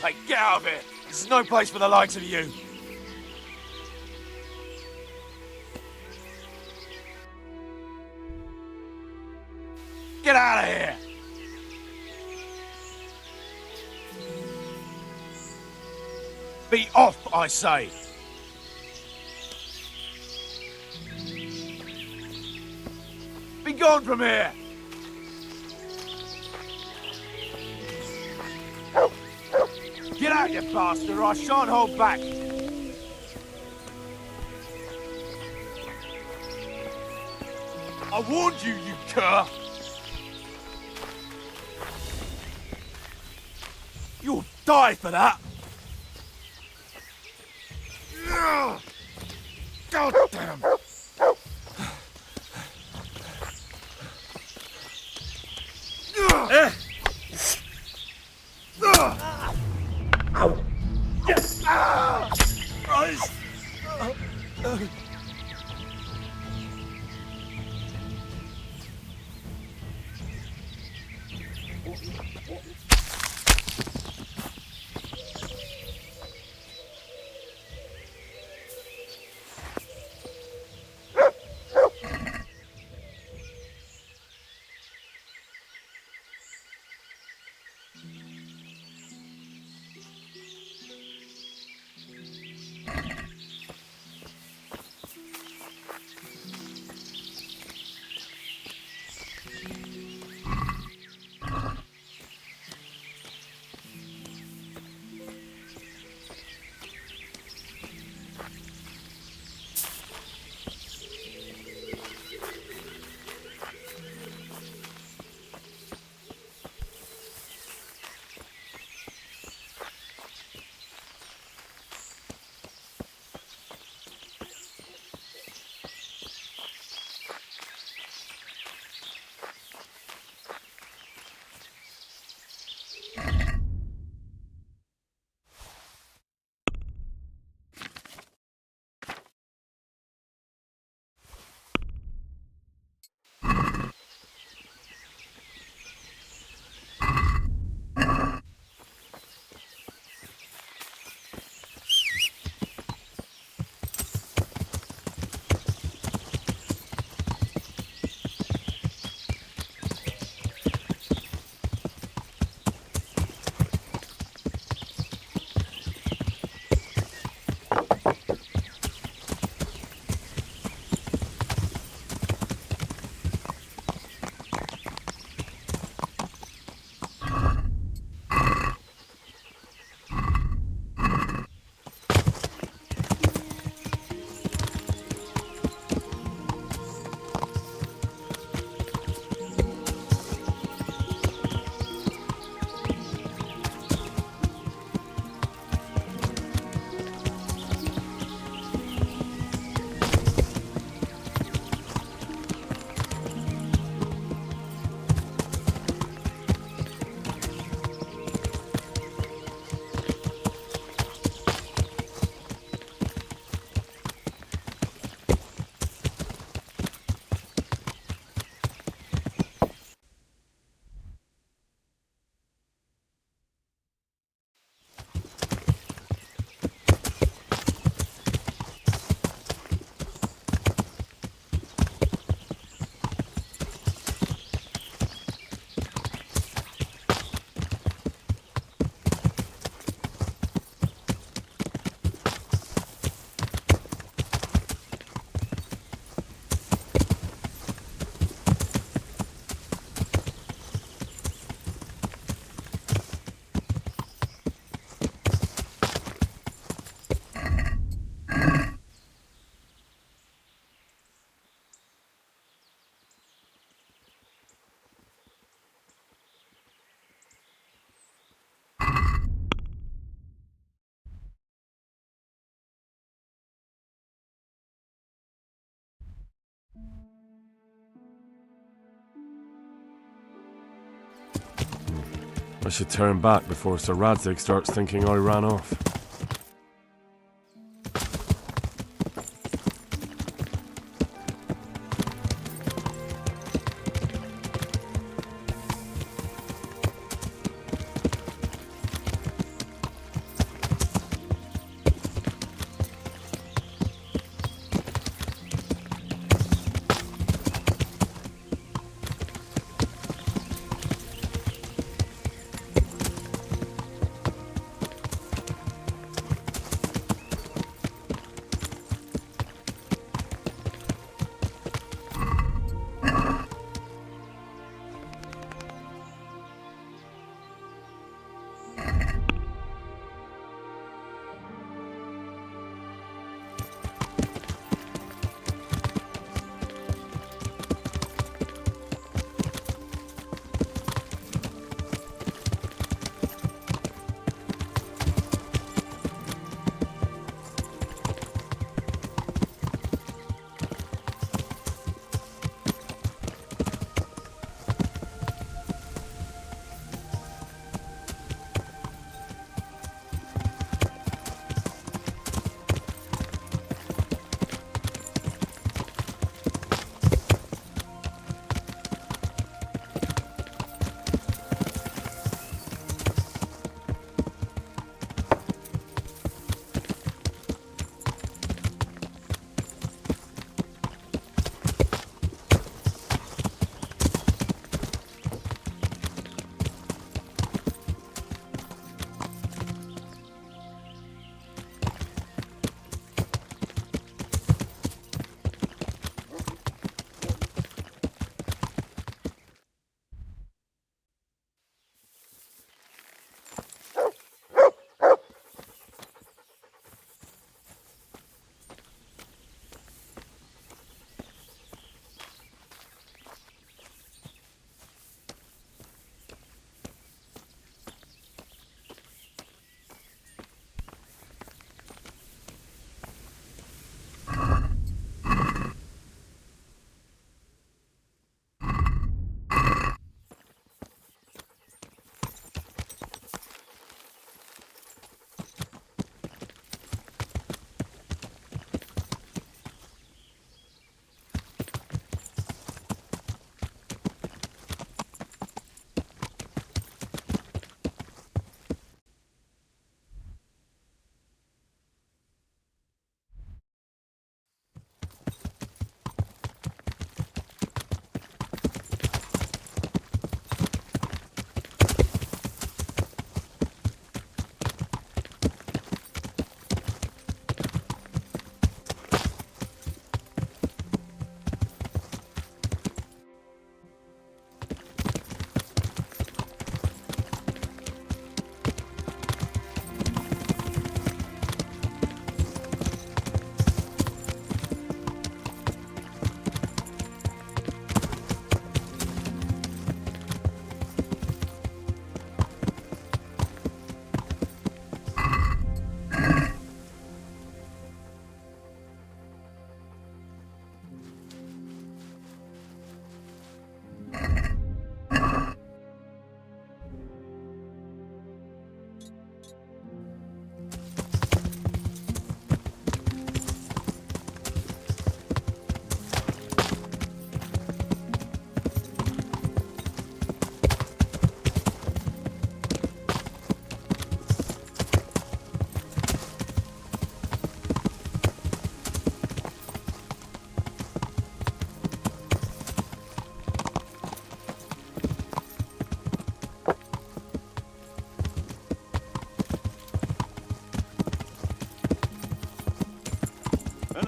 Hey, get out of here! This is no place for the likes of you! Get out of here! Be off, I say! Be gone from here! Get out, you bastard, or I shan't hold back! I warned you, you cur! You'll die for that! God damn! Ow! Yes! Christ! I should turn back before Sir Radzig starts thinking I ran off.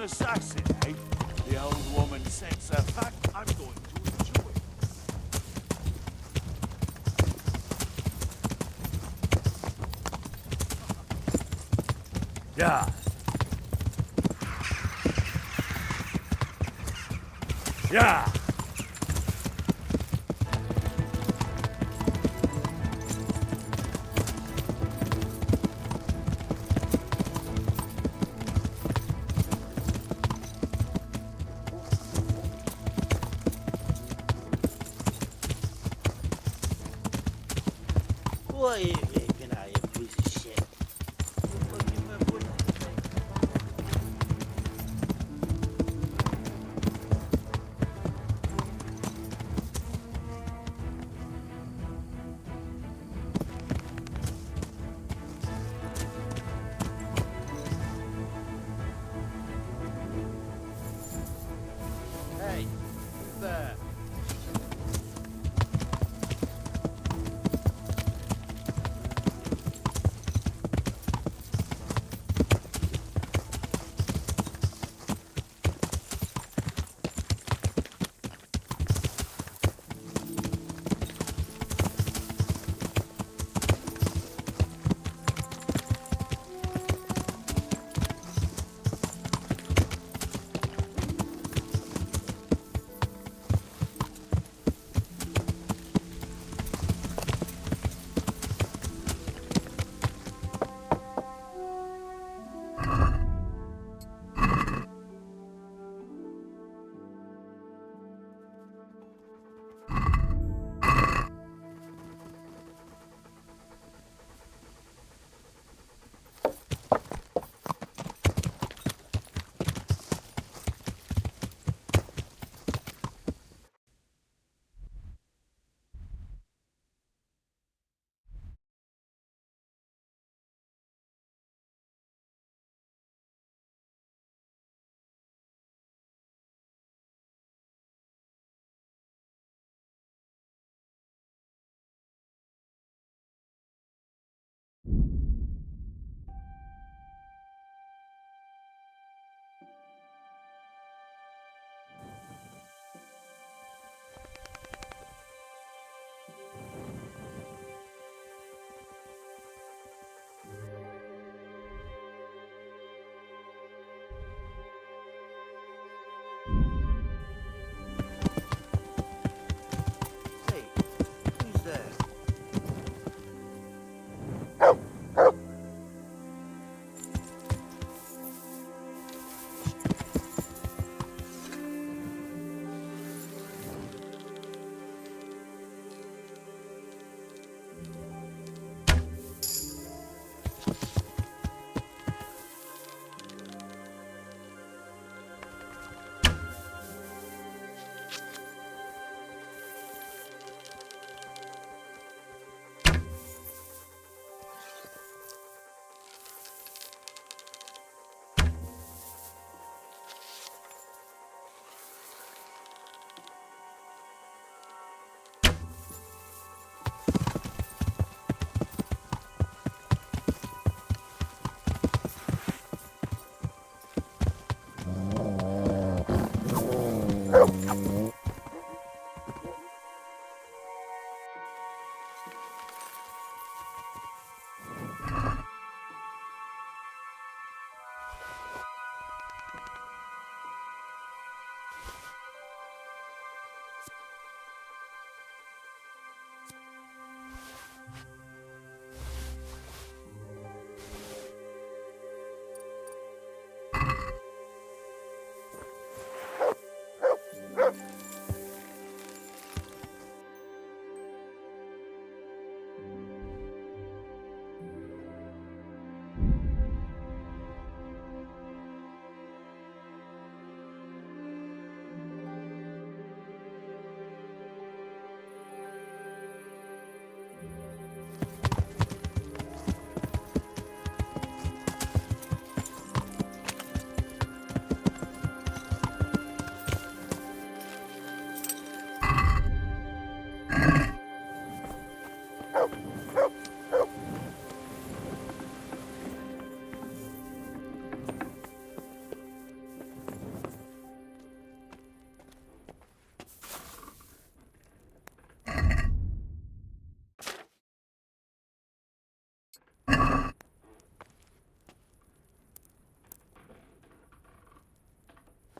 assassin, eh? The old woman sets a fact I'm going to enjoy. Yeah. Yeah. What is it, can I, you piece of shit? Hey, there.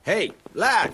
Hey, lad!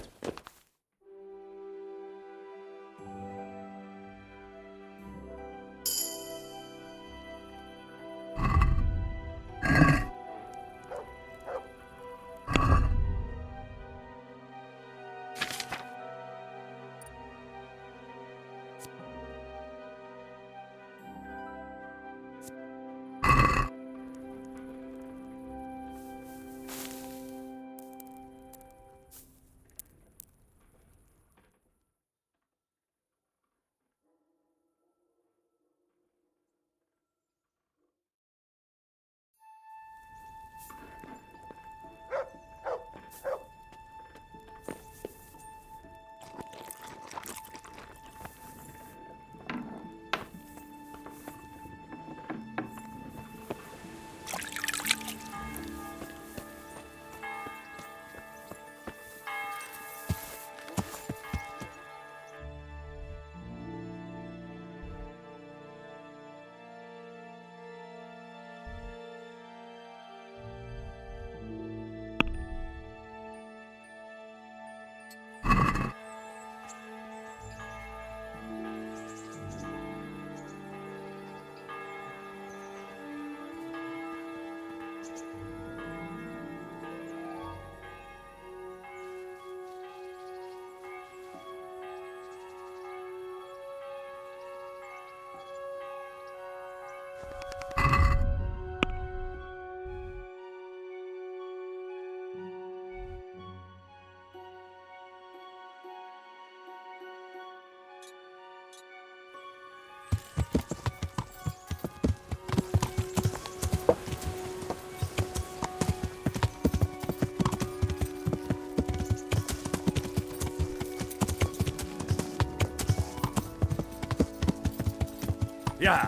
Yeah.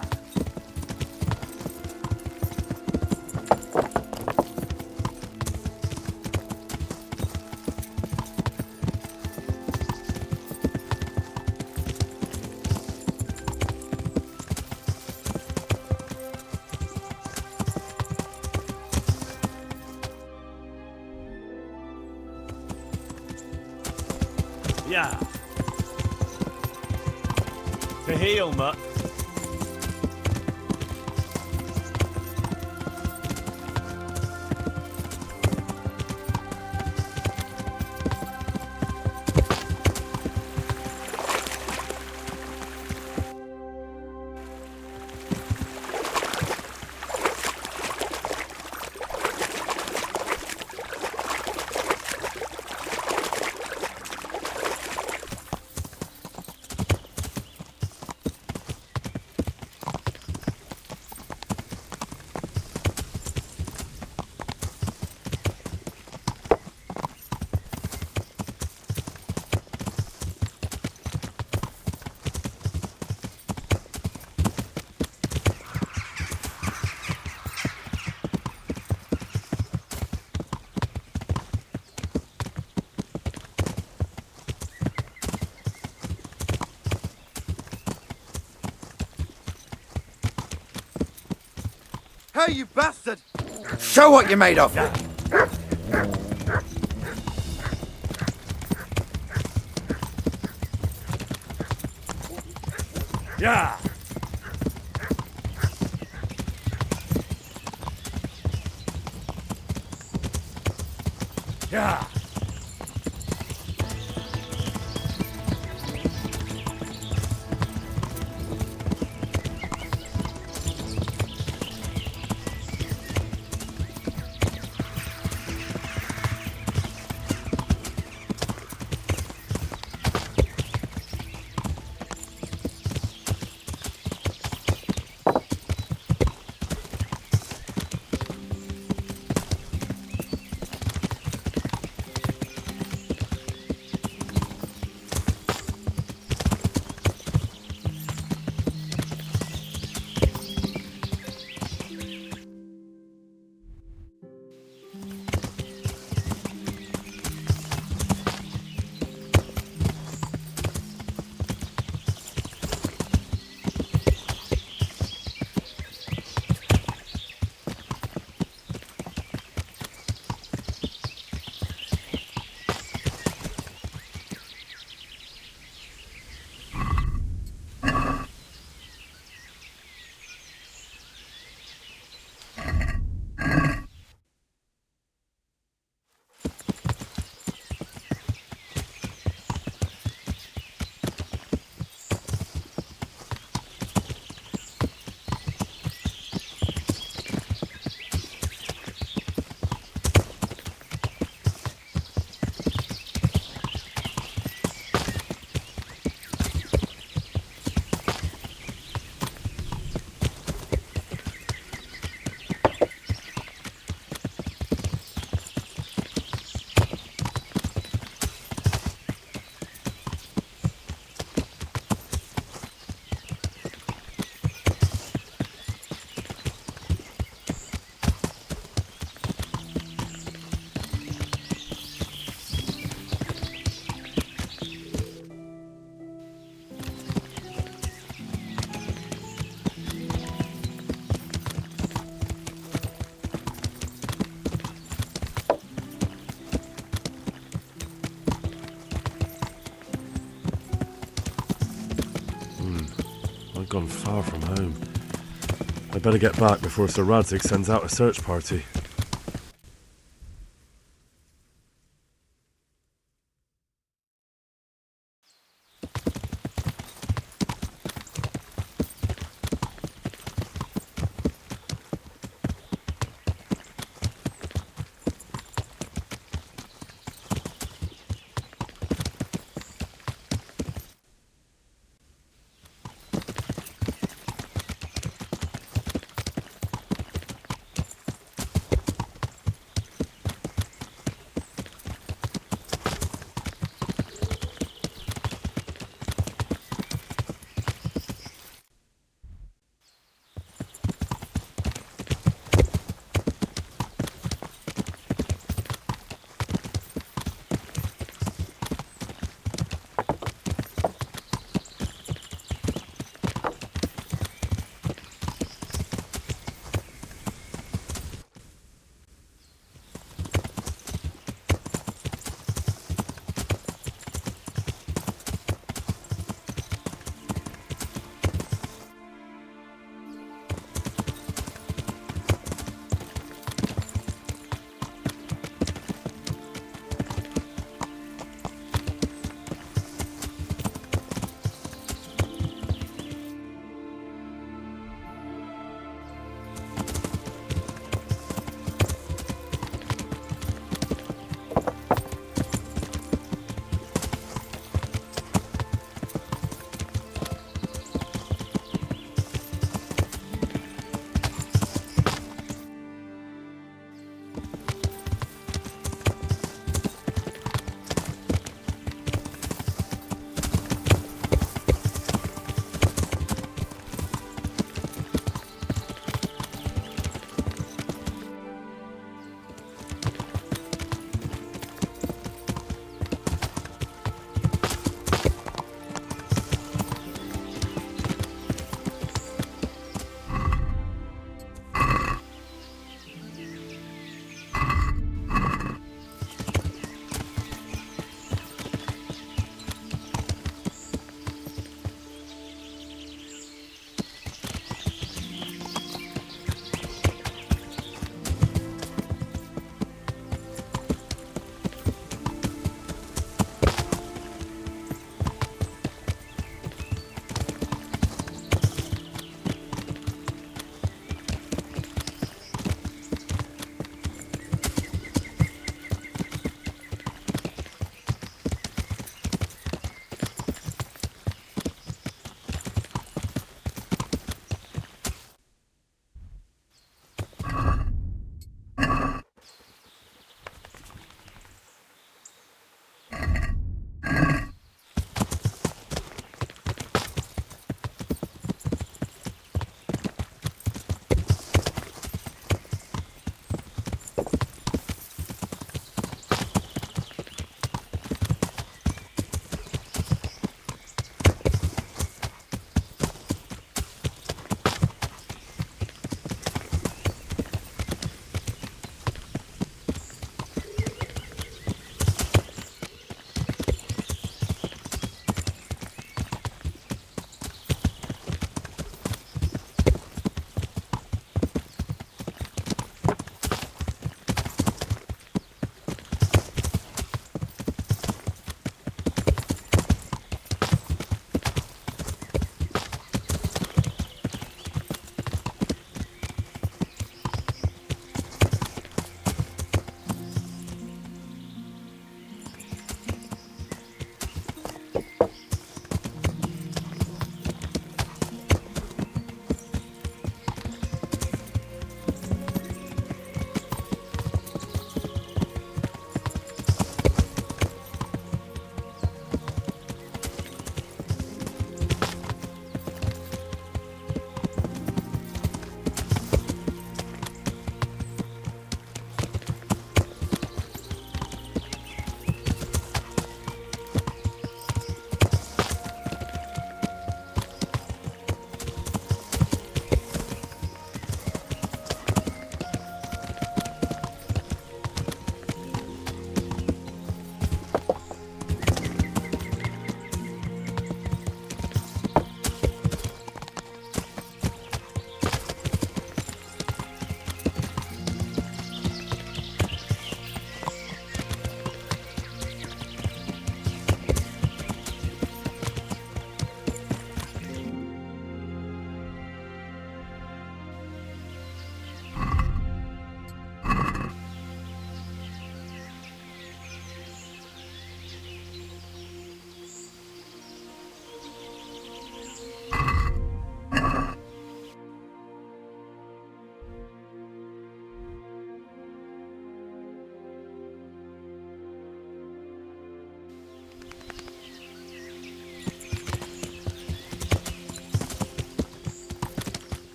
Yeah. To heal, mutt. Hey, you bastard! Show what you're made of! Yeah! Yeah! I've gone far from home. I'd better get back before Sir Radzig sends out a search party.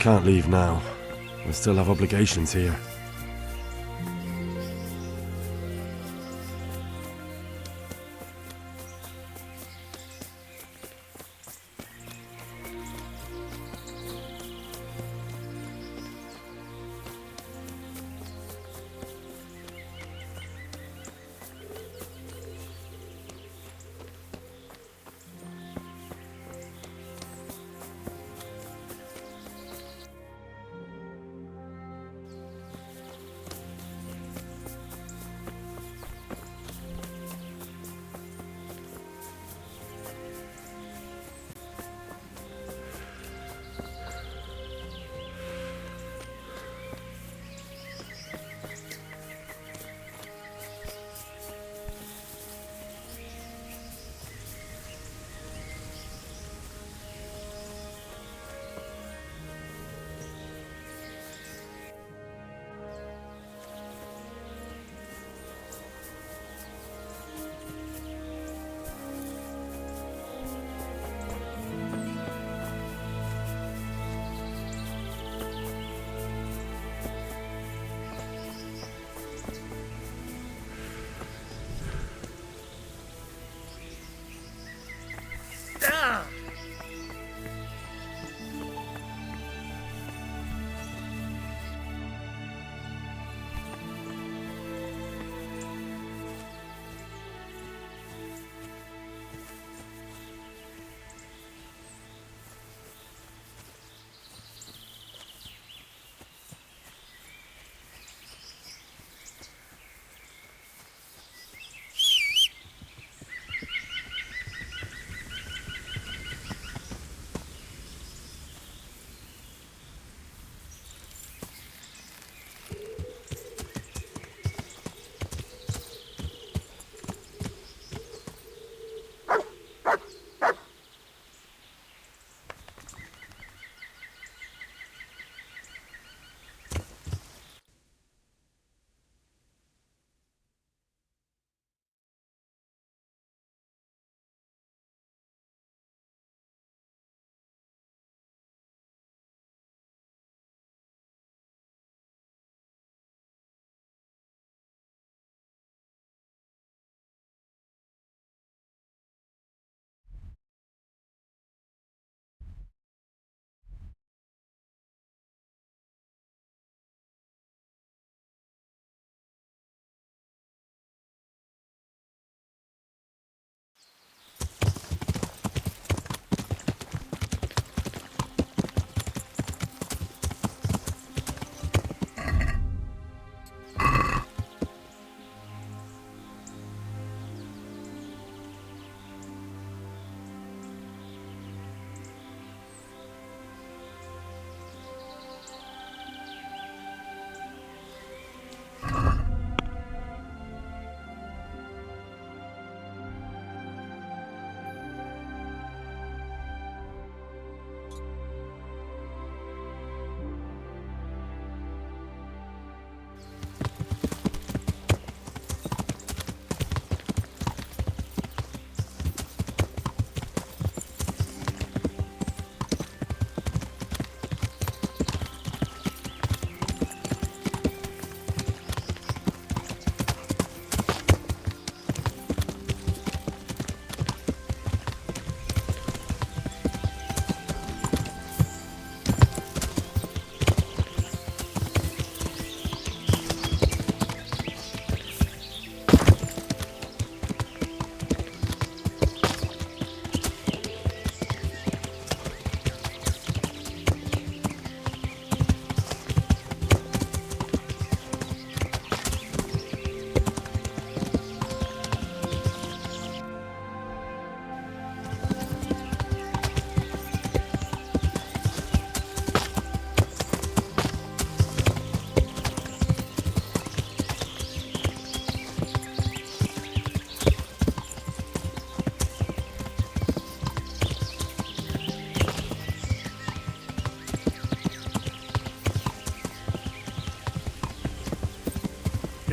can't leave now. I still have obligations here.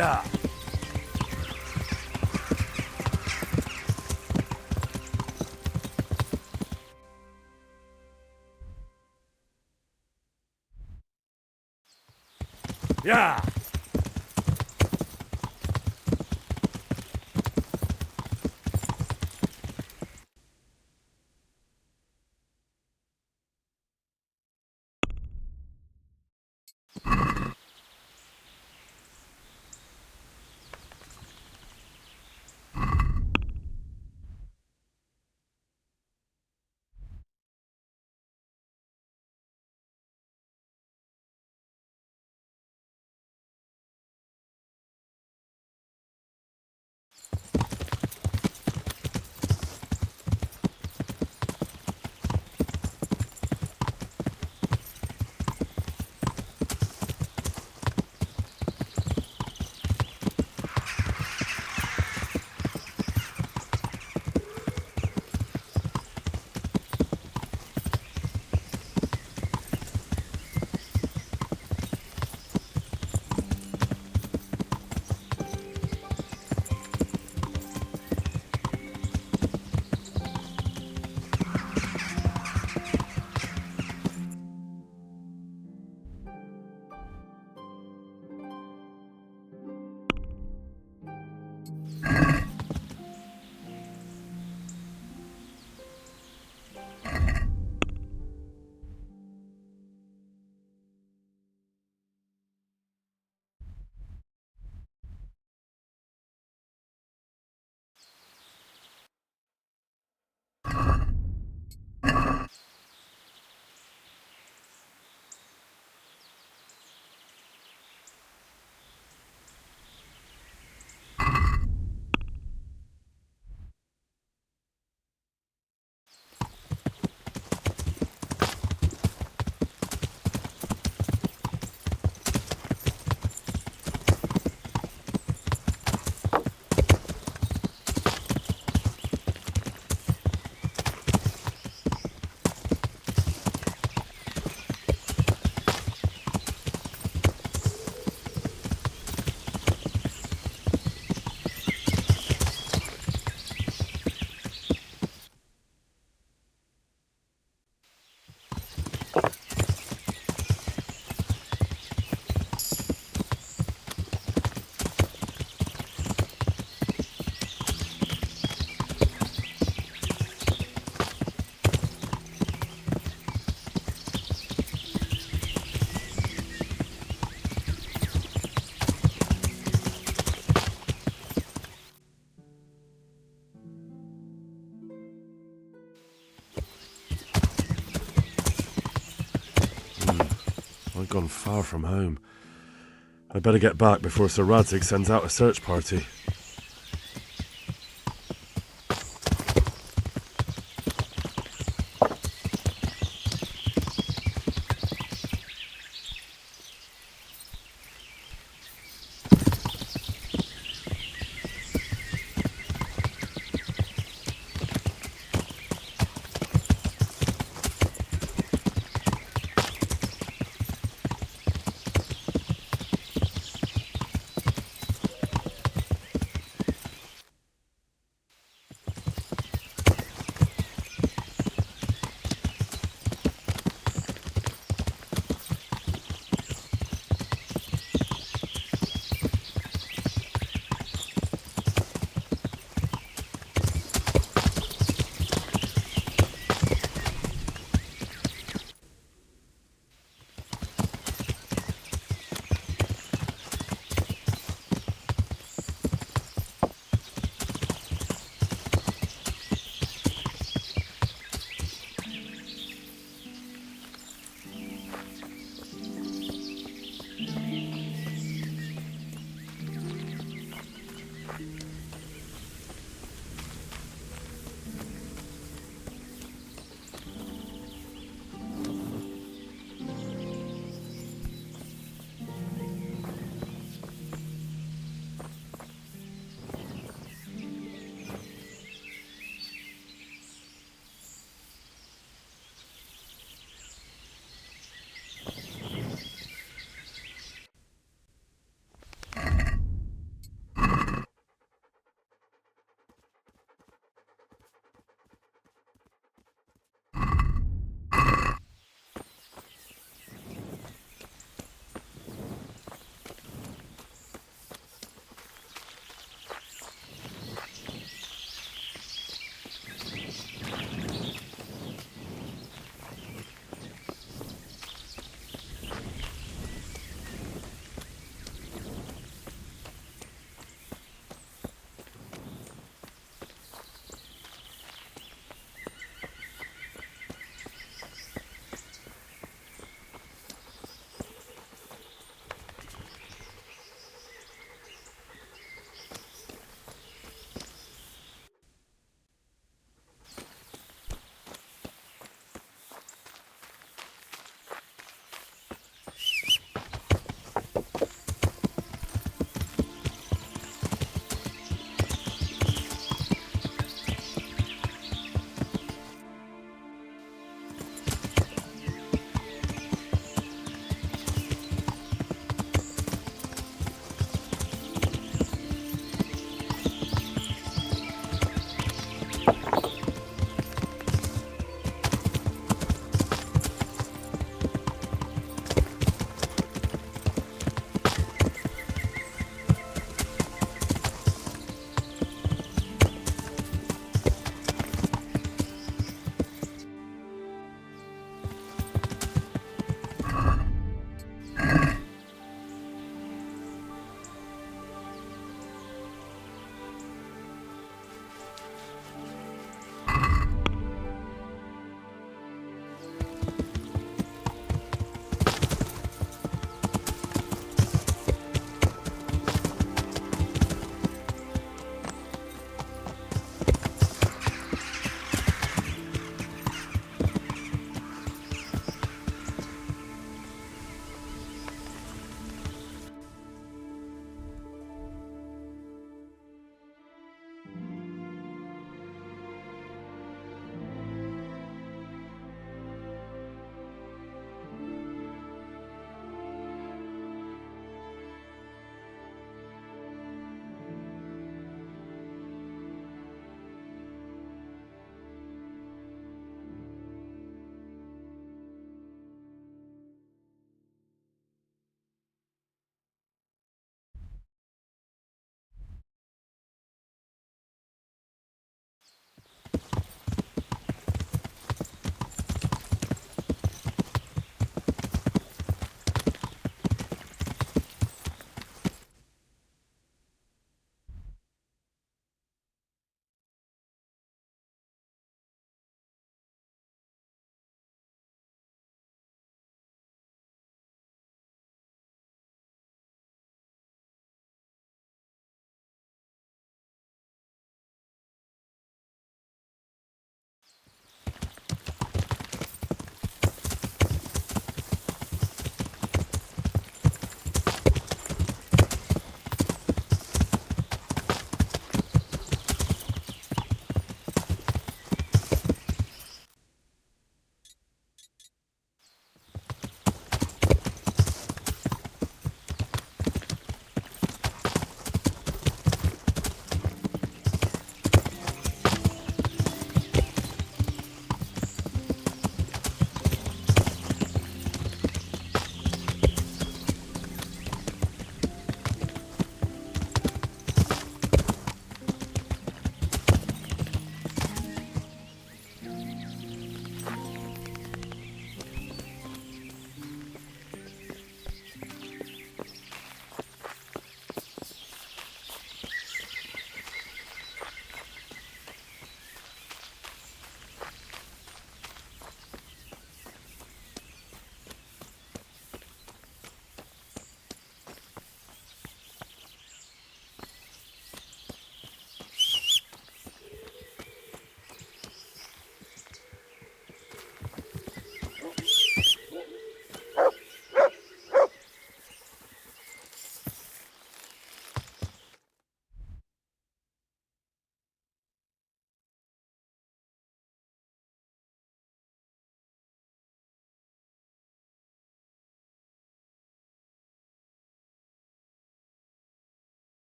Yeah. Yeah! I've gone far from home. I'd better get back before Sir Radzig sends out a search party.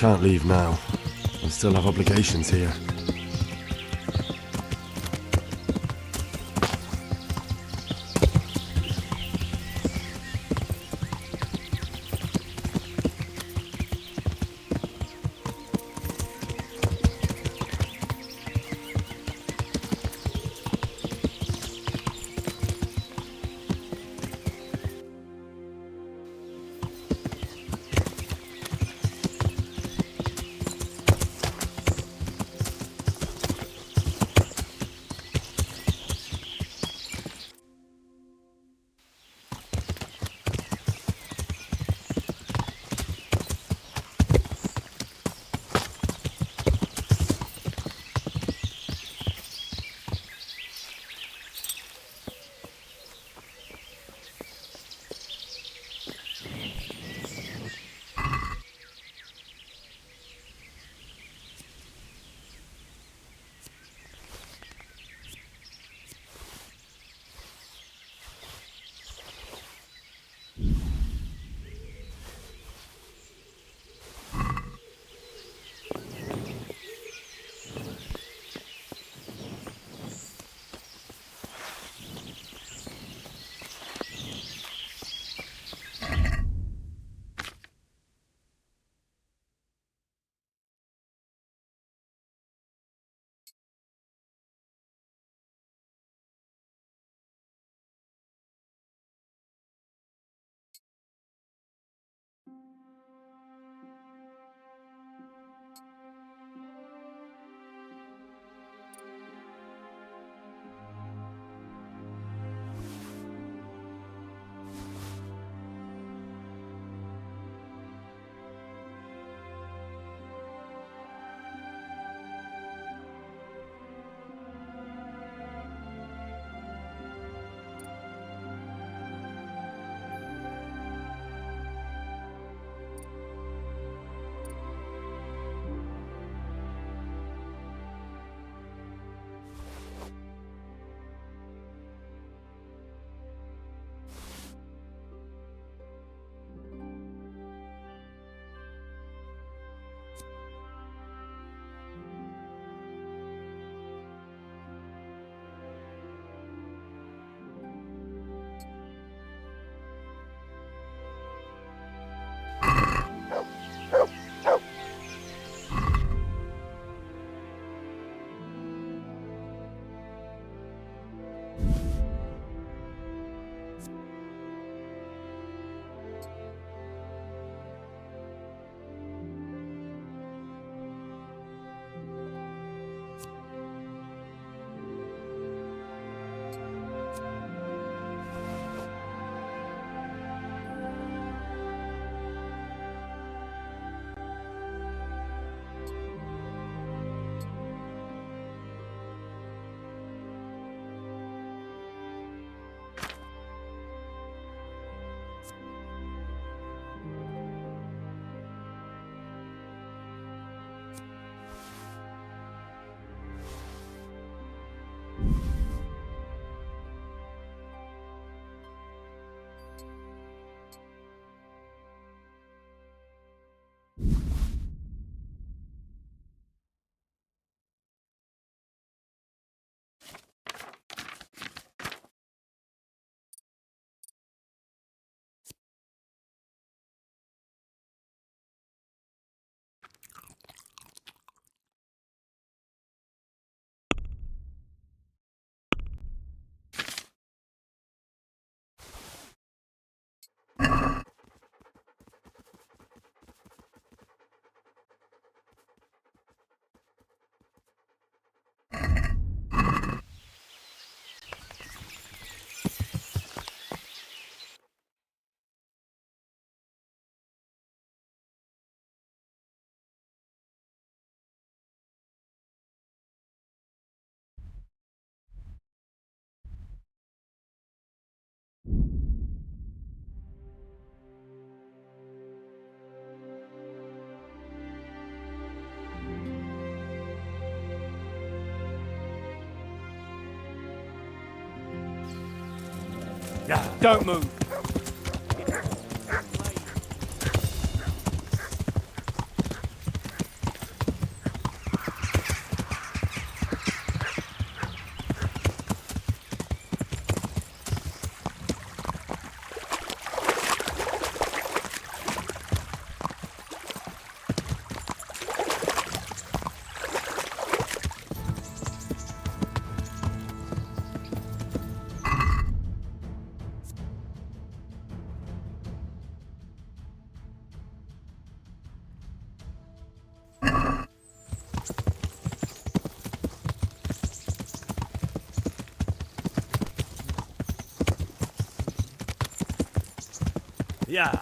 can't leave now. I still have obligations here. Don't move. Yeah.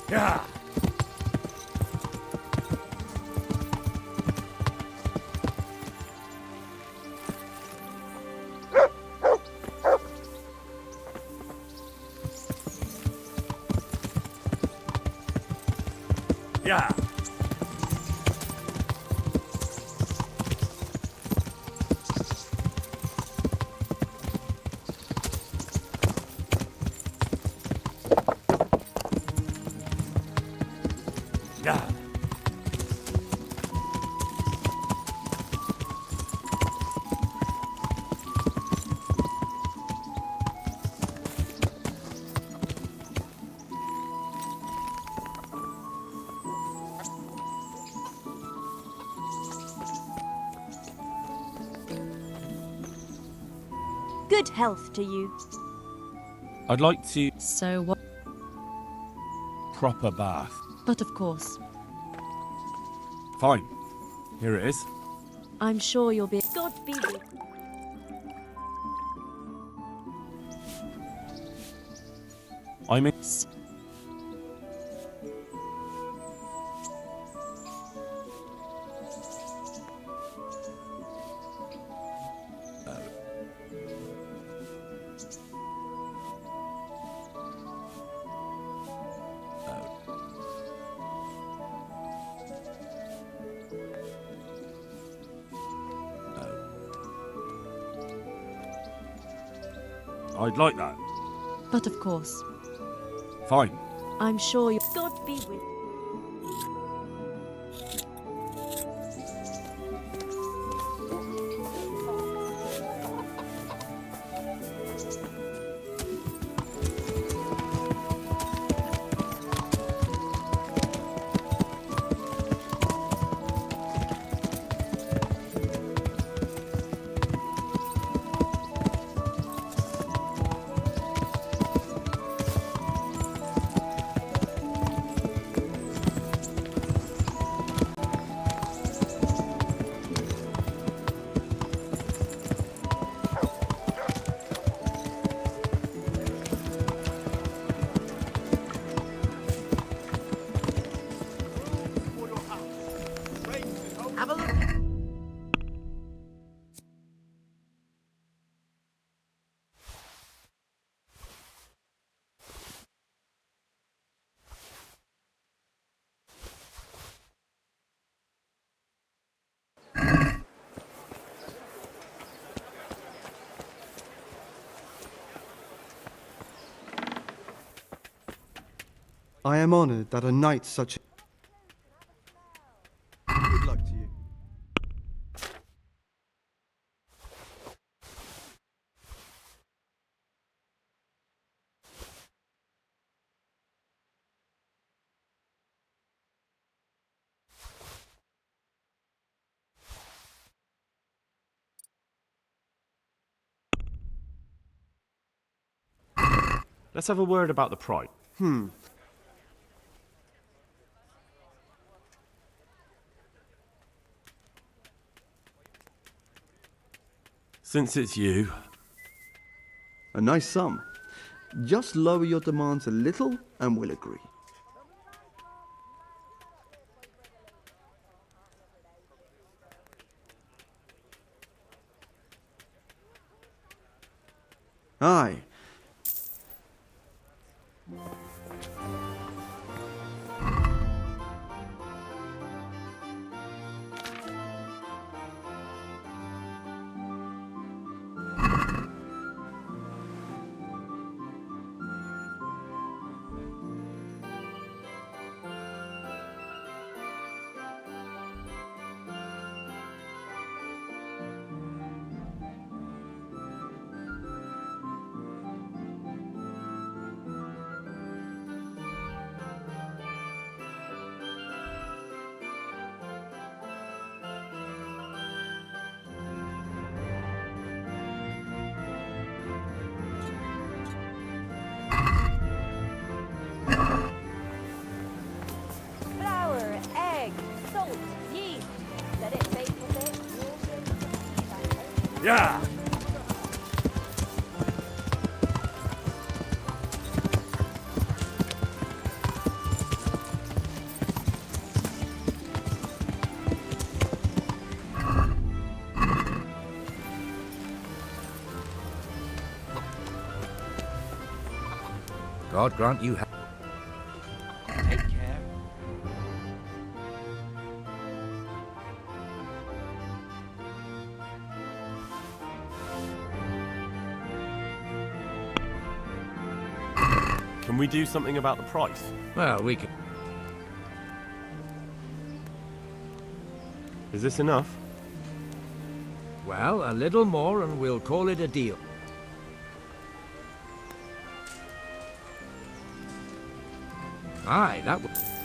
Yeah. Yeah. Yeah. Good health to you. I'd like to... So what? Proper bath. But of course. Fine. Here it is. I'm sure you'll be... God be with you. I'm in... I'd like that. But of course. Fine. I'm sure you... God be with you. Have a look. I am honored that a knight such... Good luck to you. Let's have a word about the price. Since it's you... A nice sum. Just lower your demands a little and we'll agree. Aye. Yeah! God grant you take care. Can we do something about the price? Well, we can. Is this enough? Well, a little more and we'll call it a deal. Aye, that was...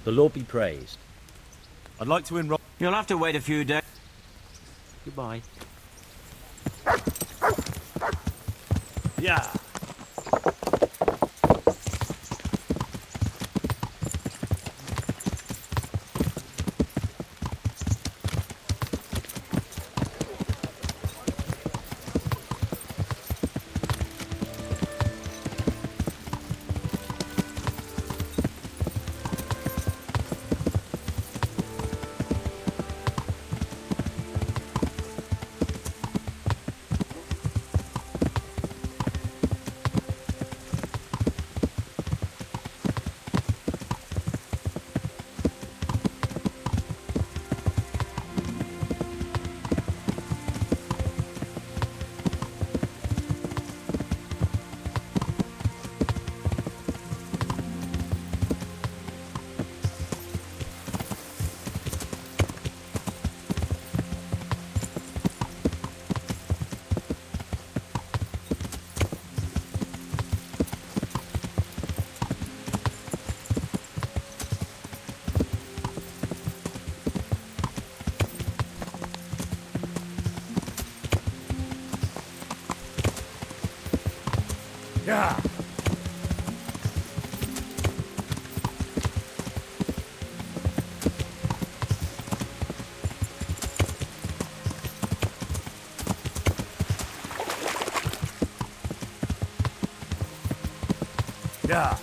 The Lord be praised. I'd like to enroll. You'll have to wait a few days. Goodbye. Yeah! Yeah! Yeah!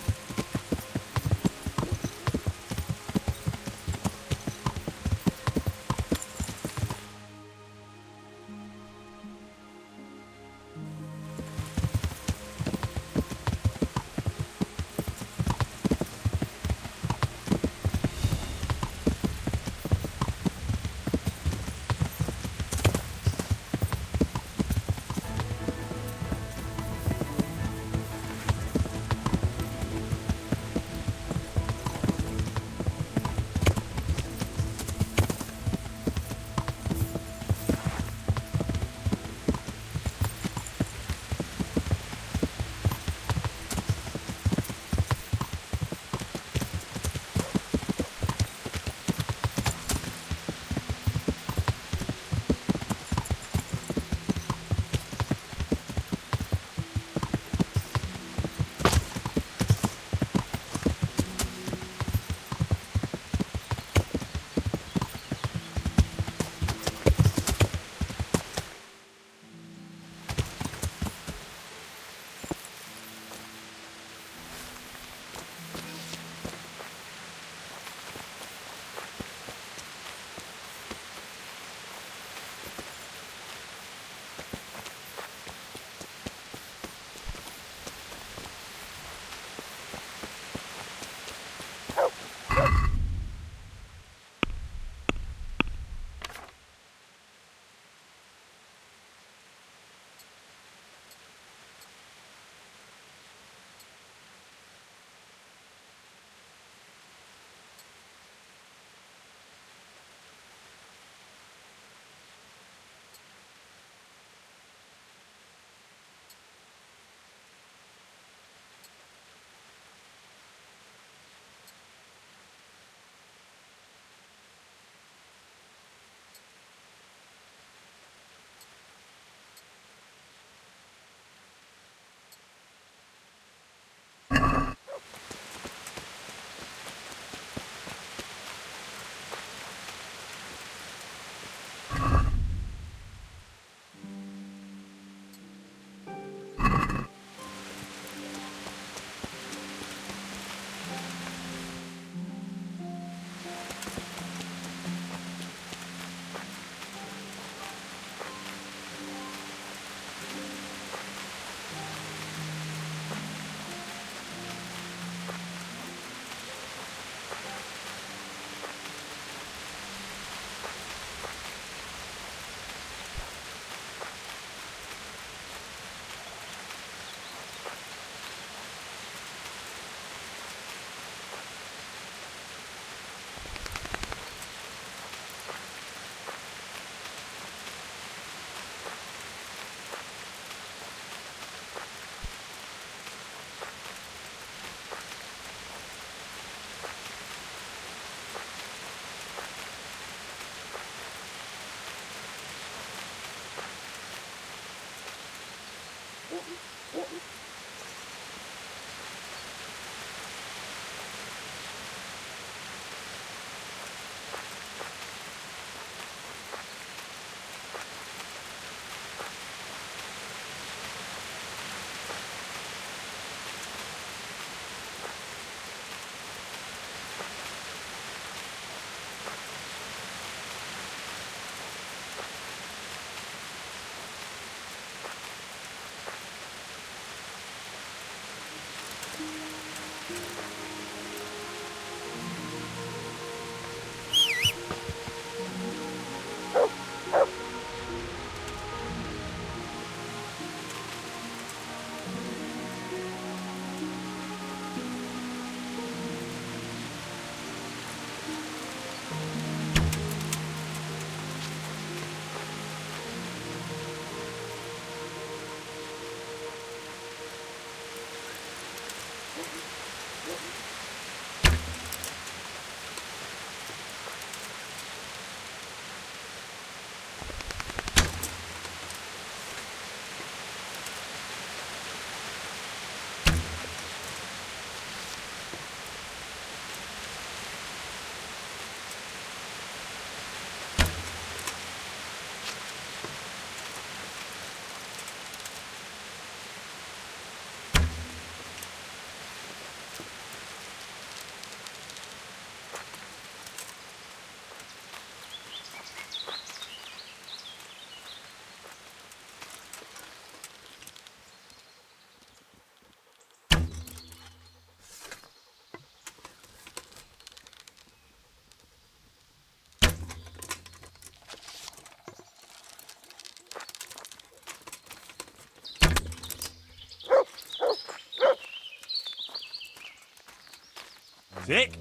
Sit.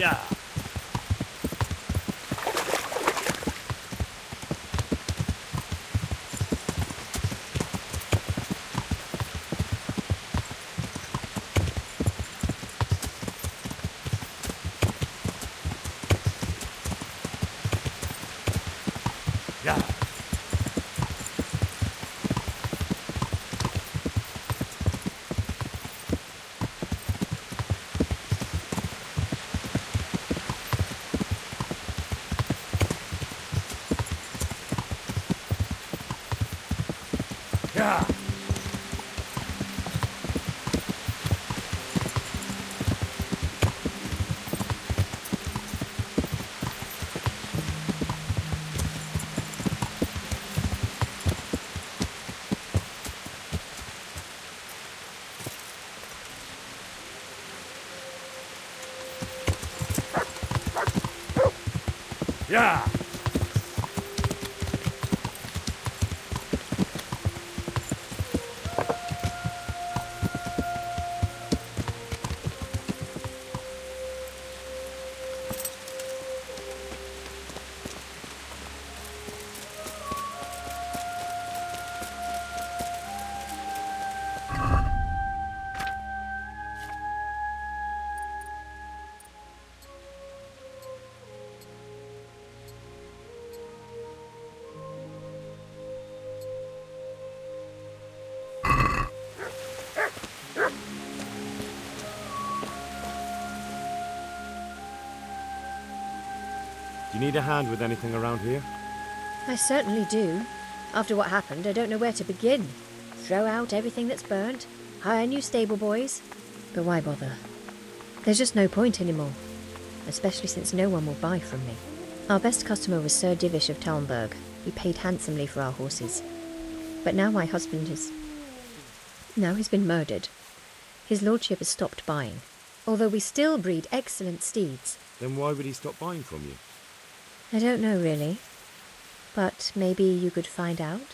Yeah. Yeah. Yeah. Do you need a hand with anything around here? I certainly do. After what happened, I don't know where to begin. Throw out everything that's burnt, hire new stable boys. But why bother? There's just no point anymore, especially since no one will buy from me. Our best customer was Sir Divish of Talmberg. He paid handsomely for our horses. But now my husband is... Now he's been murdered. His lordship has stopped buying, although we still breed excellent steeds. Then why would he stop buying from you? I don't know, really. But maybe you could find out?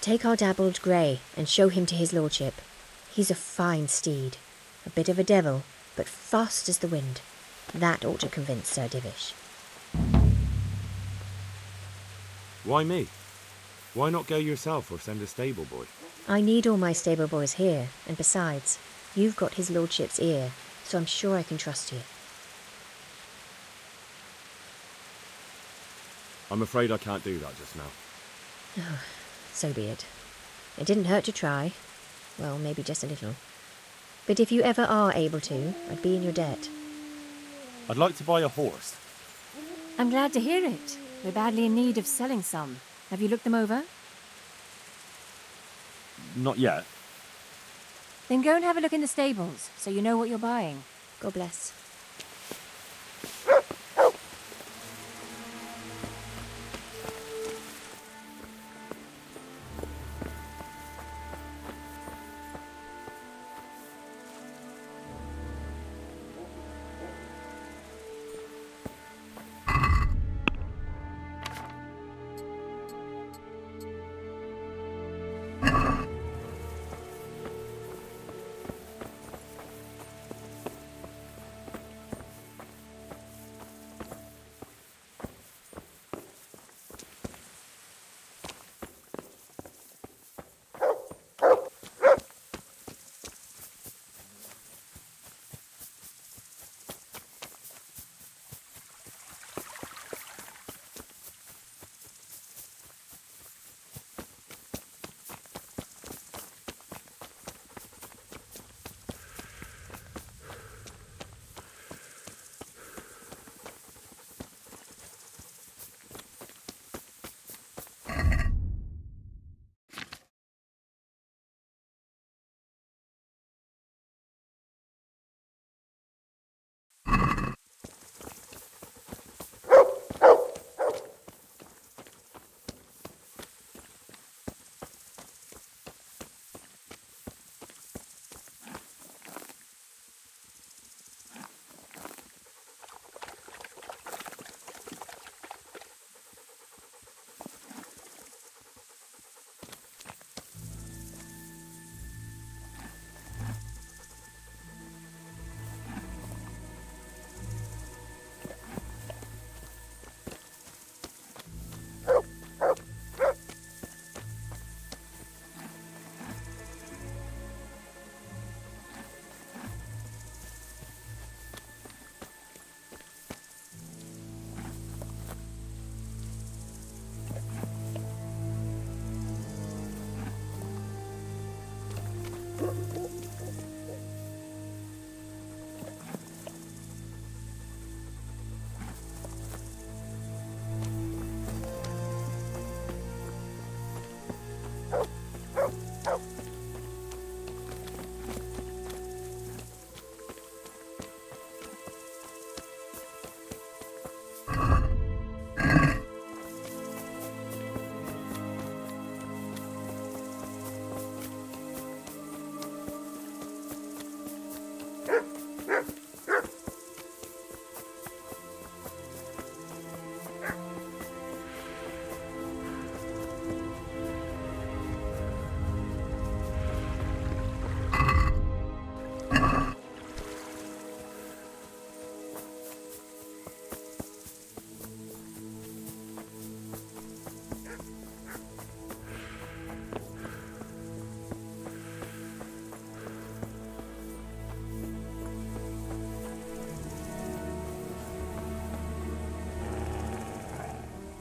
Take our dabbled grey and show him to his lordship. He's a fine steed. A bit of a devil, but fast as the wind. That ought to convince Sir Divish. Why me? Why not go yourself or send a stable boy? I need all my stable boys here, and besides, you've got his lordship's ear, so I'm sure I can trust you. I'm afraid I can't do that just now. Oh, so be it. It didn't hurt to try. Well, maybe just a little. But if you ever are able to, I'd be in your debt. I'd like to buy a horse. I'm glad to hear it. We're badly in need of selling some. Have you looked them over? Not yet. Then go and have a look in the stables, so you know what you're buying. God bless.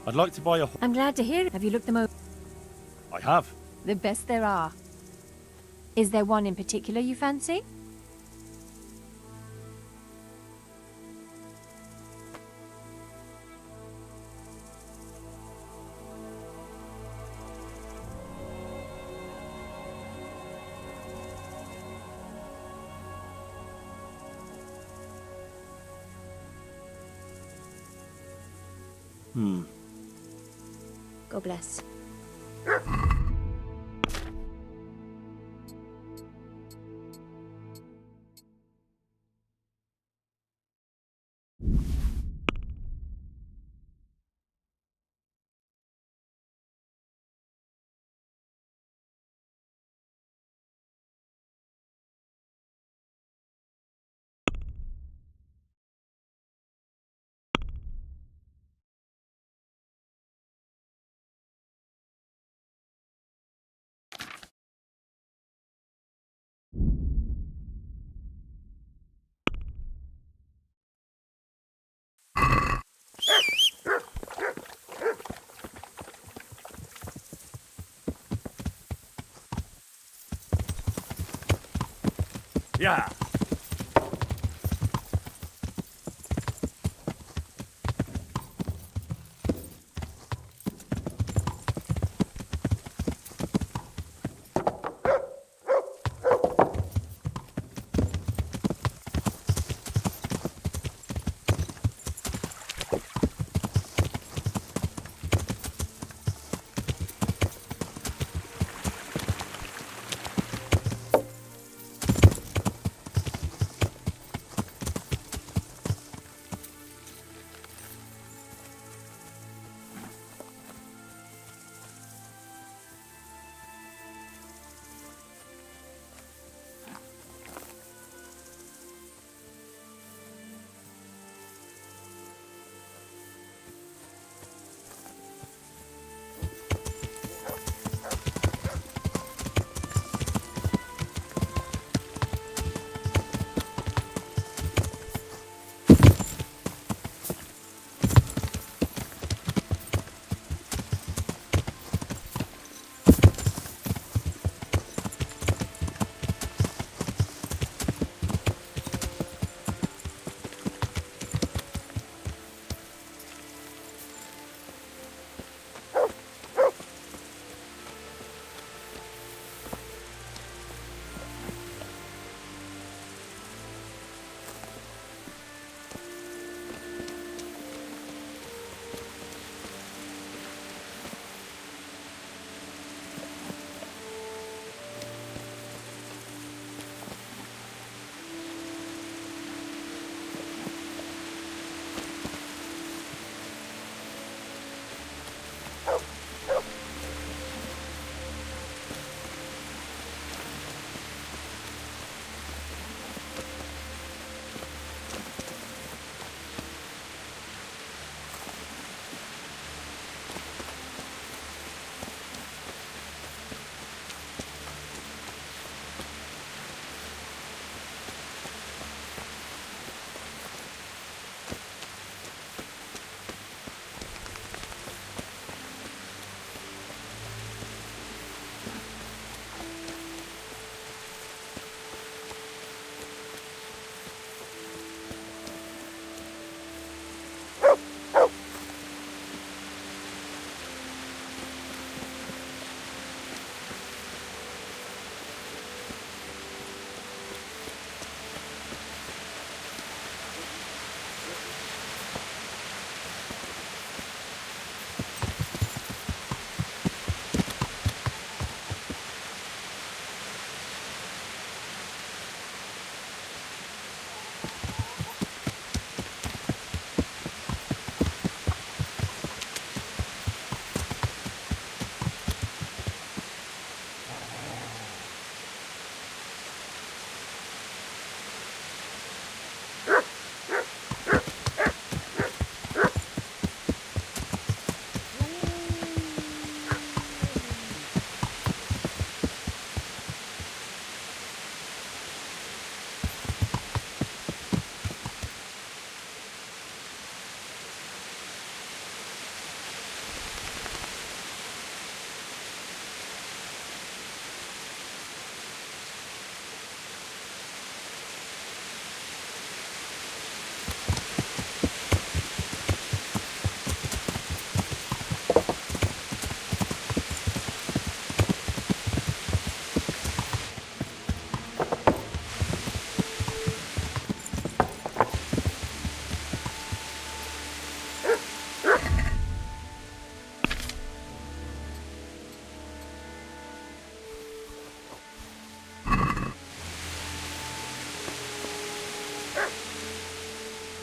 I'd like to buy a... I'm glad to hear it. Have you looked them over? I have. The best there are. Is there one in particular you fancy? God bless. Yeah.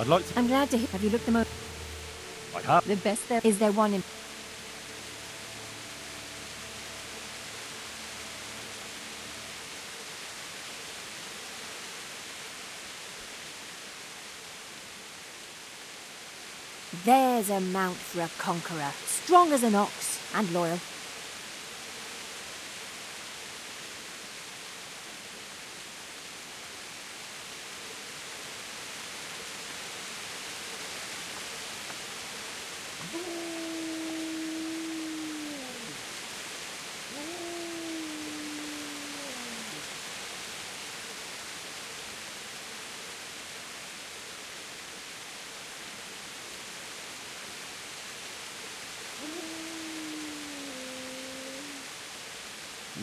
I'd like to... I'm glad to hear. Have you looked them over? I have. The best there is there one in. There's a mount for a conqueror, strong as an ox and loyal.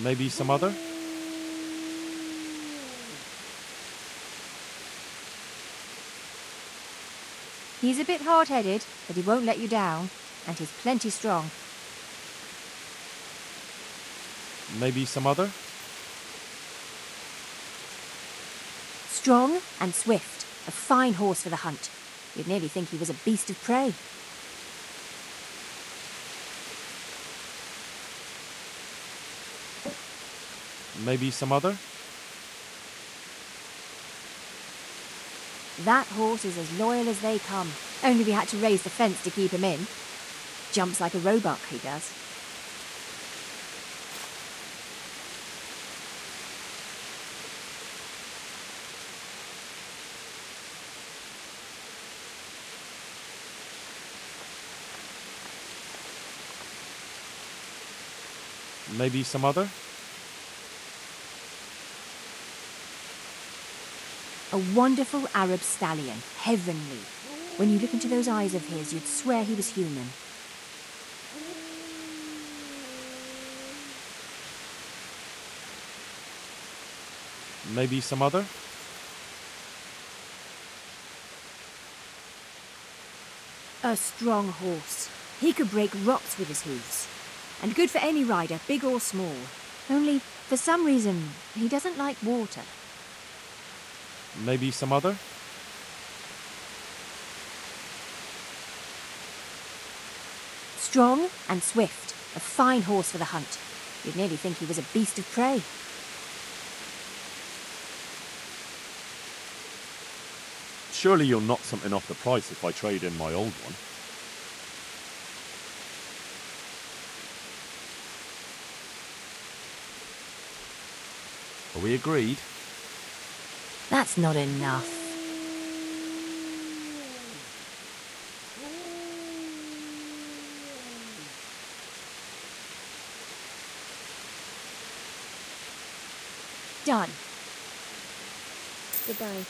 Maybe some other? He's a bit hard-headed, but he won't let you down, and he's plenty strong. Maybe some other? Strong and swift, a fine horse for the hunt. You'd nearly think he was a beast of prey. Maybe some other? That horse is as loyal as they come. Only we had to raise the fence to keep him in. Jumps like a roebuck, he does. Maybe some other? A wonderful Arab stallion, heavenly. When you look into those eyes of his, you'd swear he was human. Maybe some other? A strong horse. He could break rocks with his hooves. And good for any rider, big or small. Only, for some reason, he doesn't like water. Maybe some other? Strong and swift, a fine horse for the hunt. You'd nearly think he was a beast of prey. Surely you'll knock something off the price if I trade in my old one. Are we agreed? That's not enough. Done. Goodbye.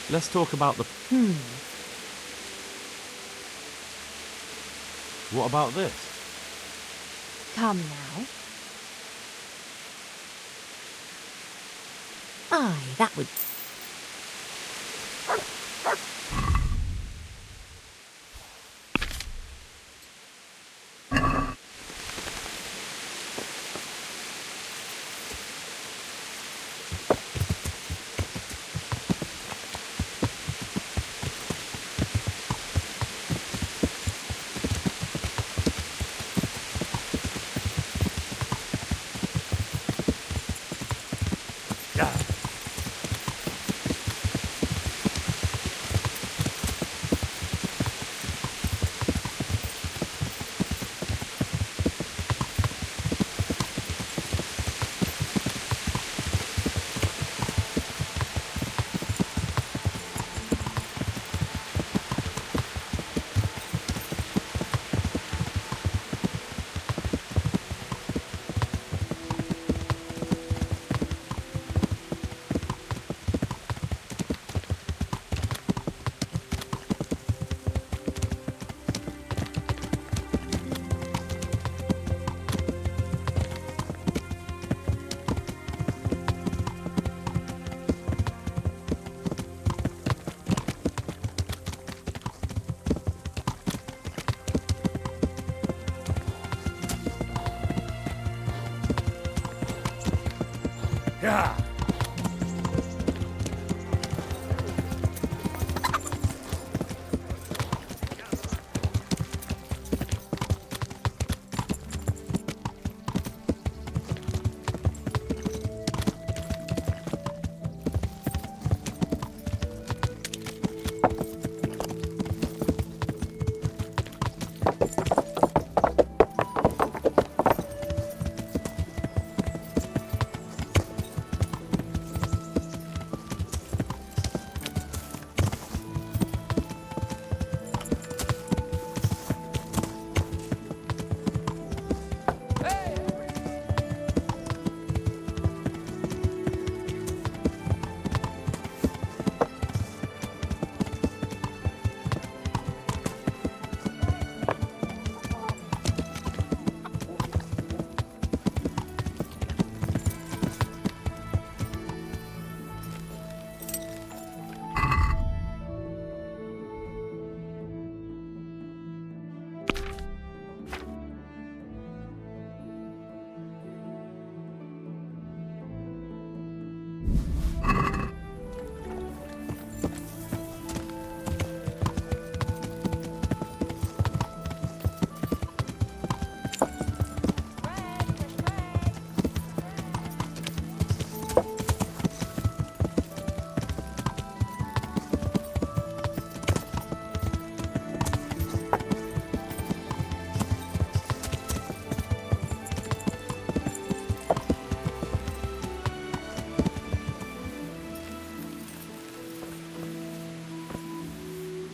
Let's talk about the... What about this? Come now. Aye, that would... Yeah.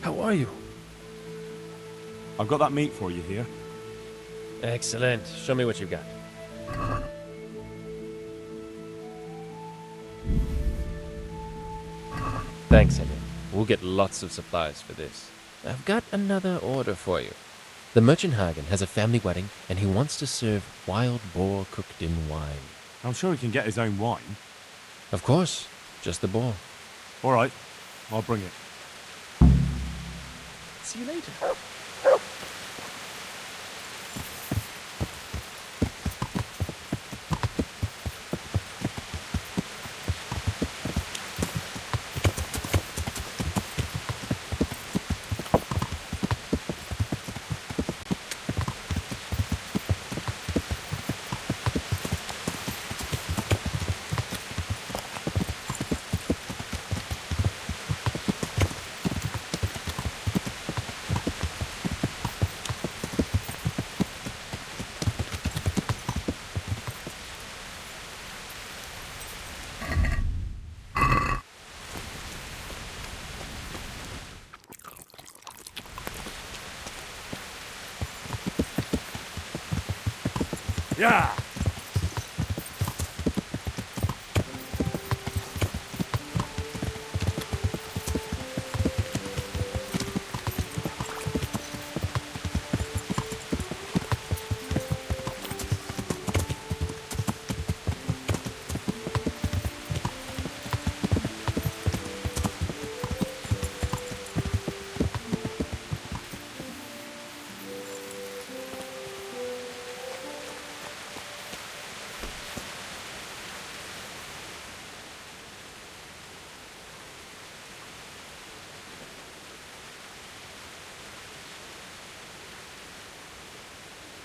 How are you? I've got that meat for you here. Excellent. Show me what you've got. Thanks, Henry. We'll get lots of supplies for this. I've got another order for you. The merchant Hagen has a family wedding, and he wants to serve wild boar cooked in wine. I'm sure he can get his own wine. Of course. Just the boar. All right. I'll bring it. See you later. Yeah.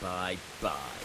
Bye-bye.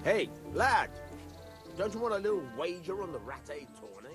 Hey, lad! Don't you want a little wager on the Rat Aid tourney?